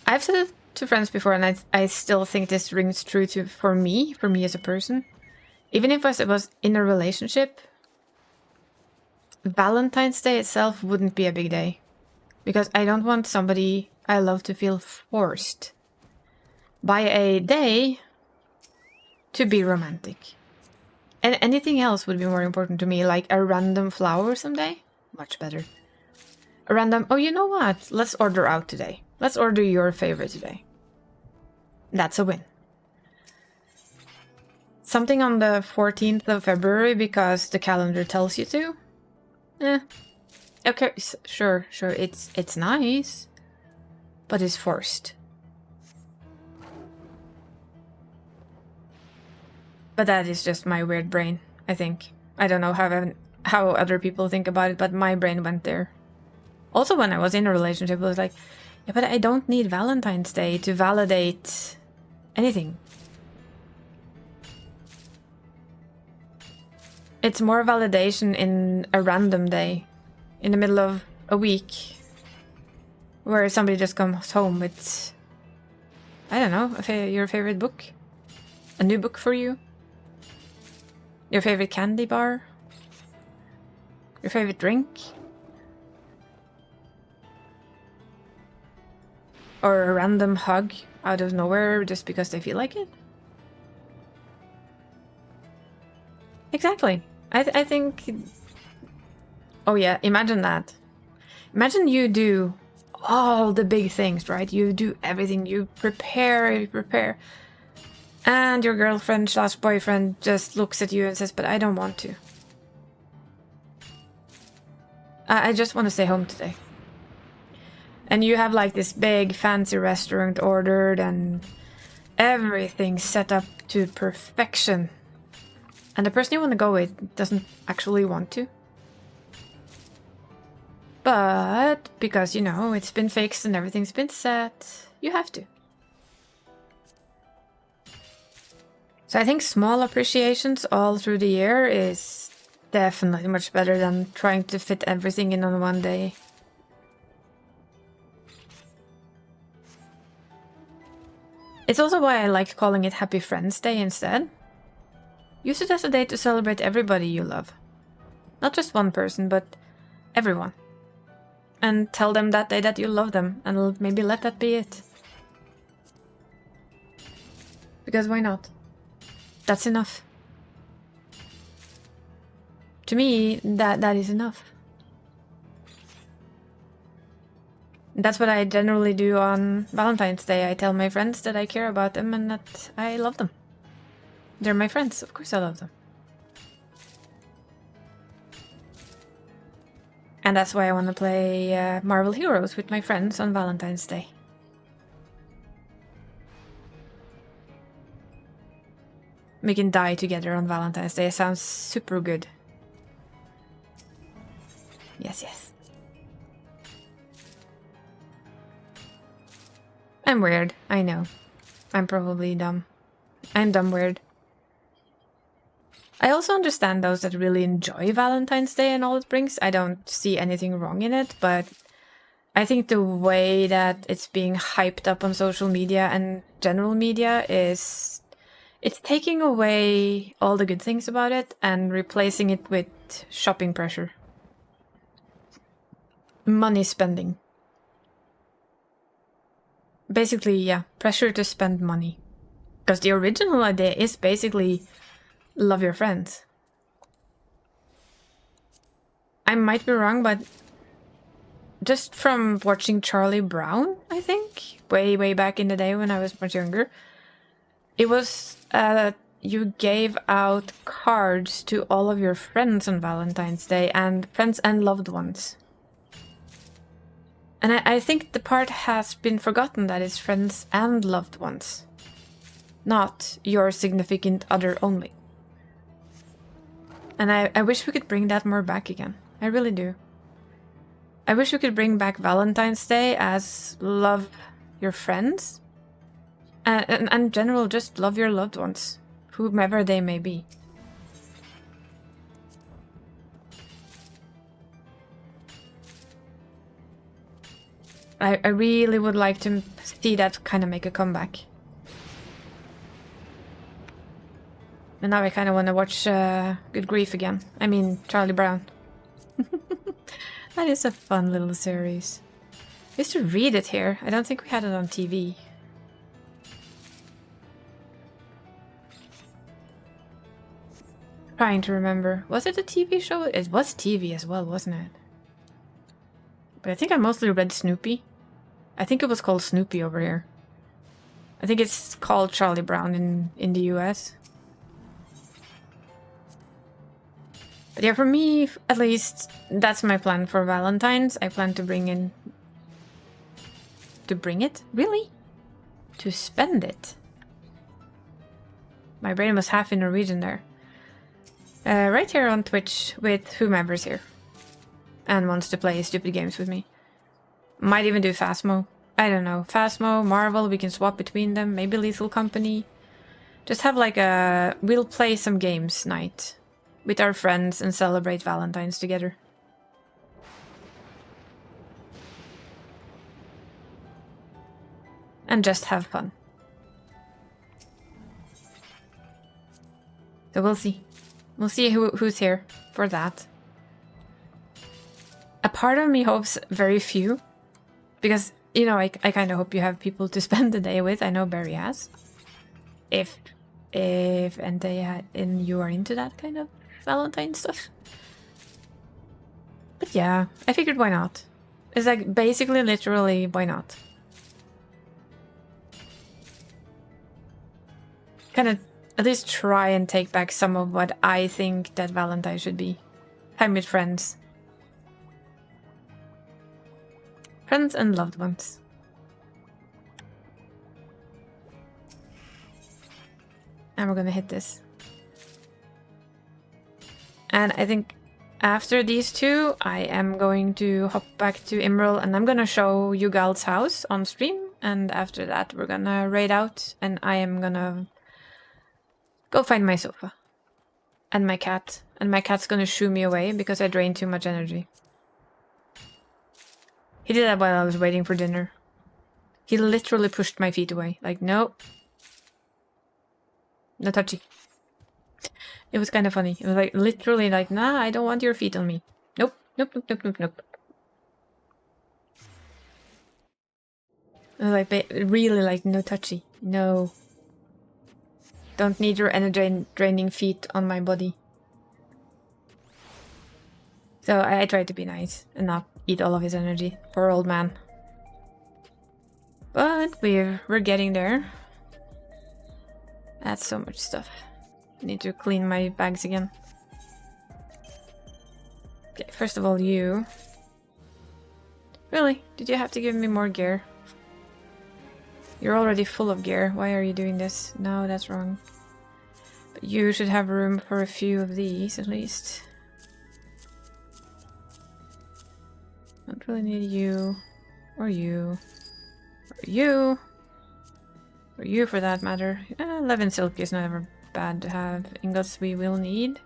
I've said it to friends before, and I still think this rings true for me as a person. Even if I was in a relationship, Valentine's Day itself wouldn't be a big day. Because I don't want somebody I love to feel forced by a day to be romantic. And anything else would be more important to me, like a random flower someday? Much better. A random, oh, you know what? Let's order out today. Let's order your favorite today. That's a win. Something on the 14th of February because the calendar tells you to? Okay, sure, it's nice. But it's forced. But that is just my weird brain, I think. I don't know how other people think about it, but my brain went there. Also, when I was in a relationship, it was like, yeah, but I don't need Valentine's Day to validate anything. It's more validation in a random day, in the middle of a week, where somebody just comes home with, I don't know, your favorite book, a new book for you, your favorite candy bar, your favorite drink, or a random hug out of nowhere just because they feel like it. Exactly. I think... Oh yeah, imagine that. Imagine you do all the big things, right? You do everything. You prepare. And your girlfriend/boyfriend just looks at you and says, but I don't want to. I just want to stay home today. And you have like this big fancy restaurant ordered and everything set up to perfection. And the person you want to go with doesn't actually want to. But because, you know, it's been fixed and everything's been set, you have to. So I think small appreciations all through the year is definitely much better than trying to fit everything in on one day. It's also why I like calling it Happy Friends Day instead. Use it as a day to celebrate everybody you love. Not just one person, but everyone. And tell them that day that you love them, and maybe let that be it. Because why not? That's enough. To me, that is enough. That's what I generally do on Valentine's Day. I tell my friends that I care about them and that I love them. They're my friends, of course I love them. And that's why I want to play Marvel Heroes with my friends on Valentine's Day. We can die together on Valentine's Day. It sounds super good. Yes, yes. I'm weird, I know. I'm probably dumb. I'm dumb weird. I also understand those that really enjoy Valentine's Day and all it brings. I don't see anything wrong in it, but I think the way that it's being hyped up on social media and general media is... It's taking away all the good things about it and replacing it with shopping pressure. Money spending. Basically, yeah, pressure to spend money. Because the original idea is basically love your friends. I might be wrong, but just from watching Charlie Brown, I think, way back in the day when I was much younger, it was you gave out cards to all of your friends on Valentine's Day, and friends and loved ones. And I think the part has been forgotten that it's friends and loved ones, not your significant other only. And I wish we could bring that more back again. I really do. I wish we could bring back Valentine's Day as love your friends. And in general, just love your loved ones, whomever they may be. I really would like to see that kind of make a comeback. And now I kind of want to watch Good Grief again. I mean, Charlie Brown. That is a fun little series. I used to read it here. I don't think we had it on TV. Trying to remember. Was it a TV show? It was TV as well, wasn't it? But I think I mostly read Snoopy. I think it was called Snoopy over here. I think it's called Charlie Brown in the US. But yeah, for me, at least, that's my plan for Valentine's. I plan to bring in... To bring it? Really? To spend it? My brain was half in Norwegian there. Right here on Twitch with whomever's here. And wants to play stupid games with me. Might even do Phasmo. I don't know. Phasmo, Marvel, we can swap between them. Maybe Lethal Company. Just have like a... We'll play some games night. With our friends and celebrate Valentine's together. And just have fun. So we'll see. We'll see who's here for that. A part of me hopes very few. Because, you know, I kind of hope you have people to spend the day with. I know Barry has. If and you are into that kind of Valentine stuff. But yeah, I figured why not. It's like basically literally why not. Kind of at least try and take back some of what I think that Valentine should be. Time with friends. Friends and loved ones. And we're gonna hit this. And I think after these two, I am going to hop back to Emerald and I'm gonna show you Gal's house on stream. And after that, we're gonna raid out and I am gonna go find my sofa. And my cat. And my cat's gonna shoo me away because I drained too much energy. He did that while I was waiting for dinner. He literally pushed my feet away. Like, no. No touchy. It was kind of funny. It was like, literally like, nah, I don't want your feet on me. Nope, nope, nope, nope, nope, nope. It was like, really like, no touchy. No. Don't need your energy draining feet on my body. So I tried to be nice and not eat all of his energy. Poor old man. But we're getting there. That's so much stuff. I need to clean my bags again. Okay, first of all, you. Really? Did you have to give me more gear? You're already full of gear. Why are you doing this? No, that's wrong. But you should have room for a few of these, at least. Don't really need you. Or you. Or you. Or you, for that matter. 11 silk is never bad to have. Ingots we will need.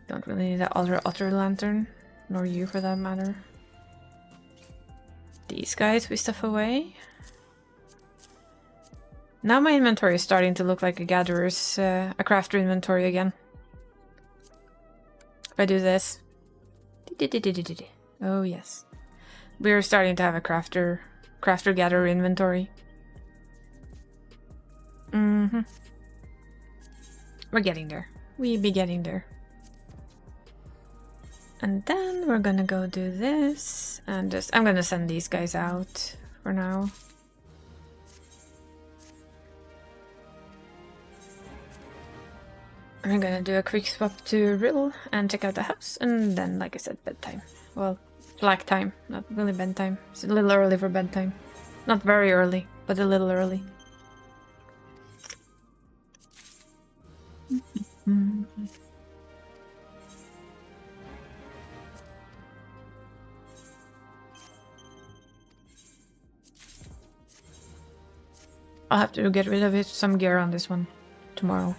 Don't really need that other otter lantern. Nor you, for that matter. These guys we stuff away. Now my inventory is starting to look like a gatherer's, a crafter inventory again. If I do this. Oh yes. We're starting to have a crafter-gatherer inventory. Mm-hmm. We're getting there. We be getting there. And then we're gonna go do this. And just, I'm gonna send these guys out for now. I'm gonna do a quick swap to Riddle and check out the house, and then, like I said, bedtime. Well, black time, not really bedtime. It's a little early for bedtime. Not very early, but a little early. I'll have to get rid of some gear on this one tomorrow.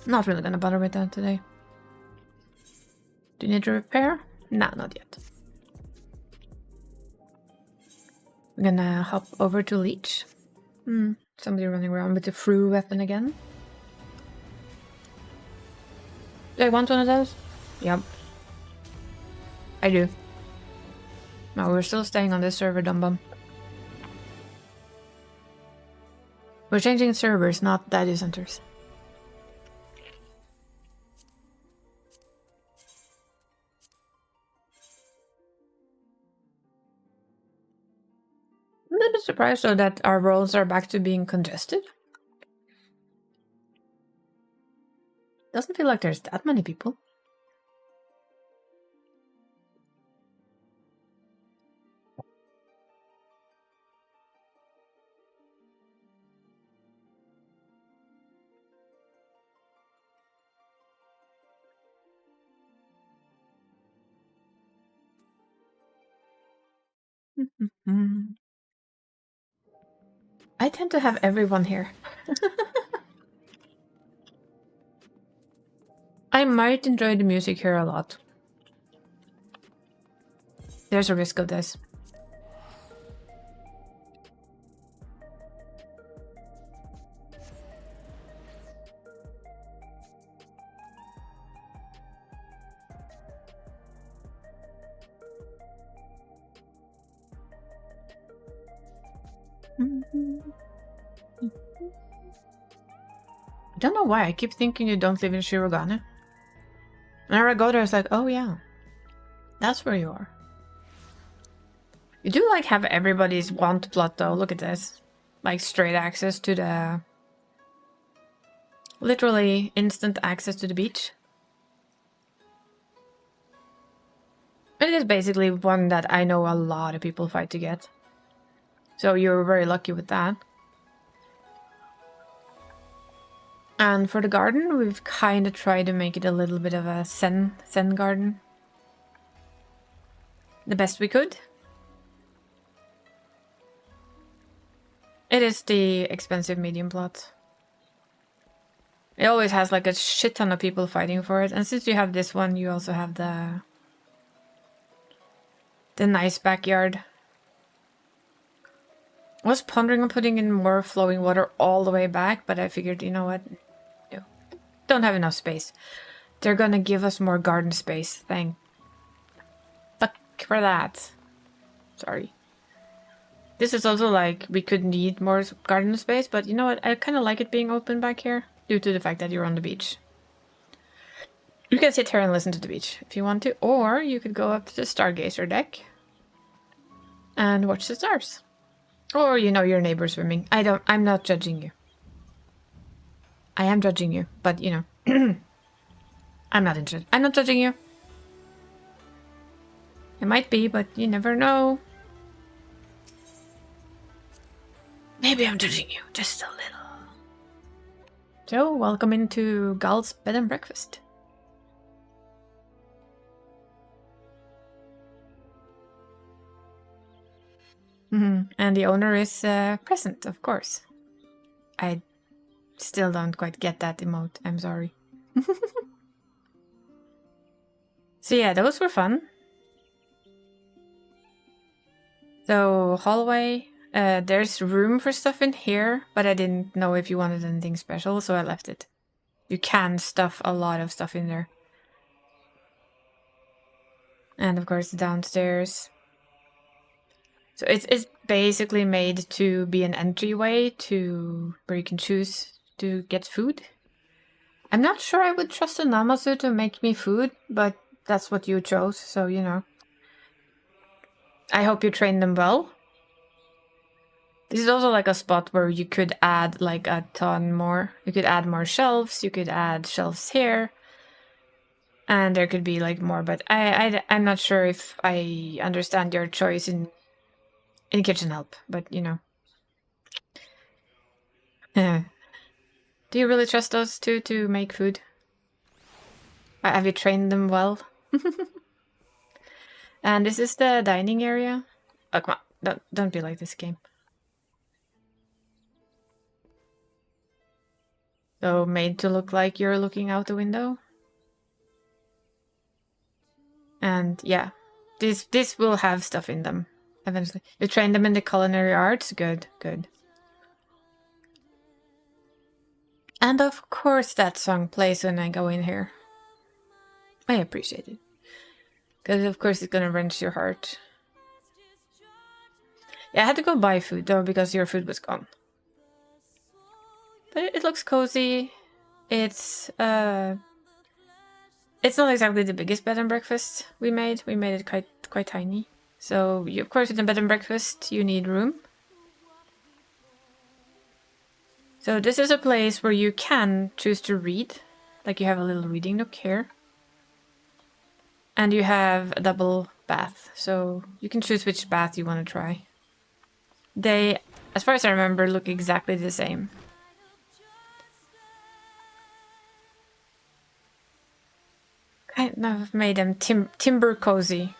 Not really gonna bother with that today. Do you need to repair? Nah, not yet. We're gonna hop over to Leech. Somebody running around with the Fru weapon again. Do I want one of those? Yep. I do. No, we're still staying on this server, Dumbum. We're changing servers, not data centers. I'm a little bit surprised though that our worlds are back to being congested. Doesn't feel like there's that many people. I tend to have everyone here. I might enjoy the music here a lot. There's a risk of this. I don't know why, I keep thinking you don't live in Shirogane. Whenever I go there, it's like, oh yeah, that's where you are. You do like have everybody's want plot though, look at this. Like straight access to the... literally instant access to the beach. It is basically one that I know a lot of people fight to get. So you're very lucky with that. And for the garden, we've kind of tried to make it a little bit of a Zen garden. The best we could. It is the expensive medium plot. It always has like a shit ton of people fighting for it. And since you have this one, you also have the nice backyard. I was pondering on putting in more flowing water all the way back, but I figured, you know what? No. Don't have enough space. They're gonna give us more garden space. Thank fuck for that. Sorry. This is also like, we could need more garden space, but you know what? I kind of like it being open back here, due to the fact that you're on the beach. You can sit here and listen to the beach if you want to, or you could go up to the Stargazer deck and watch the stars. Or, you know, your neighbor swimming. I'm not judging you. I am judging you, but, you know. I'm not interested. I'm not judging you. It might be, but you never know. Maybe I'm judging you, just a little. So, welcome into Gal's bed and breakfast. And the owner is present, of course. I still don't quite get that emote. I'm sorry. So yeah, those were fun. So, hallway. There's room for stuff in here, but I didn't know if you wanted anything special, so I left it. You can stuff a lot of stuff in there. And of course, downstairs. So it's basically made to be an entryway to where you can choose to get food. I'm not sure I would trust a Namazu to make me food, but that's what you chose, so you know. I hope you train them well. This is also like a spot where you could add like a ton more. You could add more shelves, you could add shelves here. And there could be like more, but I'm not sure if I understand your choice in kitchen help, but you know. Do you really trust those two to make food? Have you trained them well? And this is the dining area. Oh, come on. Don't be like this game. So made to look like you're looking out the window. And yeah, this will have stuff in them eventually. You train them in the culinary arts? Good, good. And of course that song plays when I go in here. I appreciate it. Because of course it's gonna wrench your heart. Yeah, I had to go buy food though because your food was gone. But it looks cozy. It's not exactly the biggest bed and breakfast we made. We made it quite tiny. So of course with a bed and breakfast you need room. So this is a place where you can choose to read. Like you have a little reading nook here. And you have a double bath. So you can choose which bath you want to try. They, as far as I remember, look exactly the same. Kind of made them timber cozy.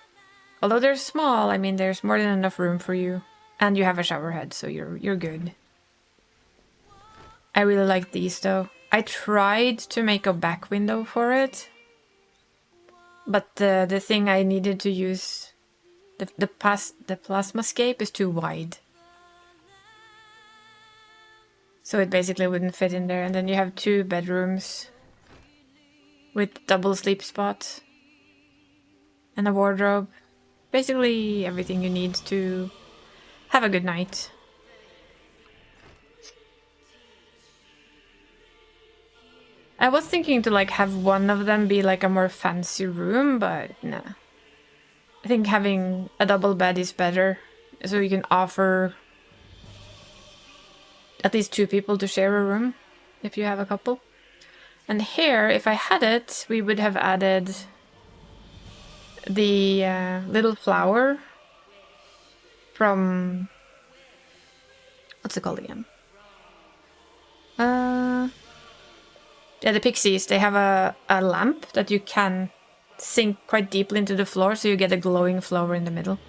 Although they're small, I mean, there's more than enough room for you. And you have a shower head, so you're good. I really like these though. I tried to make a back window for it. But the thing I needed to use, the plasmascape is too wide. So it basically wouldn't fit in there. And then you have 2 bedrooms with double sleep spots and a wardrobe. Basically everything you need to have a good night. I was thinking to like have one of them be like a more fancy room, but nah. I think having a double bed is better, so you can offer at least 2 people to share a room if you have a couple. And here, if I had it, we would have added the little flower from... what's it called again? Yeah, the pixies, they have a lamp that you can sink quite deeply into the floor, so you get a glowing flower in the middle.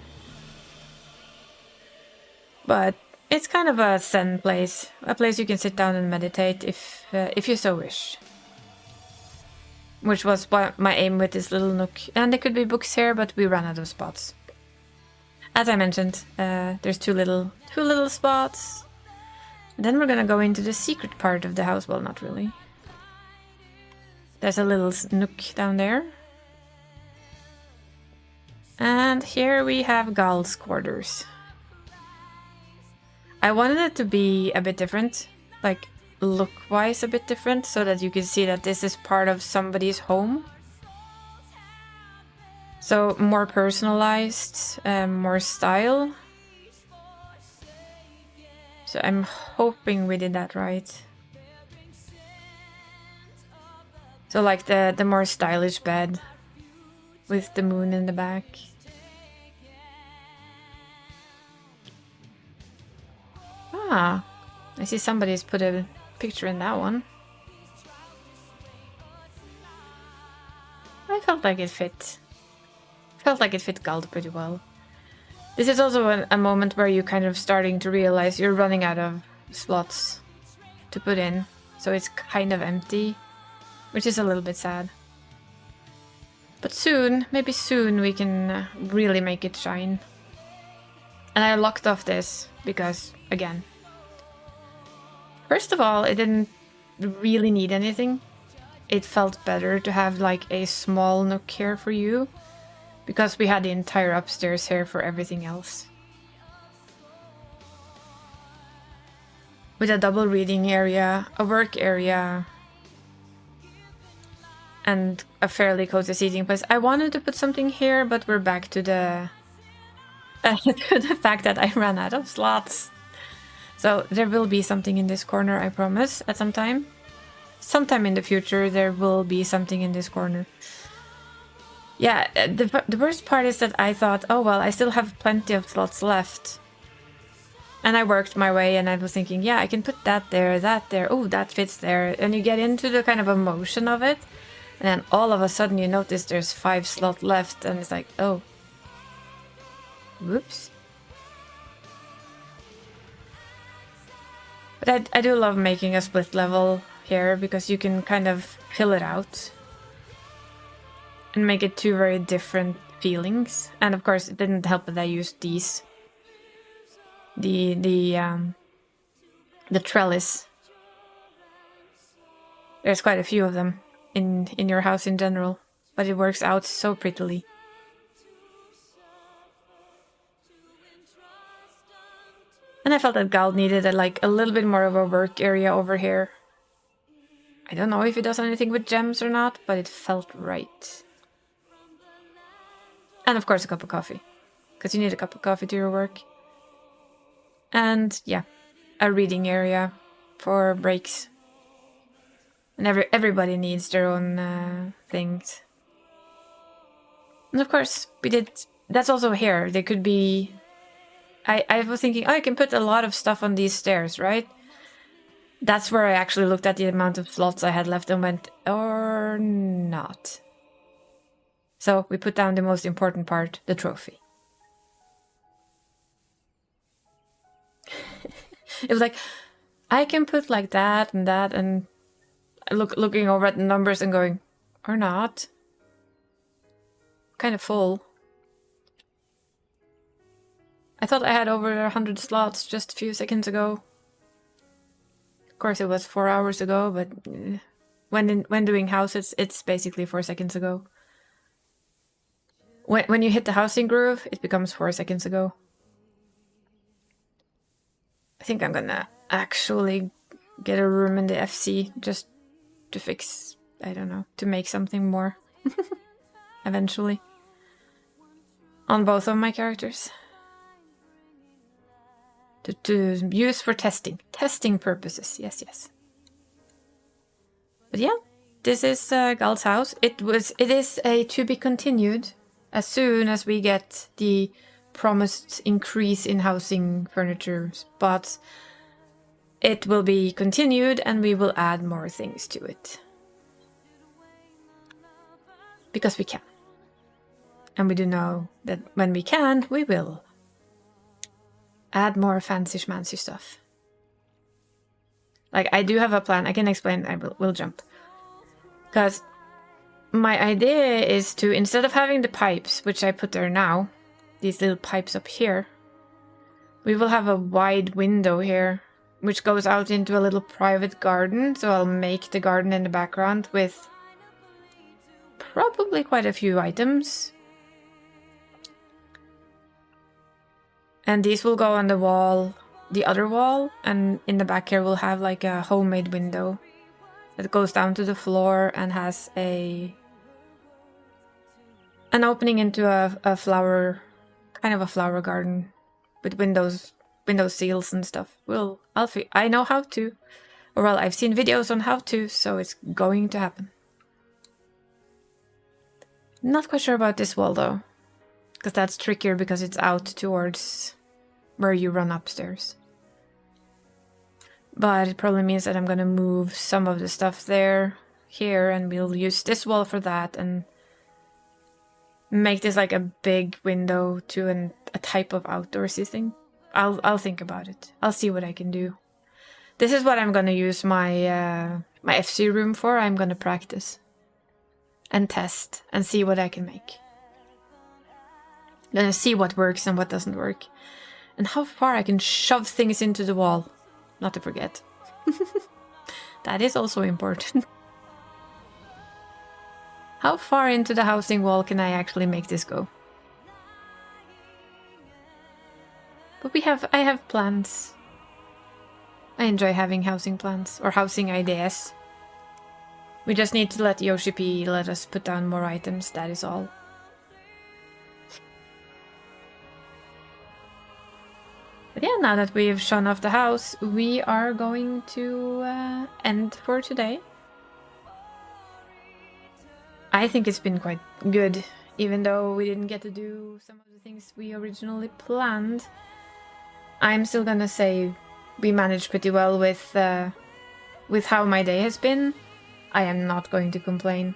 But it's kind of a zen place, a place you can sit down and meditate if you so wish. Which was my aim with this little nook. And there could be books here, but we ran out of spots. As I mentioned, there's two little spots. And then we're gonna go into the secret part of the house. Well, not really. There's a little nook down there. And here we have Gal's quarters. I wanted it to be a bit different, like look-wise a bit different, so that you can see that this is part of somebody's home. So more personalized, more style. So I'm hoping we did that right. So like the more stylish bed with the moon in the back. Ah, I see somebody's put a picture in that one. I felt like it fit. Felt like it fit Gald pretty well. This is also a moment where you're kind of starting to realize you're running out of slots to put in. So it's kind of empty, which is a little bit sad. But soon, maybe soon, we can really make it shine. And I locked off this because, again, first of all, it didn't really need anything. It felt better to have like a small nook here for you, because we had the entire upstairs here for everything else. With a double reading area, a work area, and a fairly cozy seating place. I wanted to put something here, but we're back to the to the fact that I ran out of slots. So there will be something in this corner, I promise, at some time. Sometime in the future, there will be something in this corner. Yeah, the worst part is that I thought, oh well, I still have plenty of slots left. And I worked my way and I was thinking, yeah, I can put that there, oh, that fits there. And you get into the kind of emotion of it. And then all of a sudden you notice there's 5 slots left and it's like, oh. Whoops. But I do love making a split level here because you can kind of fill it out. And make it 2 very different feelings. And of course it didn't help that I used these. The trellis. There's quite a few of them in your house in general, but it works out so prettily. And I felt that Gal needed a little bit more of a work area over here. I don't know if it does anything with gems or not, but it felt right. And of course a cup of coffee, because you need a cup of coffee to your work. And yeah, a reading area for breaks. And everybody needs their own things. And of course, we did. That's also here. They could be. I was thinking, oh, I can put a lot of stuff on these stairs, right? That's where I actually looked at the amount of slots I had left and went, or not. So we put down the most important part, the trophy. It was like, I can put like that, and looking over at the numbers and going, or not. Kind of full. I thought I had over 100 slots just a few seconds ago. Of course it was 4 hours ago, but when doing houses, it's basically 4 seconds ago. When you hit the housing groove, it becomes 4 seconds ago. I think I'm gonna actually get a room in the FC just to fix, I don't know, to make something more. Eventually. On both of my characters. To use for testing. Testing purposes, yes. But yeah, this is Gal's house. It is a to be continued as soon as we get the promised increase in housing furniture spots. It will be continued and we will add more things to it. Because we can. And we do know that when we can, we will add more fancy schmancy stuff. Like, I do have a plan. I can explain. I will jump. Because my idea is to, instead of having the pipes, which I put there now, these little pipes up here, we will have a wide window here, which goes out into a little private garden. So I'll make the garden in the background with probably quite a few items. And these will go on the wall, the other wall, and in the back here we'll have like a homemade window that goes down to the floor and has an opening into a flower, kind of a flower garden with window seals and stuff. I know how to, or well, I've seen videos on how to, so it's going to happen. Not quite sure about this wall though. Because that's trickier because it's out towards where you run upstairs. But it probably means that I'm going to move some of the stuff here, and we'll use this wall for that and make this like a big window to a type of outdoorsy thing. I'll think about it. I'll see what I can do. This is what I'm going to use my my FC room for. I'm going to practice and test and see what I can make. Gonna see what works and what doesn't work. And how far I can shove things into the wall. Not to forget. That is also important. How far into the housing wall can I actually make this go? But I have plans. I enjoy having housing plans. Or housing ideas. We just need to let Yoshi P let us put down more items, that is all. But yeah, now that we've shown off the house, we are going to end for today. I think it's been quite good, even though we didn't get to do some of the things we originally planned. I'm still gonna say we managed pretty well with how my day has been. I am not going to complain.